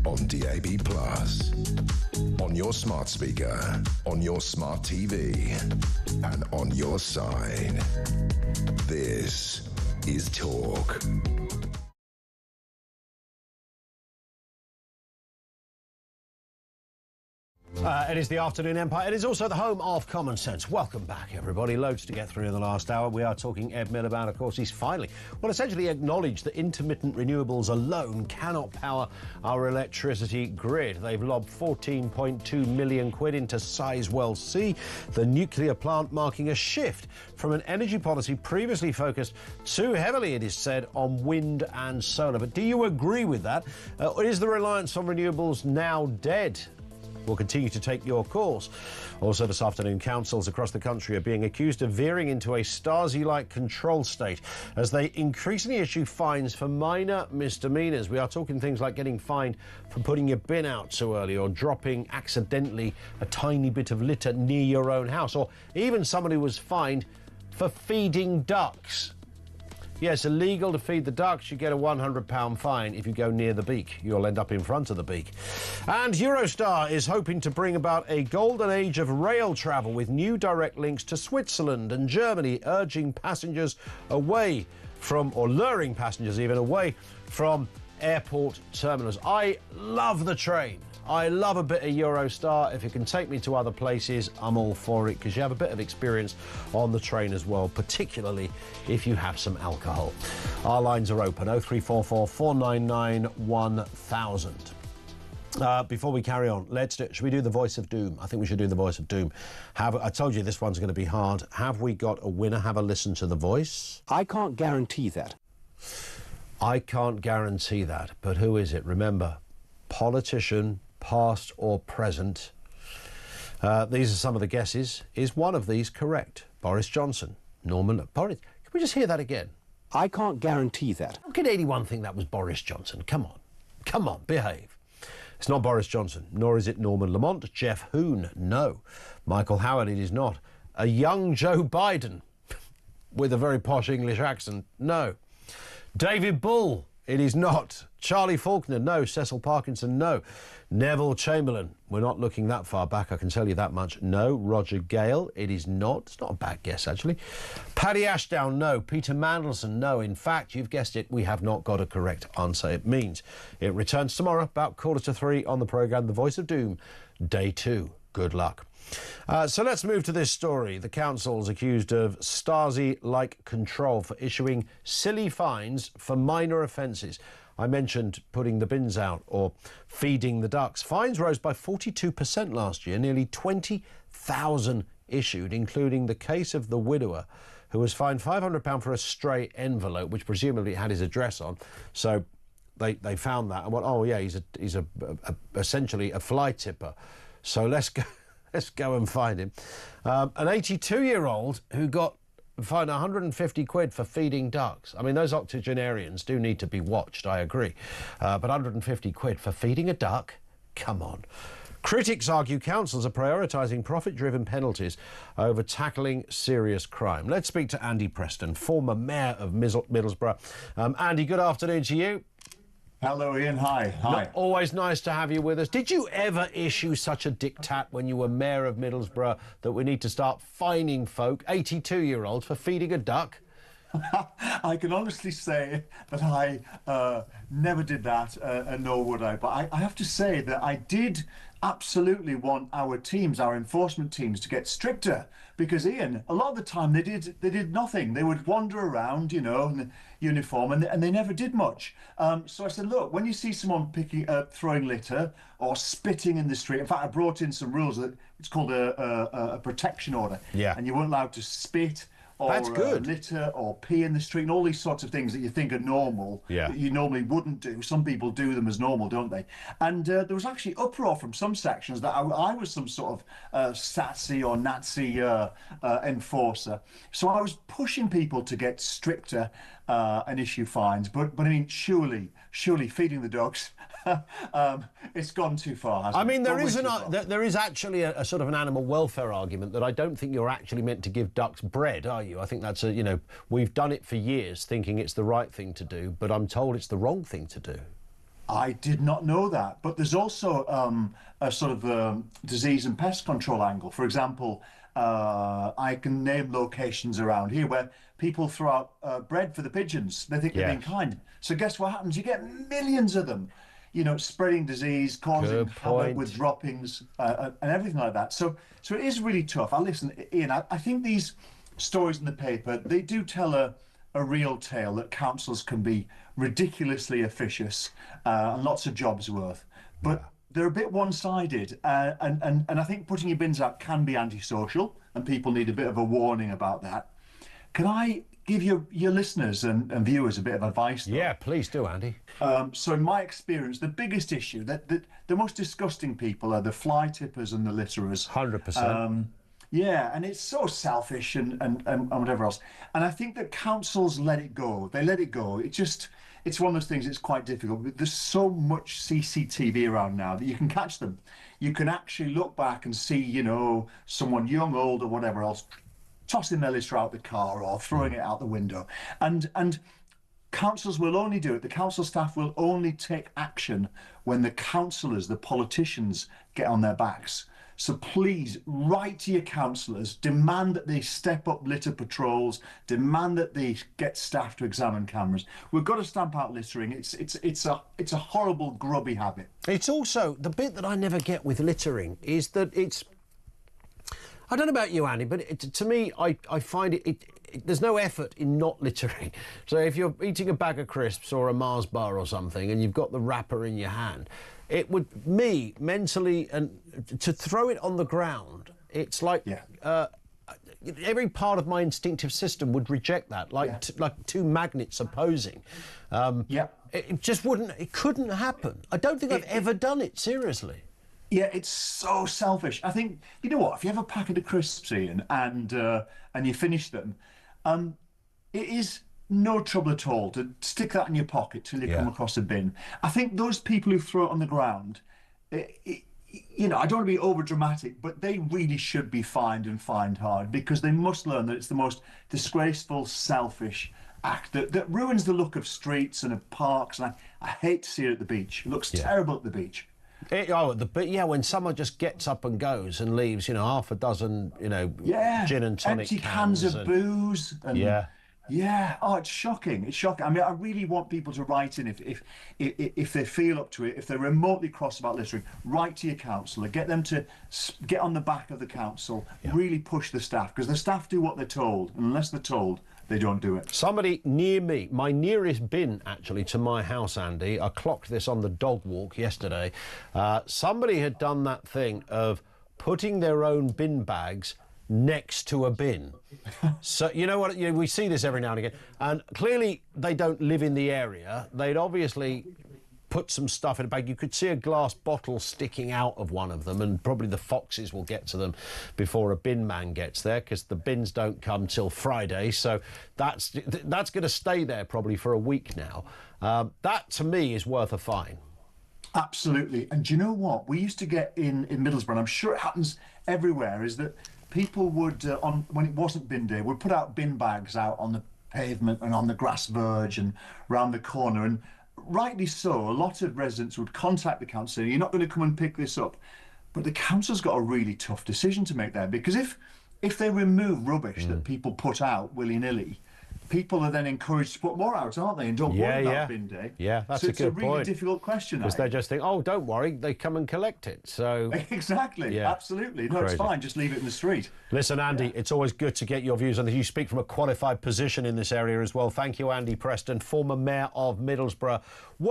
on DAB+, on your smart speaker, on your smart TV, and on your side. This is Talk. It is the Afternoon Empire. It is also the home of common sense. Welcome back, everybody. Loads to get through in the last hour. We are talking Ed Miliband. Of course, he's finally, essentially acknowledged that intermittent renewables alone cannot power our electricity grid. They've lobbed 14.2 million quid into Sizewell C, the nuclear plant, marking a shift from an energy policy previously focused too heavily, it is said, on wind and solar. But do you agree with that? Is the reliance on renewables now dead? We'll continue to take your calls. Also this afternoon, councils across the country are being accused of veering into a Stasi-like control state as they increasingly issue fines for minor misdemeanours. We are talking things like getting fined for putting your bin out too early or dropping accidentally a tiny bit of litter near your own house, or even somebody was fined for feeding ducks. Yes, illegal to feed the ducks. You get a £100 fine if you go near the beak. You'll end up in front of the beak. And Eurostar is hoping to bring about a golden age of rail travel with new direct links to Switzerland and Germany, urging passengers away from, or luring passengers even away from, airport terminals. I love the train. I love a bit of Eurostar. If it can take me to other places, I'm all for it, because you have a bit of experience on the train as well, particularly if you have some alcohol. Our lines are open, 0344 499 1000. Before we carry on, should we do the voice of doom? I think we should do the voice of doom. I told you this one's going to be hard. Have we got a winner? Have a listen to the voice. I can't guarantee that. I can't guarantee that. But who is it? Remember, politician, past or present. These are some of the guesses. Is one of these correct? Boris Johnson, Norman... Boris, can we just hear that again? I can't guarantee that. How can anyone think that was Boris Johnson? Come on. Come on, behave. It's not Boris Johnson, nor is it Norman Lamont. Jeff Hoon, no. Michael Howard, it is not. A young Joe Biden with a very posh English accent, no. David Bull, it is not. Charlie Faulkner, no. Cecil Parkinson, no. Neville Chamberlain, we're not looking that far back, I can tell you that much, no. Roger Gale, it is not. It's not a bad guess, actually. Paddy Ashdown, no. Peter Mandelson, no. In fact, you've guessed it, we have not got a correct answer. It means it returns tomorrow, about 2:45 on the programme, The Voice of Doom, Day 2. Good luck. So let's move to this story. The council's accused of Stasi-like control for issuing silly fines for minor offences. I mentioned putting the bins out or feeding the ducks. Fines rose by 42% last year, nearly 20,000 issued, including the case of the widower who was fined £500 for a stray envelope, which presumably had his address on. So they found that and went, oh yeah, he's essentially a fly tipper. So let's go and find him. An 82-year-old who got fined 150 quid for feeding ducks. I mean, those octogenarians do need to be watched, I agree. But 150 quid for feeding a duck? Come on. Critics argue councils are prioritising profit-driven penalties over tackling serious crime. Let's speak to Andy Preston, former mayor of Middlesbrough. Andy, good afternoon to you. Hello, Ian. Hi. Hi. Always nice to have you with us. Did you ever issue such a diktat when you were mayor of Middlesbrough that we need to start fining folk, 82-year-olds, for feeding a duck? I can honestly say that I never did that, and nor would I. But I have to say that I did absolutely want our teams, our enforcement teams, to get stricter. Because, Ian, a lot of the time they did nothing. They would wander around, you know, in the uniform, and they never did much. So I said, look, when you see someone throwing litter or spitting in the street, in fact, I brought in some rules that it's called a protection order. Yeah. And you weren't allowed to spit or That's good. Litter or pee in the street and all these sorts of things that you think are normal, that you normally wouldn't do. Some people do them as normal, don't they? And there was actually uproar from some sections that I was some sort of Stasi or Nazi enforcer. So I was pushing people to get stricter and issue fines. But I mean, surely feeding the dogs, it's gone too far, hasn't it? I mean, there is actually a sort of an animal welfare argument that I don't think you're actually meant to give ducks bread, are you? I think that's we've done it for years thinking it's the right thing to do, but I'm told it's the wrong thing to do. I did not know that, but there's also a sort of disease and pest control angle. For example, I can name locations around here where people throw out bread for the pigeons. They think they're being kind. So guess what happens? You get millions of them, spreading disease, causing havoc with droppings and everything like that. So it is really tough. Listen, Ian, I think these stories in the paper, they do tell a real tale that councils can be ridiculously officious and lots of jobs worth. But they're a bit one-sided, and I think putting your bins out can be antisocial, and people need a bit of a warning about that. Can I give your listeners and viewers a bit of advice, though? Yeah, please do, Andy. So in my experience, the biggest issue, the most disgusting people are the fly tippers and the litterers. 100%. Yeah, and it's so selfish and whatever else. And I think that councils let it go. They let it go. It's one of those things, it's quite difficult. There's so much CCTV around now that you can catch them. You can actually look back and see, someone young, old, or whatever else, tossing their litter out the car or throwing it out the window. And councils will only do it. The council staff will only take action when the councillors, the politicians, get on their backs. So please write to your councillors, demand that they step up litter patrols, demand that they get staff to examine cameras. We've got to stamp out littering. It's a horrible, grubby habit. It's also, the bit that I never get with littering is that it's, I don't know about you, Andy, but to me, I find there's no effort in not littering. So if you're eating a bag of crisps or a Mars bar or something and you've got the wrapper in your hand, it would, me, mentally, and to throw it on the ground, it's like every part of my instinctive system would reject that, like two magnets opposing. It just wouldn't, it couldn't happen. I don't think I've ever done it, seriously. Yeah, it's so selfish. I think, you know what, if you have a packet of crisps, Ian, and you finish them, it is no trouble at all to stick that in your pocket till you come across a bin. I think those people who throw it on the ground, you know, I don't want to be over dramatic, but they really should be fined and fined hard, because they must learn that it's the most disgraceful, selfish act that ruins the look of streets and of parks. And I hate to see it at the beach. It looks terrible at the beach. When someone just gets up and goes and leaves, you know, half a dozen, you know, gin and tonic empty cans of booze. And, yeah. Oh, it's shocking. It's shocking. I mean, I really want people to write in if they feel up to it, if they're remotely cross about littering, write to your councillor, get them to get on the back of the council, really push the staff, because the staff do what they're told, and unless they're told, they don't do it. Somebody near me, my nearest bin actually to my house, Andy, I clocked this on the dog walk yesterday. Somebody had done that thing of putting their own bin bags next to a bin. So, you know what, we see this every now and again, and clearly they don't live in the area. They'd obviously put some stuff in a bag. You could see a glass bottle sticking out of one of them, and probably the foxes will get to them before a bin man gets there, because the bins don't come till Friday. So that's going to stay there probably for a week now. That, to me, is worth a fine. Absolutely. And do you know what? We used to get in Middlesbrough, and I'm sure it happens everywhere, is that people would, when it wasn't bin day, would put out bin bags out on the pavement and on the grass verge and round the corner. And rightly so, a lot of residents would contact the council saying, you're not going to come and pick this up. But the council's got a really tough decision to make there, because if they remove rubbish that people put out willy-nilly, people are then encouraged to put more out, aren't they? And don't worry about bin day. Yeah, that's so a good point. It's a really difficult question. Because they just think, oh, don't worry, they come and collect it. So exactly, absolutely. No, it's fine, just leave it in the street. Listen, Andy, it's always good to get your views on this. You speak from a qualified position in this area as well. Thank you, Andy Preston, former mayor of Middlesbrough.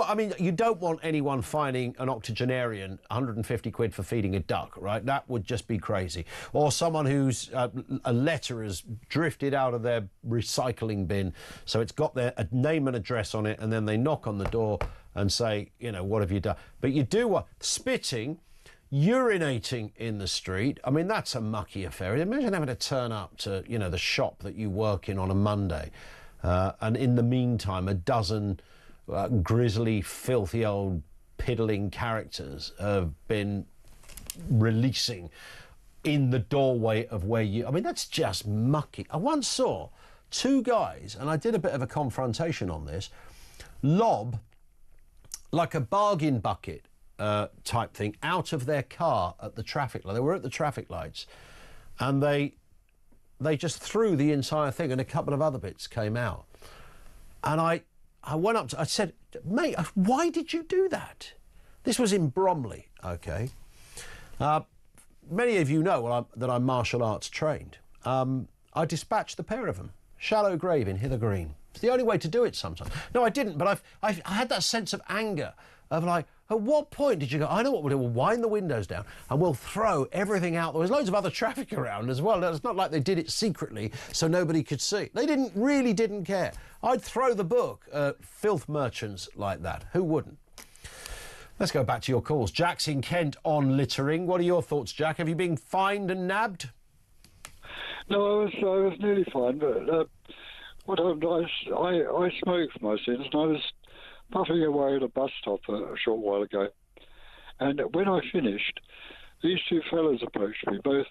I mean, you don't want anyone fining an octogenarian 150 quid for feeding a duck, right? That would just be crazy. Or someone whose a letter has drifted out of their recycling bin, so it's got their name and address on it, and then they knock on the door and say, you know, what have you done? But you do what? Spitting, urinating in the street. I mean, that's a mucky affair. Imagine having to turn up to, you know, the shop that you work in on a Monday, and in the meantime, a dozen grisly, filthy old piddling characters have been releasing in the doorway of where you... I mean, that's just mucky. I once saw two guys, and I did a bit of a confrontation on this, lob like a bargain bucket type thing out of their car at the traffic light. They were at the traffic lights, and they just threw the entire thing, and a couple of other bits came out. And I went up to... I said, mate, why did you do that? This was in Bromley, OK? Many of you know that I'm martial arts trained. I dispatched the pair of them. Shallow grave in Hither Green. It's the only way to do it sometimes. No, I didn't, but I had that sense of anger of like, at what point did you go, I know what we'll do, we'll wind the windows down and we'll throw everything out. There was loads of other traffic around as well. It's not like they did it secretly so nobody could see. They really didn't care. I'd throw the book at filth merchants like that. Who wouldn't? Let's go back to your calls. Jack's in Kent on littering. What are your thoughts, Jack? Have you been fined and nabbed? No, I was nearly fine, but what happened, I smoked for my sins, and I was puffing away at a bus stop a short while ago. And when I finished, these two fellows approached me, both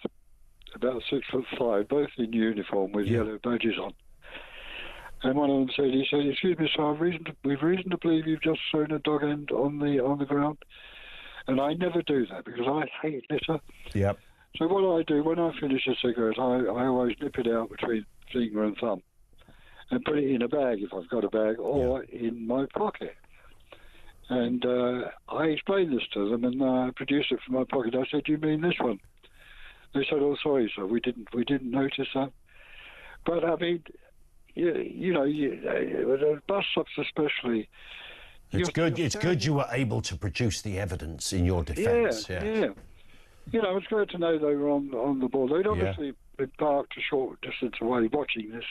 about 6'5", both in uniform with yellow badges on. And one of them said, excuse me, sir, we've reason to believe you've just thrown a dog end on the ground. And I never do that because I hate litter. Yep. So what I do, when I finish a cigarette, I always nip it out between finger and thumb and put it in a bag if I've got a bag, or in my pocket. And I explained this to them, and I produced it from my pocket. I said, "Do you mean this one?" They said, "Oh, sorry, sir, we didn't notice that." But I mean, you know, the bus stops especially. It's good you were able to produce the evidence in your defence. Yeah. You know, it's great to know they were on the ball. They'd obviously been parked a short distance away watching this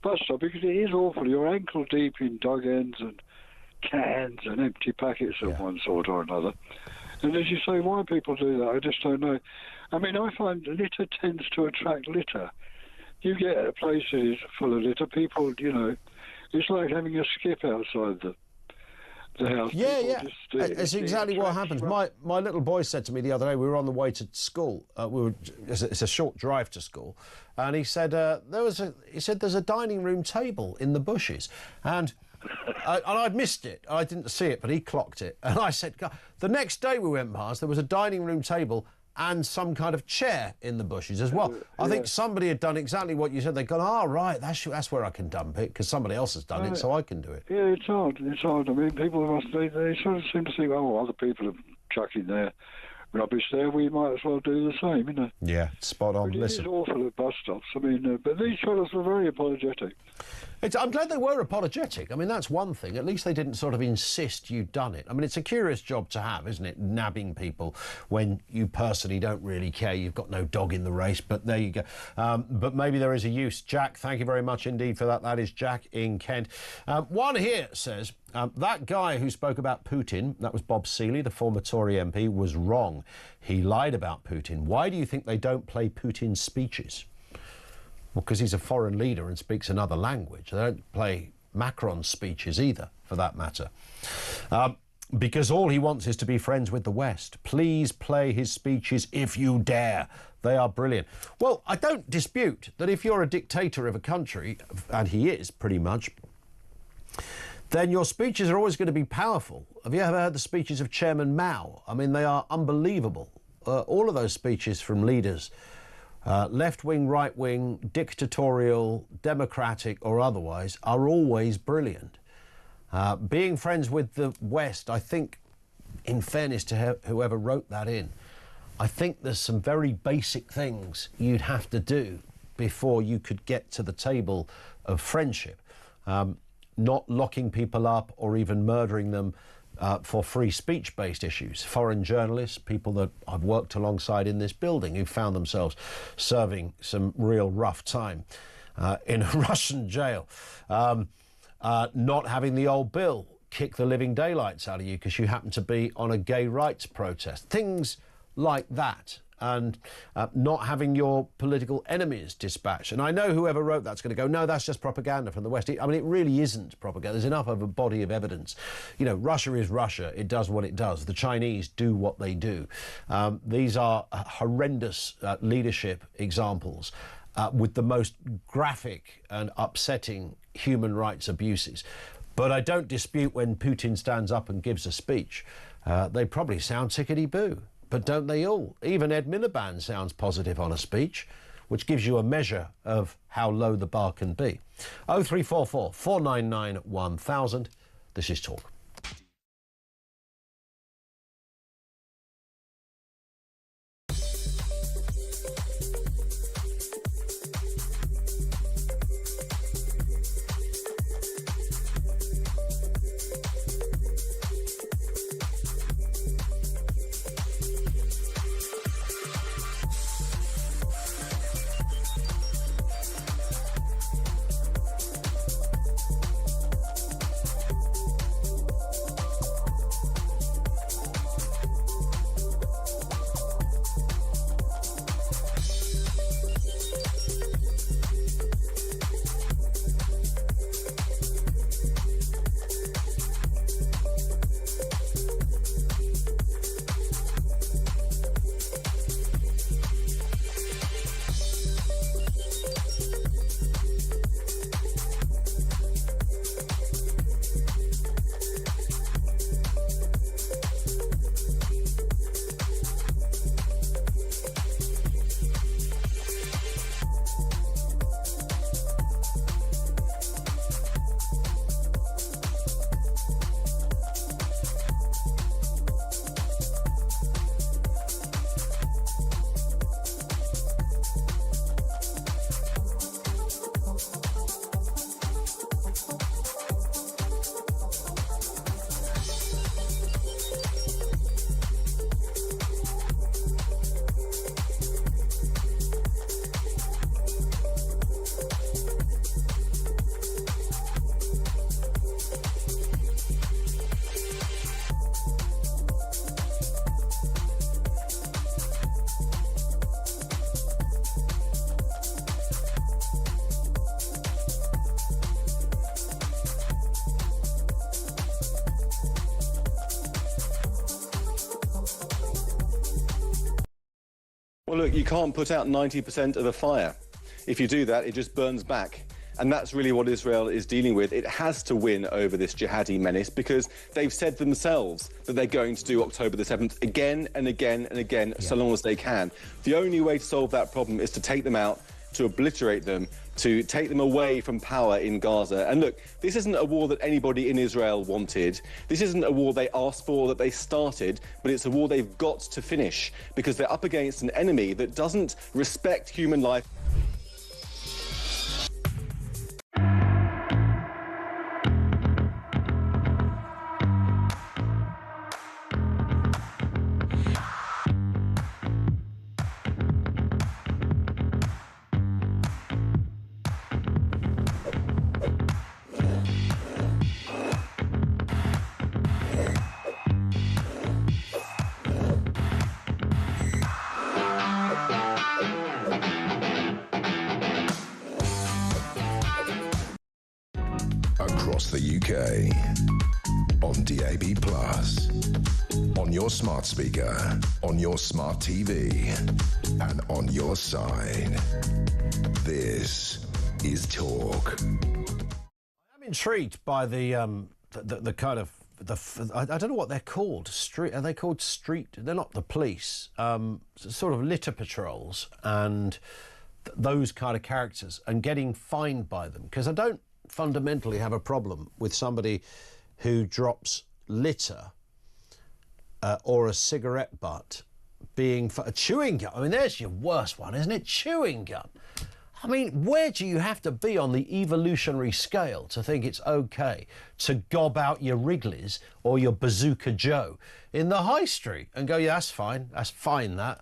bus stop, because it is awful. You're ankle deep in dog ends and cans and empty packets of one sort or another. And as you say, why people do that, I just don't know. I mean, I find litter tends to attract litter. You get a place that is full of litter, people, you know, it's like having a skip outside the house. Yeah. It's exactly what happens. My little boy said to me the other day, we were on the way to school. It's a short drive to school, and he said there's a dining room table in the bushes, and I'd missed it. I didn't see it, but he clocked it, and I said, God. The next day we went past, there was a dining room table and some kind of chair in the bushes as well. I think somebody had done exactly what you said. They'd gone, oh, right, that's where I can dump it, because somebody else has done it, so I can do it. Yeah, it's hard. I mean, people they sort of seem to think, oh, other people are chucking their rubbish there, we might as well do the same, you know. Yeah, spot on. It is awful at bus stops. I mean, but these fellas were very apologetic. I'm glad they were apologetic. I mean, that's one thing. At least they didn't sort of insist you'd done it. I mean, it's a curious job to have, isn't it? Nabbing people when you personally don't really care. You've got no dog in the race, but there you go. But maybe there is a use. Jack, thank you very much indeed for that. That is Jack in Kent. One here says, that guy who spoke about Putin, that was Bob Seeley, the former Tory MP, was wrong. He lied about Putin. Why do you think they don't play Putin's speeches? Well, because he's a foreign leader and speaks another language. They don't play Macron's speeches either, for that matter. Because all he wants is to be friends with the West. Please play his speeches if you dare. They are brilliant. Well, I don't dispute that if you're a dictator of a country, and he is pretty much, then your speeches are always going to be powerful. Have you ever heard the speeches of Chairman Mao? I mean, they are unbelievable. All of those speeches from leaders, left-wing, right-wing, dictatorial, democratic or otherwise, are always brilliant. Being friends with the West, I think, in fairness to whoever wrote that in, I think there's some very basic things you'd have to do before you could get to the table of friendship. Not locking people up or even murdering them for free speech-based issues. Foreign journalists, people that I've worked alongside in this building who found themselves serving some real rough time in a Russian jail. Not having the old Bill kick the living daylights out of you because you happen to be on a gay rights protest. Things like that. And not having your political enemies dispatched. And I know whoever wrote that's going to go, no, that's just propaganda from the West. I mean, it really isn't propaganda. There's enough of a body of evidence. You know, Russia is Russia. It does what it does. The Chinese do what they do. These are horrendous leadership examples with the most graphic and upsetting human rights abuses. But I don't dispute when Putin stands up and gives a speech. They probably sound tickety-boo. But don't they all? Even Ed Miliband sounds positive on a speech, which gives you a measure of how low the bar can be. 0344 499 1000. This is Talk. Well, look, you can't put out 90% of a fire. If you do that, it just burns back. And that's really what Israel is dealing with. It has to win over this jihadi menace because they've said themselves that they're going to do October the 7th again and again and again, so long as they can. The only way to solve that problem is to take them out, to obliterate them, to take them away from power in Gaza. And look, this isn't a war that anybody in Israel wanted. This isn't a war they asked for, that they started, but it's a war they've got to finish because they're up against an enemy that doesn't respect human life. Across the UK, on DAB+, on your smart speaker, on your smart TV, and on your side. This is Talk. I'm intrigued by the kind of I don't know what they're called. Are they called street? They're not the police. Sort of litter patrols and those kind of characters, and getting fined by them, because I don't fundamentally have a problem with somebody who drops litter or a cigarette butt being for a chewing gum. I mean, there's your worst one, isn't it? Chewing gum. I mean, where do you have to be on the evolutionary scale to think it's okay to gob out your Wrigley's or your Bazooka Joe in the high street and go, yeah, that's fine, that.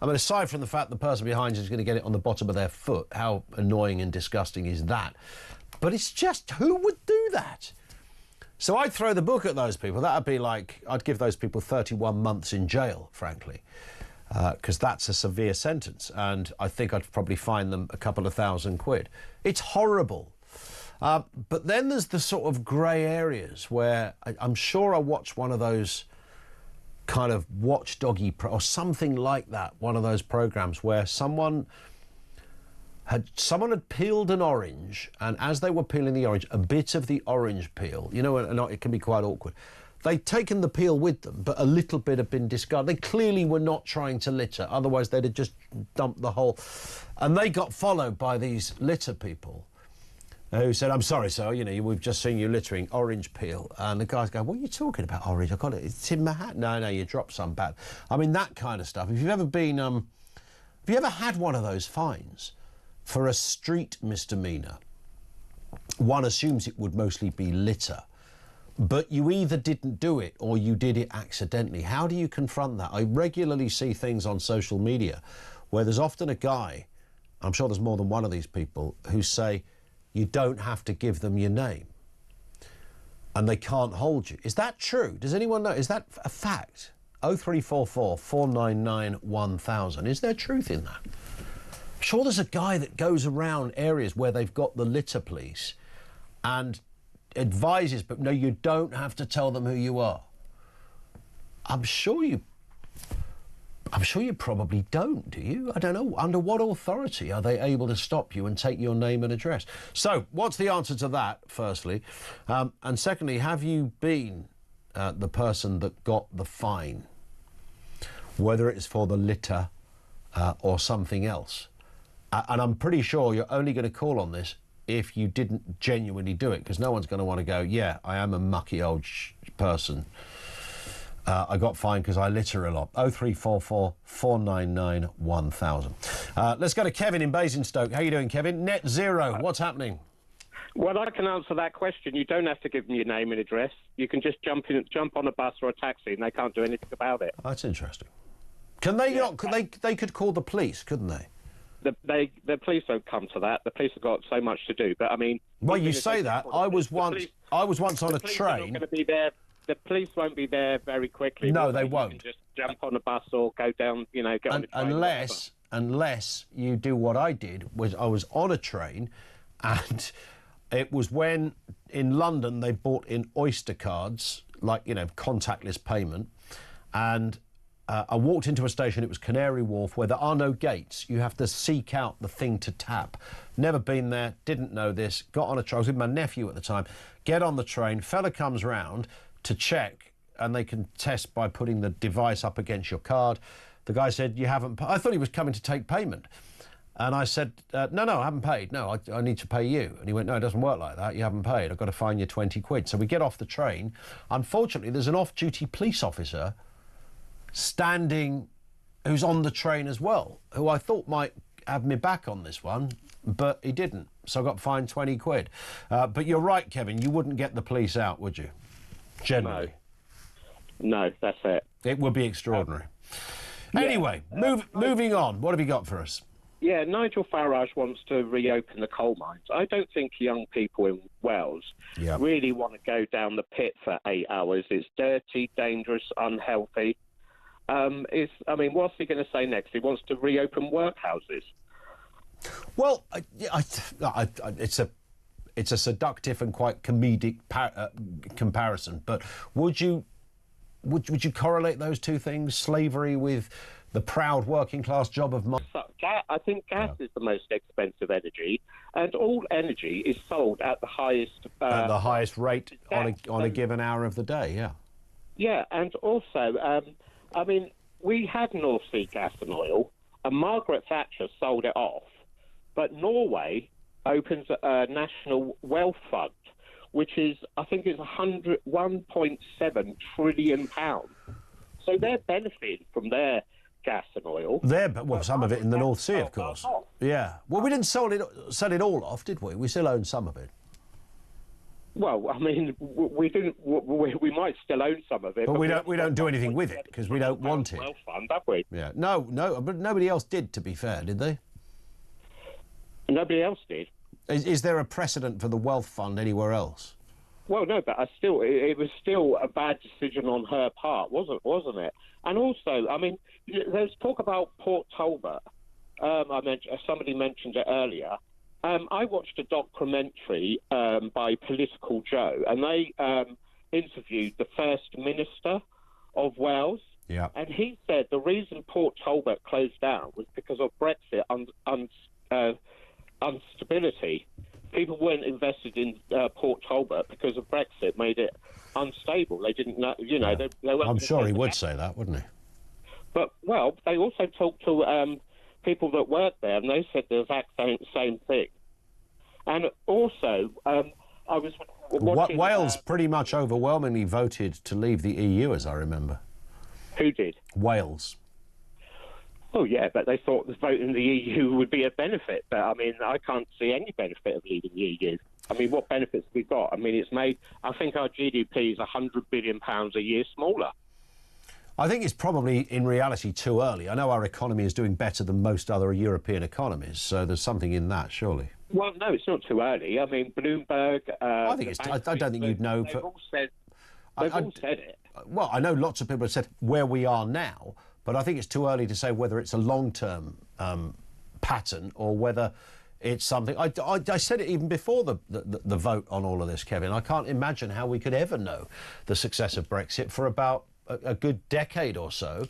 I mean, aside from the fact the person behind you is going to get it on the bottom of their foot, how annoying and disgusting is that? But it's just, who would do that? So I'd throw the book at those people. That would be like, I'd give those people 31 months in jail, frankly, because that's a severe sentence. And I think I'd probably fine them a couple of £1,000. It's horrible. But then there's the sort of grey areas where I'm sure I watched one of those kind of watchdoggy or something like that, one of those programmes where someone had peeled an orange, and as they were peeling the orange, a bit of the orange peel, you know, and it can be quite awkward. They'd taken the peel with them, but a little bit had been discarded. They clearly were not trying to litter, otherwise they'd have just dumped the whole. And they got followed by these litter people who said, I'm sorry, sir, you know, we've just seen you littering orange peel. And the guys go, what are you talking about, orange? I got it, it's in my hat. No, you dropped some bad. I mean, that kind of stuff. If you've ever been, have you ever had one of those fines for a street misdemeanour? One assumes it would mostly be litter, but you either didn't do it or you did it accidentally. How do you confront that? I regularly see things on social media where there's often a guy, I'm sure there's more than one of these people, who say you don't have to give them your name and they can't hold you. Is that true? Does anyone know? Is that a fact? 0344 499 1000. Is there truth in that? I'm sure there's a guy that goes around areas where they've got the litter police and advises, but no, you don't have to tell them who you are. I'm sure you probably don't, do you? I don't know. Under what authority are they able to stop you and take your name and address? So, what's the answer to that, firstly? And secondly, have you been the person that got the fine, whether it's for the litter or something else? And I'm pretty sure you're only going to call on this if you didn't genuinely do it, because no one's going to want to go, yeah, I am a mucky old person. I got fined because I litter a lot. 0344 499 1000. Let's go to Kevin in Basingstoke. How are you doing, Kevin? Net zero, what's happening? Well, I can answer that question. You don't have to give them your name and address. You can just jump on a bus or a taxi and they can't do anything about it. That's interesting. Can they not? They could call the police, couldn't they? The police don't come to that. The police have got so much to do. But I mean, well, you say that. I was once on a train. Going to be there. The police won't be there very quickly. No, they won't. You can just jump on a bus or go down. You know, get on a train. Unless you do what I did, was I was on a train, and it was when in London they bought in Oyster cards, like, you know, contactless payment, and I walked into a station, it was Canary Wharf, where there are no gates. You have to seek out the thing to tap. Never been there, didn't know this, got on a train. I was with my nephew at the time. Get on the train, fella comes round to check, and they can test by putting the device up against your card. The guy said, you haven't... I thought he was coming to take payment. And I said, no, I haven't paid. No, I need to pay you. And he went, no, it doesn't work like that. You haven't paid. I've got to fine you 20 quid. So we get off the train. Unfortunately, there's an off-duty police officer standing, who's on the train as well, who I thought might have me back on this one, but he didn't. So I got fined 20 quid. But you're right, Kevin, you wouldn't get the police out, would you? Generally. No, that's it. It would be extraordinary. Anyway, moving on. What have you got for us? Yeah, Nigel Farage wants to reopen the coal mines. I don't think young people in Wales really want to go down the pit for 8 hours. It's dirty, dangerous, unhealthy. What's he going to say next? He wants to reopen workhouses. Well, it's a seductive and quite comedic comparison. But would you correlate those two things, slavery with the proud working class job of mine? I think gas is the most expensive energy, and all energy is sold at the highest rate on a given hour of the day. Yeah. Yeah, and also, we had North Sea gas and oil, and Margaret Thatcher sold it off, but Norway opens a national wealth fund, which is, I think, is 1.7 trillion pounds. So they're benefiting from their gas and oil. Some of it in the North Sea, of course. Yeah. Well, we didn't sell it all off, did we? We still own some of it. Well, we didn't. We might still own some of it, but we don't do anything with it because we don't want it. Wealth fund, have we? Yeah. No, but nobody else did. To be fair, did they? Nobody else did. Is there a precedent for the wealth fund anywhere else? Well, no, but it was still a bad decision on her part, wasn't it? And also, there's talk about Port Talbot. Somebody mentioned it earlier. I watched a documentary by Political Joe, and they interviewed the First Minister of Wales. Yeah. And he said the reason Port Talbot closed down was because of Brexit instability. People weren't invested in Port Talbot because of Brexit made it unstable. They didn't know, they weren't. I'm sure he would say that, wouldn't he? But, well, they also talked to people that worked there, and they said the exact same thing. And also, I was watching... Wales pretty much overwhelmingly voted to leave the EU, as I remember. Who did? Wales. Oh, yeah, but they thought the vote in the EU would be a benefit. But, I can't see any benefit of leaving the EU. What benefits have we got? It's made... I think our GDP is £100 billion a year smaller. I think it's probably, in reality, too early. I know our economy is doing better than most other European economies, so there's something in that, surely. Well, no, it's not too early. Bloomberg... I think I don't think you'd know... They've all said it. Well, I know lots of people have said where we are now, but I think it's too early to say whether it's a long-term pattern or whether it's something... I said it even before the vote on all of this, Kevin. I can't imagine how we could ever know the success of Brexit for about a good decade or so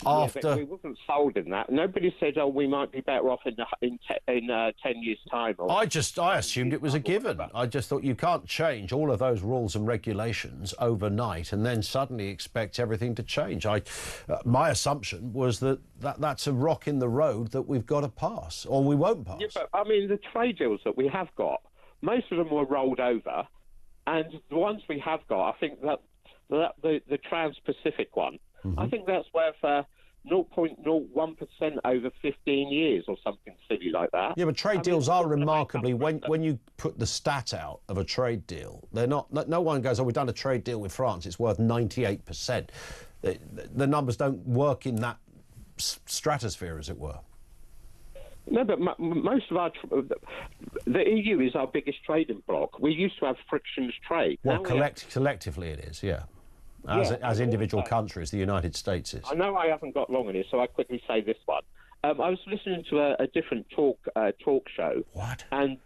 after... Yeah, but we wasn't sold in that. Nobody said, we might be better off in 10 years' time. I assumed it was a given. I just thought you can't change all of those rules and regulations overnight and then suddenly expect everything to change. My assumption was that's a rock in the road that we've got to pass, or we won't pass. Yeah, but, the trade deals that we have got, most of them were rolled over, and the ones we have got, I think that the Trans-Pacific one, I think that's worth 0.01% over 15 years or something silly like that. Yeah, but trade deals are remarkably, when you put the stat out of a trade deal, they're not, no one goes, we've done a trade deal with France, it's worth 98%. The numbers don't work in that stratosphere, as it were. No, but most of the EU is our biggest trading bloc. We used to have frictionless trade. Well, collectively it is, yeah. As individual countries, the United States is. I know I haven't got long in it, so I quickly say this one. I was listening to a different talk show. What? And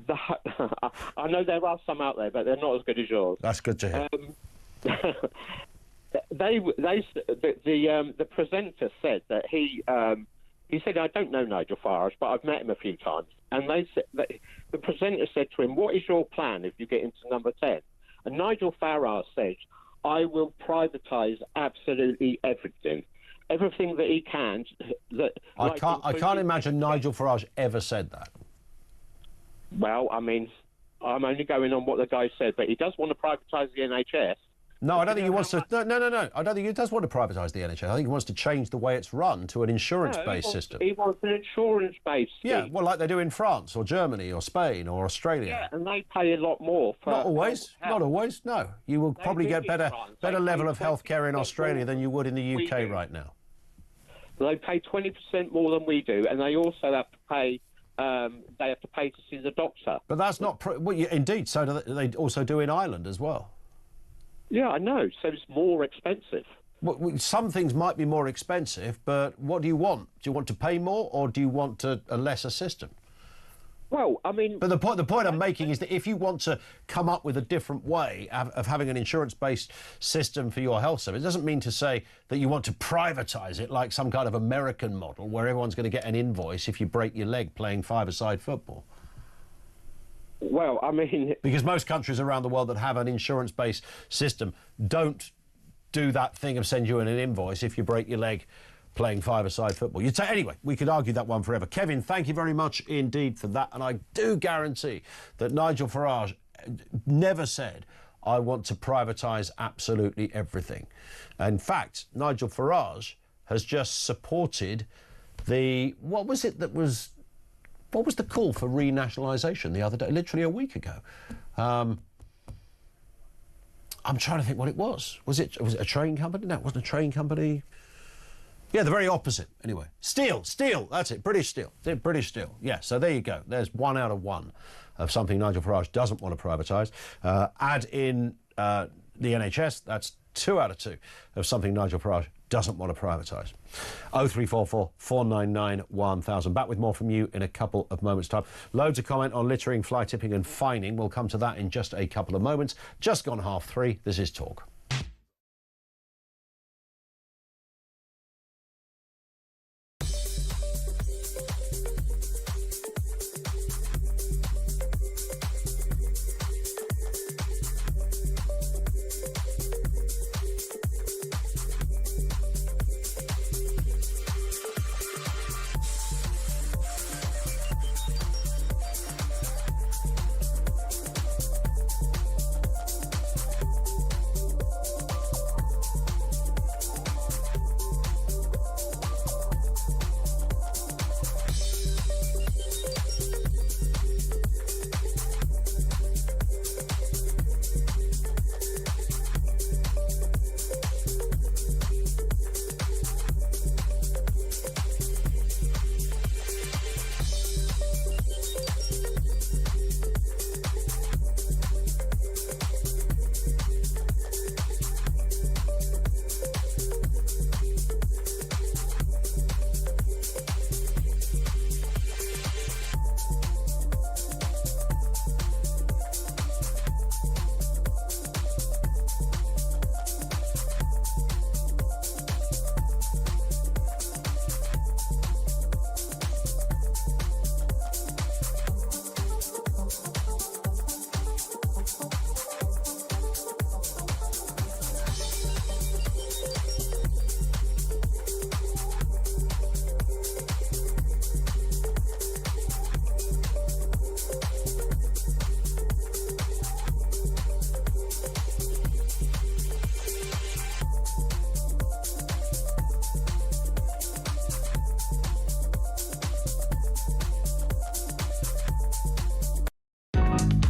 I know there are some out there, but they're not as good as yours. That's good to hear. The presenter said that he said, I don't know Nigel Farage, but I've met him a few times. And they said that the presenter said to him, what is your plan if you get into number 10? And Nigel Farage said, I will privatise absolutely everything. Everything that he can. I can't imagine Nigel Farage ever said that. Well, I mean, I'm only going on what the guy said, but he does want to privatise the NHS. No, I don't think he wants to. No. I don't think he does want to privatise the NHS. I think he wants to change the way it's run to an insurance-based system. He wants an insurance-based. Yeah, well, like they do in France or Germany or Spain or Australia. Yeah, and they pay a lot more. For not always. Not always. No, you will probably get better level of healthcare in Australia than you would in the UK right now. They pay 20% more than we do, and they also have to pay. They have to pay to see the doctor. But that's not. Indeed, so do they also do in Ireland as well. Yeah, I know. So it's more expensive. Well, some things might be more expensive, but what do you want? Do you want to pay more, or do you want a lesser system? Well, I mean... But the point I'm making is that if you want to come up with a different way of having an insurance-based system for your health service, it doesn't mean to say that you want to privatise it like some kind of American model where everyone's going to get an invoice if you break your leg playing five-a-side football. Well, I mean... Because most countries around the world that have an insurance-based system don't do that thing of send you an invoice if you break your leg playing five-a-side football. You'd say, anyway, we could argue that one forever. Kevin, thank you very much indeed for that. And I do guarantee that Nigel Farage never said, I want to privatise absolutely everything. In fact, Nigel Farage has just supported the... What was the call for renationalisation the other day, literally a week ago? I'm trying to think what it was. Was it a train company? No, it wasn't a train company. Yeah, the very opposite, anyway. Steel, that's it, British Steel. British Steel, yeah, so there you go. There's 1 out of 1 of something Nigel Farage doesn't want to privatise. Add in the NHS, that's 2 out of 2 of something Nigel Farage doesn't want to privatise. 0344 499 1000. Back with more from you in a couple of moments' time. Loads of comment on littering, fly tipping and fining. We'll come to that in just a couple of moments. Just gone 3:30. This is Talk.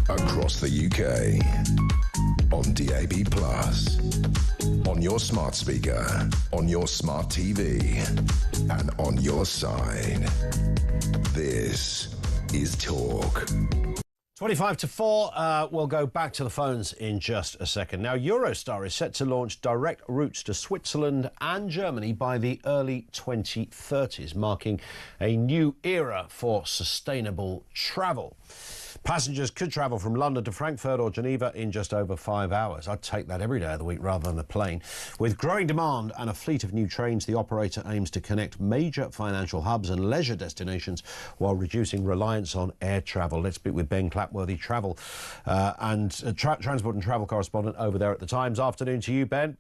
Across the UK, on DAB+, on your smart speaker, on your smart TV, and on your side. This is Talk. 25 to 4, we'll go back to the phones in just a second. Now, Eurostar is set to launch direct routes to Switzerland and Germany by the early 2030s, marking a new era for sustainable travel. Passengers could travel from London to Frankfurt or Geneva in just over 5 hours. I'd take that every day of the week rather than a plane. With growing demand and a fleet of new trains, the operator aims to connect major financial hubs and leisure destinations while reducing reliance on air travel. Let's speak with Ben Clapworthy, travel transport and travel correspondent over there at the Times. Afternoon to you, Ben.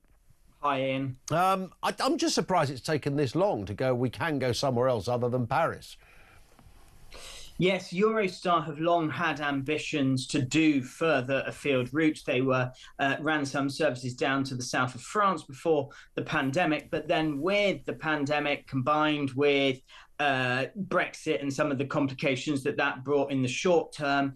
Hi, Ian. I'm just surprised it's taken this long to go. We can go somewhere else other than Paris. Yes, Eurostar have long had ambitions to do further afield routes. They ran some services down to the south of France before the pandemic, but then with the pandemic combined with Brexit and some of the complications that brought in the short term,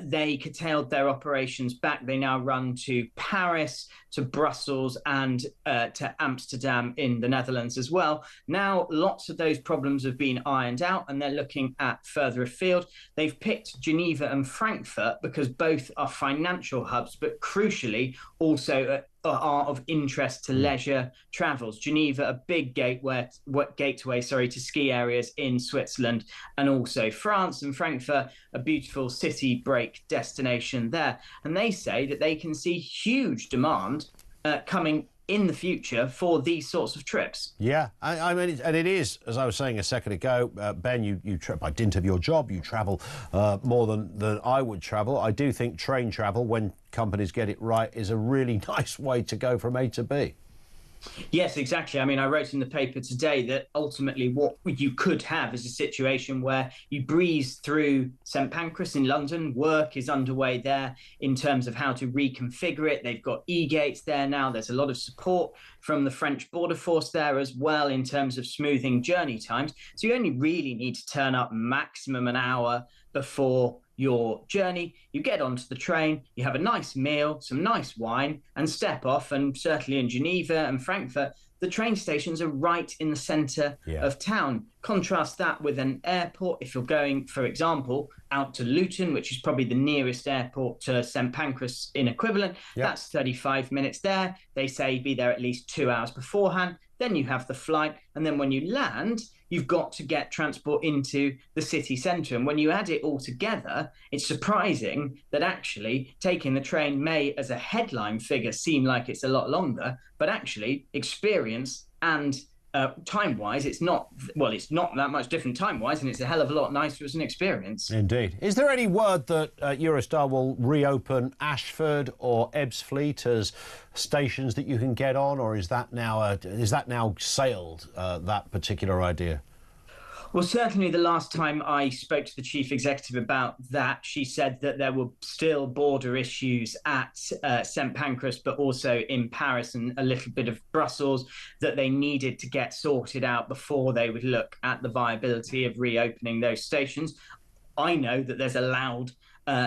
they curtailed their operations back. They now run to Paris, to Brussels and to Amsterdam in the Netherlands as well. Now, lots of those problems have been ironed out and they're looking at further afield. They've picked Geneva and Frankfurt because both are financial hubs, but crucially also are of interest to leisure travels. Geneva, a big gateway to ski areas in Switzerland and also France, and Frankfurt, a beautiful city break destination there. And they say that they can see huge demand coming in the future for these sorts of trips. Yeah, I mean, and it is, as I was saying a second ago, Ben, you by dint of your job, you travel more than I would travel. I do think train travel, when companies get it right, is a really nice way to go from A to B. Yes, exactly. I mean, I wrote in the paper today that ultimately what you could have is a situation where you breeze through St Pancras in London. Work is underway there in terms of how to reconfigure it. They've got e-gates there now. There's a lot of support from the French border force there as well in terms of smoothing journey times. So you only really need to turn up maximum an hour before your journey. You get onto the train, you have a nice meal, some nice wine, and step off. And certainly in Geneva and Frankfurt, the train stations are right in the centre of town. Contrast that with an airport. If you're going, for example, out to Luton, which is probably the nearest airport to St Pancras in equivalent, that's 35 minutes there. They say be there at least 2 hours beforehand. Then you have the flight. And then when you land, you've got to get transport into the city centre. And when you add it all together, it's surprising that actually taking the train may, as a headline figure, seem like it's a lot longer, but actually experience and time-wise, it's not that much different time-wise, and it's a hell of a lot nicer as an experience. Indeed. Is there any word that Eurostar will reopen Ashford or Ebbsfleet as stations that you can get on, or is that now sailed, that particular idea? Well, certainly the last time I spoke to the chief executive about that, she said that there were still border issues at St Pancras, but also in Paris and a little bit of Brussels that they needed to get sorted out before they would look at the viability of reopening those stations. I know that there's a loud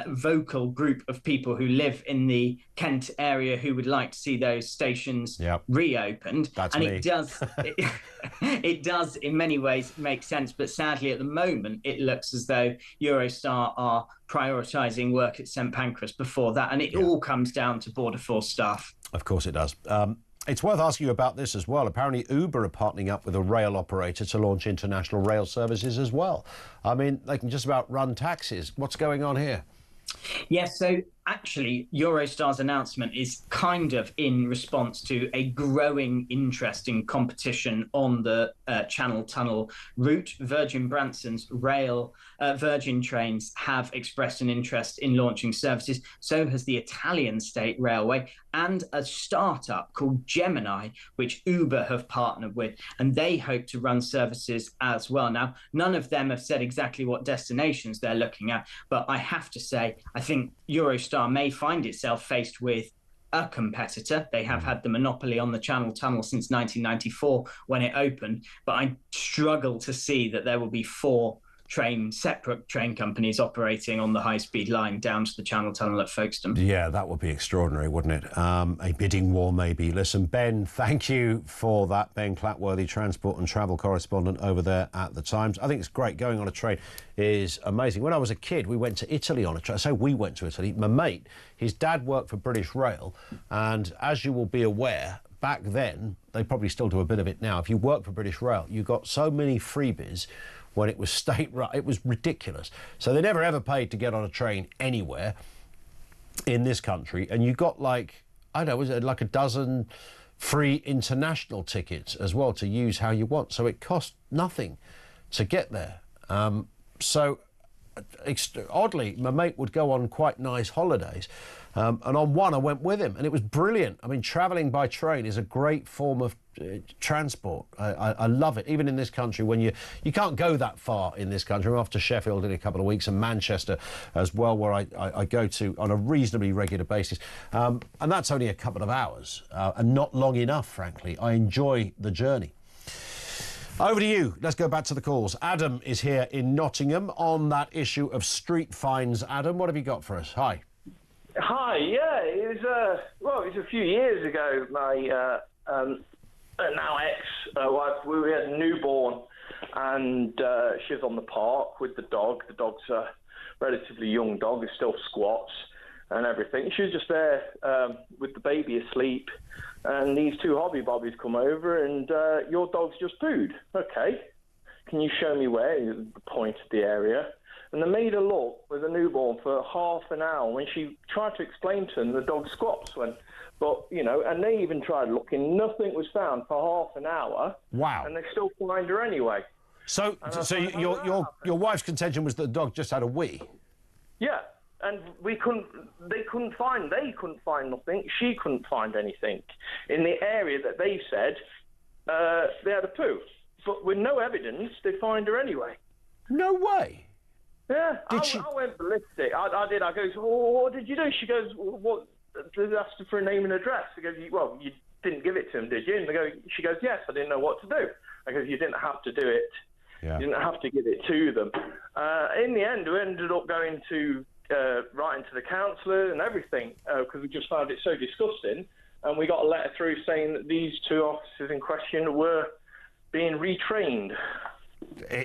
vocal group of people who live in the Kent area who would like to see those stations reopened. That's and me. It does in many ways make sense, but sadly at the moment it looks as though Eurostar are prioritising work at St Pancras before that, and it all comes down to border force staff. Of course it does. It's worth asking you about this as well. Apparently Uber are partnering up with a rail operator to launch international rail services as well. I mean, they can just about run taxis. What's going on here? Yes, so actually Eurostar's announcement is kind of in response to a growing interest in competition on the Channel Tunnel route. Virgin Branson's Virgin Trains have expressed an interest in launching services. So has the Italian State Railway and a startup called Gemini, which Uber have partnered with, and they hope to run services as well. Now, none of them have said exactly what destinations they're looking at, but I have to say, I think Eurostar may find itself faced with a competitor. They have had the monopoly on the Channel Tunnel since 1994 when it opened, but I struggle to see that there will be separate train companies operating on the high-speed line down to the Channel Tunnel at Folkestone. Yeah, that would be extraordinary, wouldn't it? A bidding war, maybe. Listen, Ben, thank you for that. Ben Clapworthy, transport and travel correspondent over there at the Times. I think it's great. Going on a train is amazing. When I was a kid, we went to Italy on a train. So we went to Italy. My mate, his dad worked for British Rail, and as you will be aware, back then, they probably still do a bit of it now, if you work for British Rail, you got so many freebies when it was state-run. It was ridiculous. So they never ever paid to get on a train anywhere in this country, and you got like, I don't know, was it like a dozen free international tickets as well to use how you want. So it cost nothing to get there. Oddly, my mate would go on quite nice holidays, and on one I went with him, and it was brilliant. I mean, travelling by train is a great form of transport. I love it, even in this country when you can't go that far in this country. I'm off to Sheffield in a couple of weeks, and Manchester as well, where I go to on a reasonably regular basis, and that's only a couple of hours, and not long enough, frankly. I enjoy the journey. Over to you. Let's go back to the calls. Adam is here in Nottingham on that issue of street fines. Adam, what have you got for us? Hi. Hi. Yeah, it was a few years ago. My now ex-wife, we had a newborn, and she was on the park with the dog. The dog's a relatively young dog. It still squats and everything. She was just there with the baby asleep. And these two hobby bobbies come over, and your dog's just pooed. Okay, can you show me where? The point of the area. And they made her look with a newborn for half an hour. When she tried to explain to them, the dog squats went. But, you know, and they even tried looking. Nothing was found for half an hour. Wow. And they still find her anyway. So your wife's contention was that the dog just had a wee? Yeah. And they couldn't find nothing. She couldn't find anything in the area that they said they had a poo. But with no evidence, they find her anyway. No way. Yeah, I went ballistic. I did. I goes, well, what did you do? She goes, well, what? They asked her for a name and address. I goes, well, you didn't give it to him, did you? And she goes, yes, I didn't know what to do. I goes, you didn't have to do it. Yeah. You didn't have to give it to them. In the end, we ended up going to writing to the councillor and everything because we just found it so disgusting, and we got a letter through saying that these two officers in question were being retrained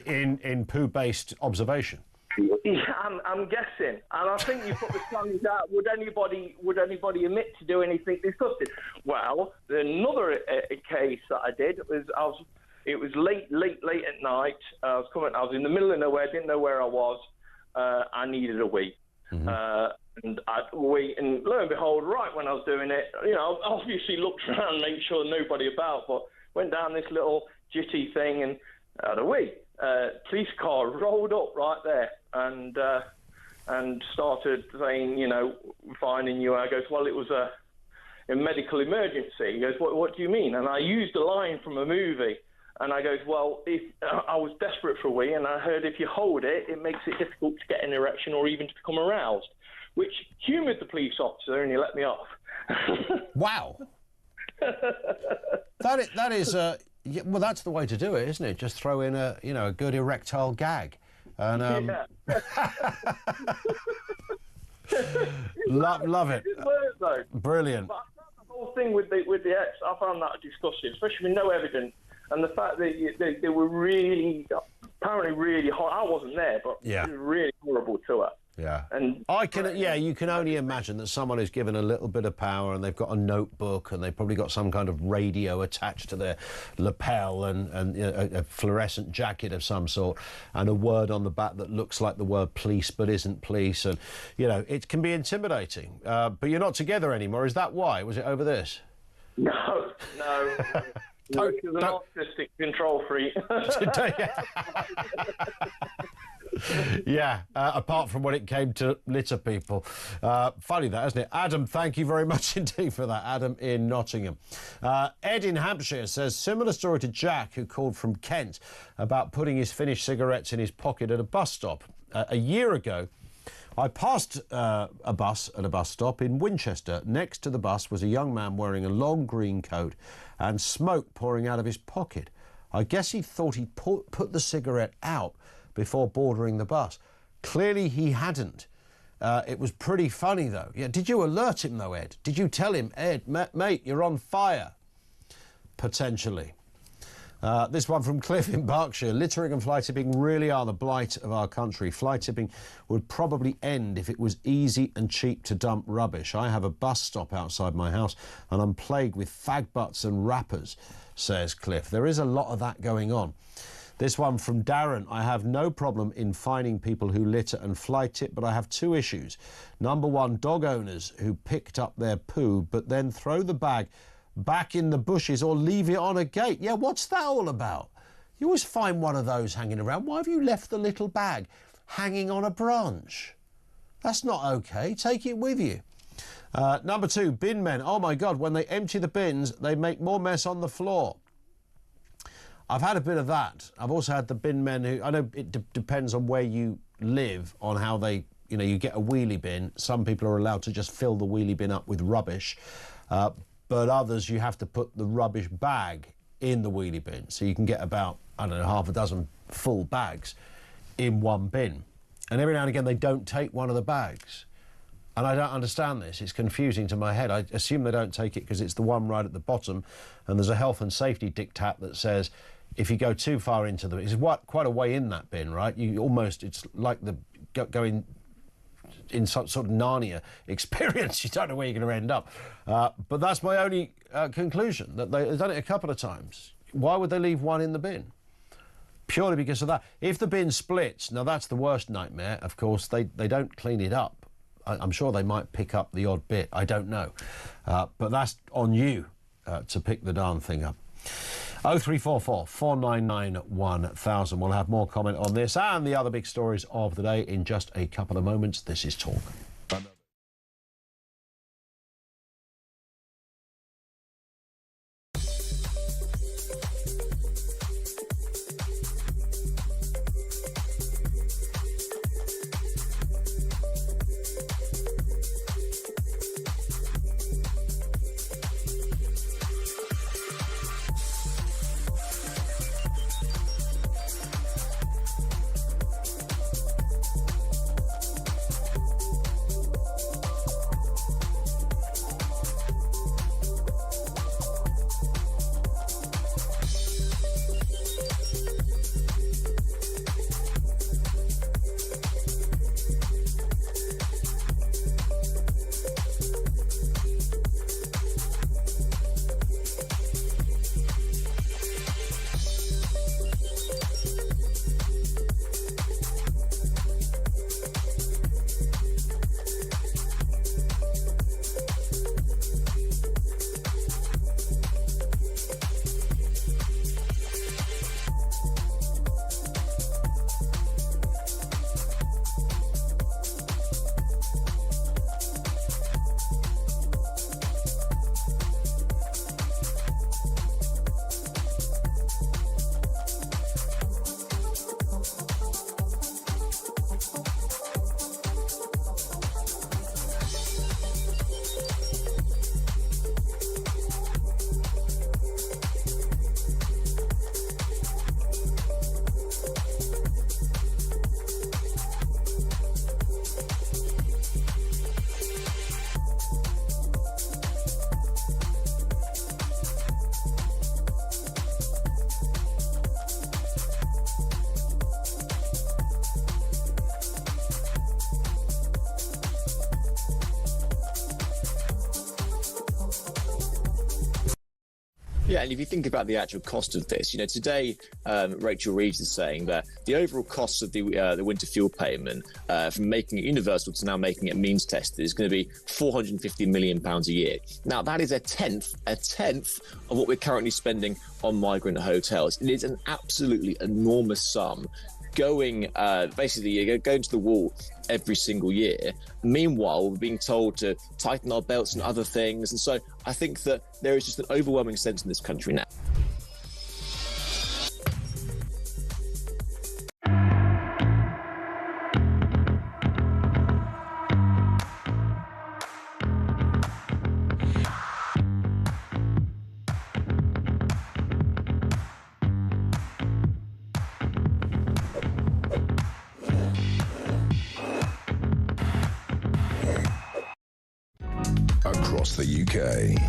in poo-based observation. Yeah, I'm guessing, and I think you put the challenge out. Would anybody admit to do anything disgusting? Well, another case that I did was it was late at night. I was in the middle of nowhere, didn't know where I was. I needed a wee. Mm-hmm. And I'd wait, and lo and behold, right when I was doing it, you know, I obviously looked around, made sure nobody about, but went down this little jitty thing and had a wee. Police car rolled up right there and started saying, you know, finding you. I goes, well, it was a medical emergency. He goes, what do you mean? And I used a line from a movie. And I goes, well, if I was desperate for a wee, and I heard if you hold it, it makes it difficult to get an erection or even to become aroused, which humoured the police officer, and he let me off. Wow. That is well, that's the way to do it, isn't it? Just throw in a good erectile gag, and love it. It worked, though. Brilliant. But the whole thing with the ex, I found that disgusting, especially with no evidence. And the fact that they were apparently really hot. I wasn't there, but it was really horrible to her. Yeah. And you can only imagine that someone who's given a little bit of power, and they've got a notebook, and they've probably got some kind of radio attached to their lapel, and a fluorescent jacket of some sort, and a word on the back that looks like the word police but isn't police, and it can be intimidating. But you're not together anymore. Is that why? Was it over this? No. He's an artistic control freak. Yeah, apart from when it came to litter people. Funny that, isn't it? Adam, thank you very much indeed for that. Adam in Nottingham. Ed in Hampshire says, similar story to Jack, who called from Kent about putting his finished cigarettes in his pocket at a bus stop. A year ago, I passed a bus at a bus stop in Winchester. Next to the bus was a young man wearing a long green coat and smoke pouring out of his pocket. I guess he thought he'd put the cigarette out before boarding the bus. Clearly he hadn't. It was pretty funny, though. Yeah, did you alert him, though, Ed? Did you tell him, Ed, mate, you're on fire? Potentially. This one from Cliff in Berkshire. Littering and fly tipping really are the blight of our country. Fly tipping would probably end if it was easy and cheap to dump rubbish. I have a bus stop outside my house and I'm plagued with fag butts and rappers, says Cliff. There is a lot of that going on. This one from Darren. I have no problem in fining people who litter and fly tip, but I have two issues. Number one, dog owners who picked up their poo but then throw the bag back in the bushes or leave it on a gate. Yeah, what's that all about? You always find one of those hanging around. Why have you left the little bag hanging on a branch? That's not okay. Take it with you. Number two, bin men. Oh my God, when they empty the bins, they make more mess on the floor. I've had a bit of that. I've also had the bin men who, I know it depends on where you live, on how they, you know, you get a wheelie bin. Some people are allowed to just fill the wheelie bin up with rubbish, but others you have to put the rubbish bag in the wheelie bin. So you can get about, I don't know, half a dozen full bags in one bin. And every now and again they don't take one of the bags. And I don't understand this. It's confusing to my head. I assume they don't take it because it's the one right at the bottom, and there's a health and safety diktat that says if you go too far into the... It's quite a way in that bin, right? You almost... It's like the going in some sort of Narnia experience. You don't know where you're going to end up. But that's my only conclusion, that they've done it a couple of times. Why would they leave one in the bin? Purely because of that. If the bin splits, now that's the worst nightmare, of course. They don't clean it up. I'm sure they might pick up the odd bit. I don't know. But that's on you to pick the darn thing up. 0344 499 1000. We'll have more comment on this and the other big stories of the day in just a couple of moments. This is Talk. Yeah, and if you think about the actual cost of this, you know, today Rachel Reeves is saying that the overall cost of the winter fuel payment from making it universal to now making it means tested is going to be £450 million a year. Now, that is a tenth of what we're currently spending on migrant hotels. It is an absolutely enormous sum going basically going to the wall every single year. Meanwhile, we're being told to tighten our belts and other things. And so I think that there is just an overwhelming sense in this country now. Across the UK,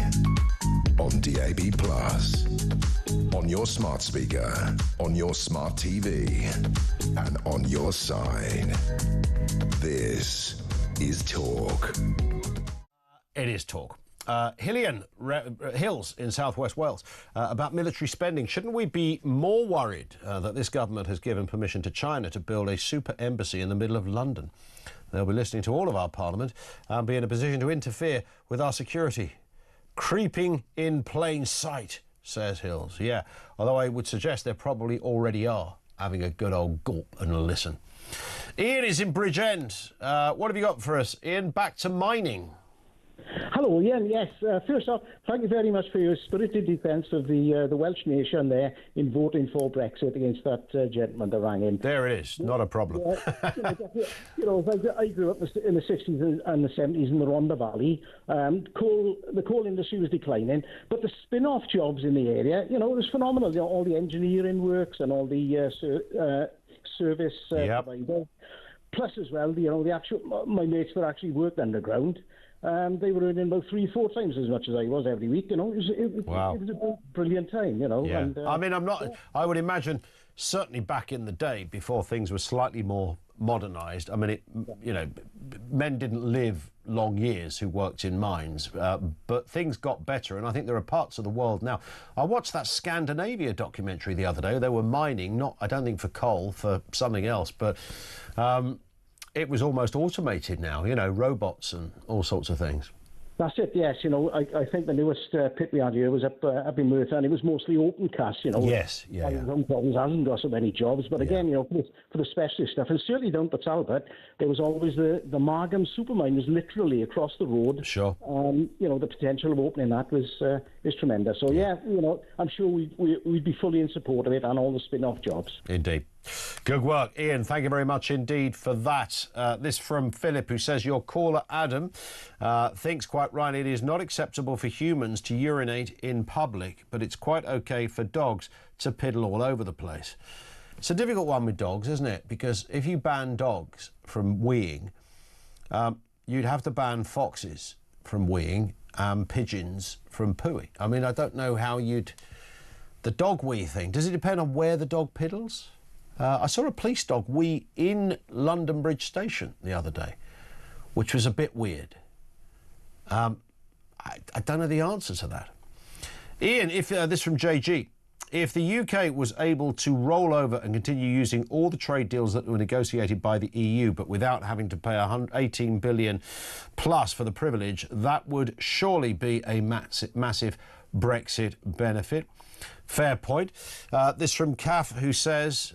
on DAB+, on your smart speaker, on your smart TV, and on your side. This is Talk. It is Talk. Hills in southwest Wales about military spending. Shouldn't we be more worried that this government has given permission to China to build a super embassy in the middle of London? They'll be listening to all of our parliament and be in a position to interfere with our security. Creeping in plain sight, says Hills. Yeah, although I would suggest they probably already are having a good old gulp and a listen. Ian is in Bridgend. What have you got for us, Ian? Back to mining. Hello, Ian. Yes, first off, thank you very much for your spirited defence of the Welsh nation there in voting for Brexit against that gentleman that rang in. There it is, not a problem. I grew up in the 60s and the 70s in the Rhondda Valley. The coal industry was declining, but the spin-off jobs in the area, it was phenomenal. All the engineering works and all the service providers. Plus, as well, my mates that actually worked underground. They were earning about 3-4 times as much as I was every week. It was a brilliant time. Yeah. And, I would imagine certainly back in the day before things were slightly more modernised. I mean, men didn't live long years who worked in mines, but things got better, and I think there are parts of the world now. I watched that Scandinavia documentary the other day. They were mining, I don't think for coal, for something else, but it was almost automated now, robots and all sorts of things. That's it, yes. I think the newest pit we had here was up in Merthyr, and it was mostly open cast, Yes, yeah. Hasn't got so many jobs, but again, for the specialist stuff, and certainly down to Talbot, there was always the Margam supermine was literally across the road. Sure. The potential of opening that is tremendous. So yeah, I'm sure we'd be fully in support of it and all the spin-off jobs. Indeed. Good work, Ian. Thank you very much indeed for that. This from Philip, who says, your caller, Adam, thinks quite rightly it is not acceptable for humans to urinate in public, but it's quite okay for dogs to piddle all over the place. It's a difficult one with dogs, isn't it? Because if you ban dogs from weeing, you'd have to ban foxes from weeing and pigeons from pooing. I mean, I don't know how you'd... The dog wee thing, does it depend on where the dog piddles? I saw a police dog wee in London Bridge Station the other day, which was a bit weird. I don't know the answer to that. Ian, this from JG. If the UK was able to roll over and continue using all the trade deals that were negotiated by the EU, but without having to pay 18 billion plus for the privilege, that would surely be a massive Brexit benefit. Fair point. This from Kath, who says,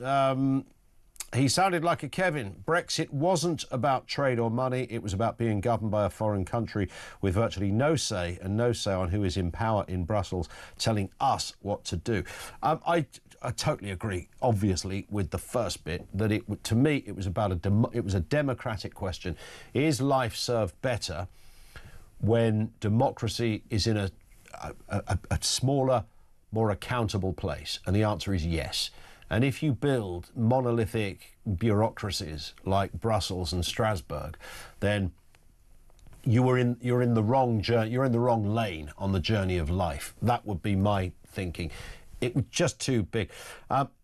he sounded like a Kevin. Brexit wasn't about trade or money. It was about being governed by a foreign country with virtually no say on who is in power in Brussels, telling us what to do. I totally agree, obviously, with the first bit, that to me it was about it was a democratic question. Is life served better when democracy is in a smaller, more accountable place? And the answer is yes. And if you build monolithic bureaucracies like Brussels and Strasbourg, then you're in the wrong journey. You're in the wrong lane on the journey of life. That would be my thinking. It was just too big.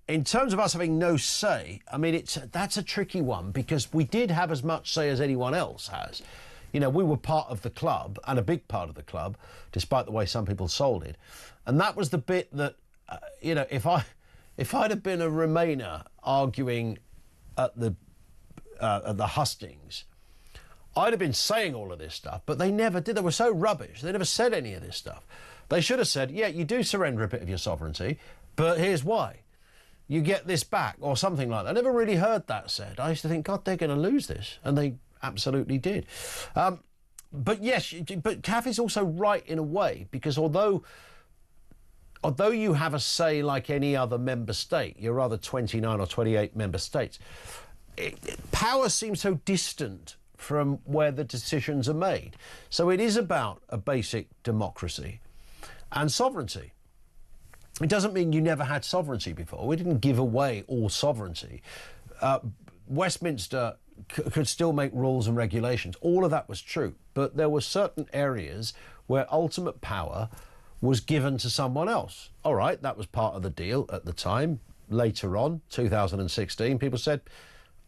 In terms of us having no say, I mean, that's a tricky one, because we did have as much say as anyone else has. We were part of the club, and a big part of the club, despite the way some people sold it. And that was the bit that, if I'd have been a Remainer arguing at the hustings, I'd have been saying all of this stuff, but they never did. They were so rubbish. They never said any of this stuff. They should have said, yeah, you do surrender a bit of your sovereignty, but here's why. You get this back, or something like that. I never really heard that said. I used to think, God, they're going to lose this. And they absolutely did. But yes, but Kath is also right in a way, because although you have a say like any other member state, your other 29 or 28 member states, power seems so distant from where the decisions are made. So it is about a basic democracy and sovereignty. It doesn't mean you never had sovereignty before. We didn't give away all sovereignty. Westminster could still make rules and regulations. All of that was true. But there were certain areas where ultimate power was given to someone else. All right, that was part of the deal at the time. Later on, 2016, people said,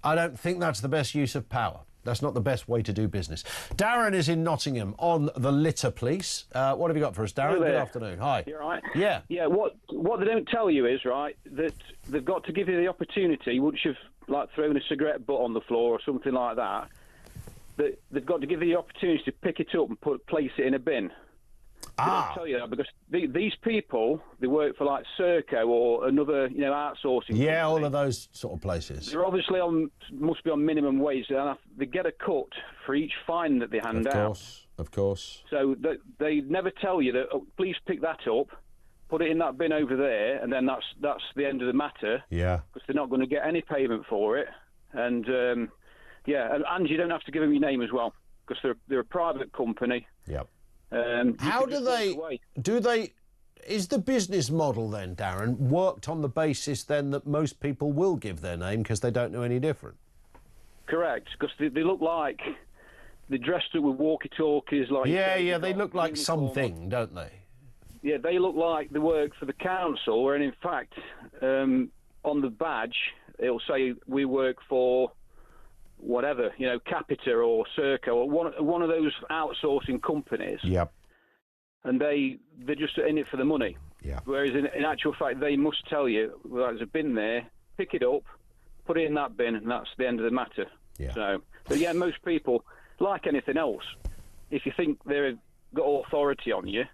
I don't think that's the best use of power. That's not the best way to do business. Darren is in Nottingham on the litter police. What have you got for us, Darren? Good afternoon. Hi. You're right. Yeah. Yeah, what they don't tell you is, right, that they've got to give you the opportunity, once you've, like, thrown a cigarette butt on the floor or something like that, that they've got to give you the opportunity to pick it up and place it in a bin. They don't tell you that because these people, they work for like Serco or another, outsourcing. Yeah, all of those sort of places. They're obviously must be on minimum wage. They get a cut for each fine that they hand out. Of course. So they never tell you that. Oh, please pick that up, put it in that bin over there, and then that's the end of the matter. Yeah. Because they're not going to get any payment for it, and and you don't have to give them your name as well because they're a private company. Yep. How is the business model then, Darren, worked on the basis then that most people will give their name because they don't know any different? Correct, because they look like they're dressed up with walkie-talkies. Like they look like something, don't they? Yeah, they look like they work for the council, and in fact, on the badge, it'll say we work for whatever, Capita or Serco or one of those outsourcing companies. Yep. And they're just in it for the money. Yeah. Whereas in actual fact, they must tell you, well, there's a bin there, pick it up, put it in that bin, and that's the end of the matter. Yeah. So, but yeah, most people, like anything else, if you think they've got authority on you,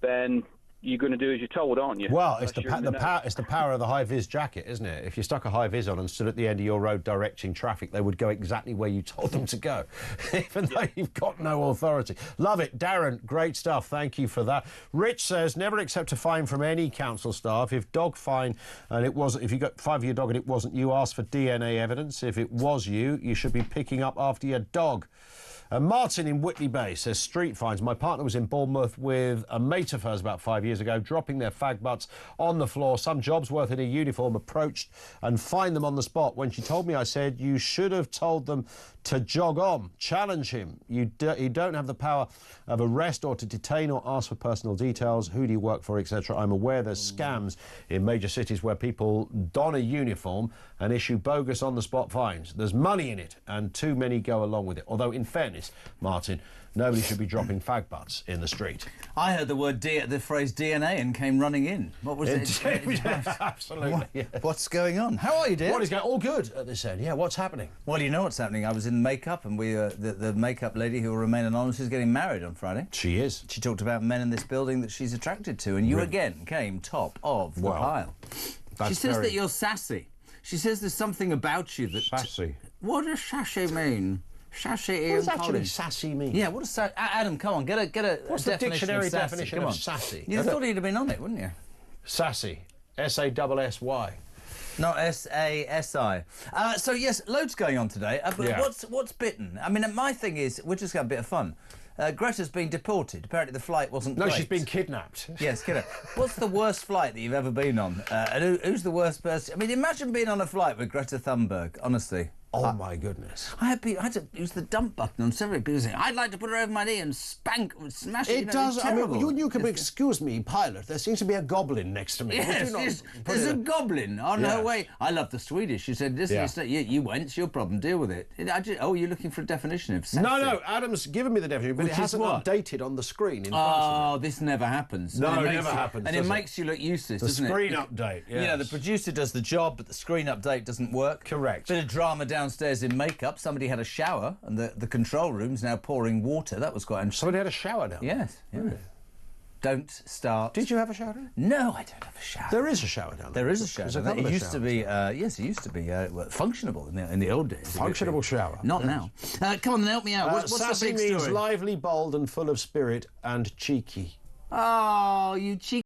then you're going to do as you're told, aren't you? Well, it's the power of the high-vis jacket, isn't it? If you stuck a high-vis on and stood at the end of your road directing traffic, they would go exactly where you told them to go, even though you've got no authority. Love it. Darren, great stuff. Thank you for that. Rich says, never accept a fine from any council staff. If dog fine and if you got fine for your dog and it wasn't you, ask for DNA evidence. If it was you, you should be picking up after your dog. Martin in Whitley Bay says, street fines. My partner was in Bournemouth with a mate of hers about 5 years ago, dropping their fag butts on the floor. Some jobs worth in a uniform approached and fined them on the spot. When she told me, I said, you should have told them to jog on. Challenge him. You don't have the power of arrest or to detain or ask for personal details. Who do you work for, etc. I'm aware there's scams in major cities where people don a uniform and issue bogus on-the-spot fines. There's money in it, and too many go along with it. Although, in fairness, Martin, nobody should be dropping fag butts in the street. I heard the phrase DNA and came running in. What was it? Absolutely. Yeah. What's going on? How are you, dear? What is going? All good at this end. Yeah, what's happening? Well, you know what's happening. I was in makeup, and the makeup lady who will remain anonymous is getting married on Friday. She is. She talked about men in this building that she's attracted to, and you again came top of the pile. She says that you're sassy. She says there's something about you that... Sassy. What does sassy mean? Sassy. What does actually sassy mean? Yeah, what does sassy... Adam, come on, get a What's the dictionary definition of sassy? You thought he'd have been on it, wouldn't you? Sassy. S-A-S-S-Y. Not S-A-S-I. So, yes, loads going on today. But what's bitten? I mean, my thing is, we're just going to have a bit of fun. Greta's been deported. Apparently the flight wasn't great. No, she's been kidnapped. Yes, kidnapped. What's the worst flight that you've ever been on? And who's the worst person? I mean, imagine being on a flight with Greta Thunberg, honestly. Oh, my goodness. I had to use the dump button on several people saying, I'd like to put her over my knee and smash it. It does. I mean, you can excuse me, pilot. There seems to be a goblin next to me. Yes, there's a goblin on her way. I love the Swedish. She said, listen, you went, it's your problem, deal with it. You're looking for a definition of sassy. No, Adam's given me the definition, but it hasn't updated on the screen in front of me. This never happens. No, it never happens. And it makes you look useless, doesn't it? The screen update, yes. You know, the producer does the job, but the screen update doesn't work. Correct. Bit of drama downstairs in makeup. Somebody had a shower, and the control room's now pouring water. That was quite interesting. Somebody had a shower now? Yes. Really? Don't start. Did you have a shower down? No, I don't have a shower. There is a shower down there. There is a shower down there. It used to be, yes, it used to be functionable in the old days. Functionable shower. Not now. Come on, then, help me out. What's sassy the big means story? lively, bold and full of spirit and cheeky. Oh, you cheeky.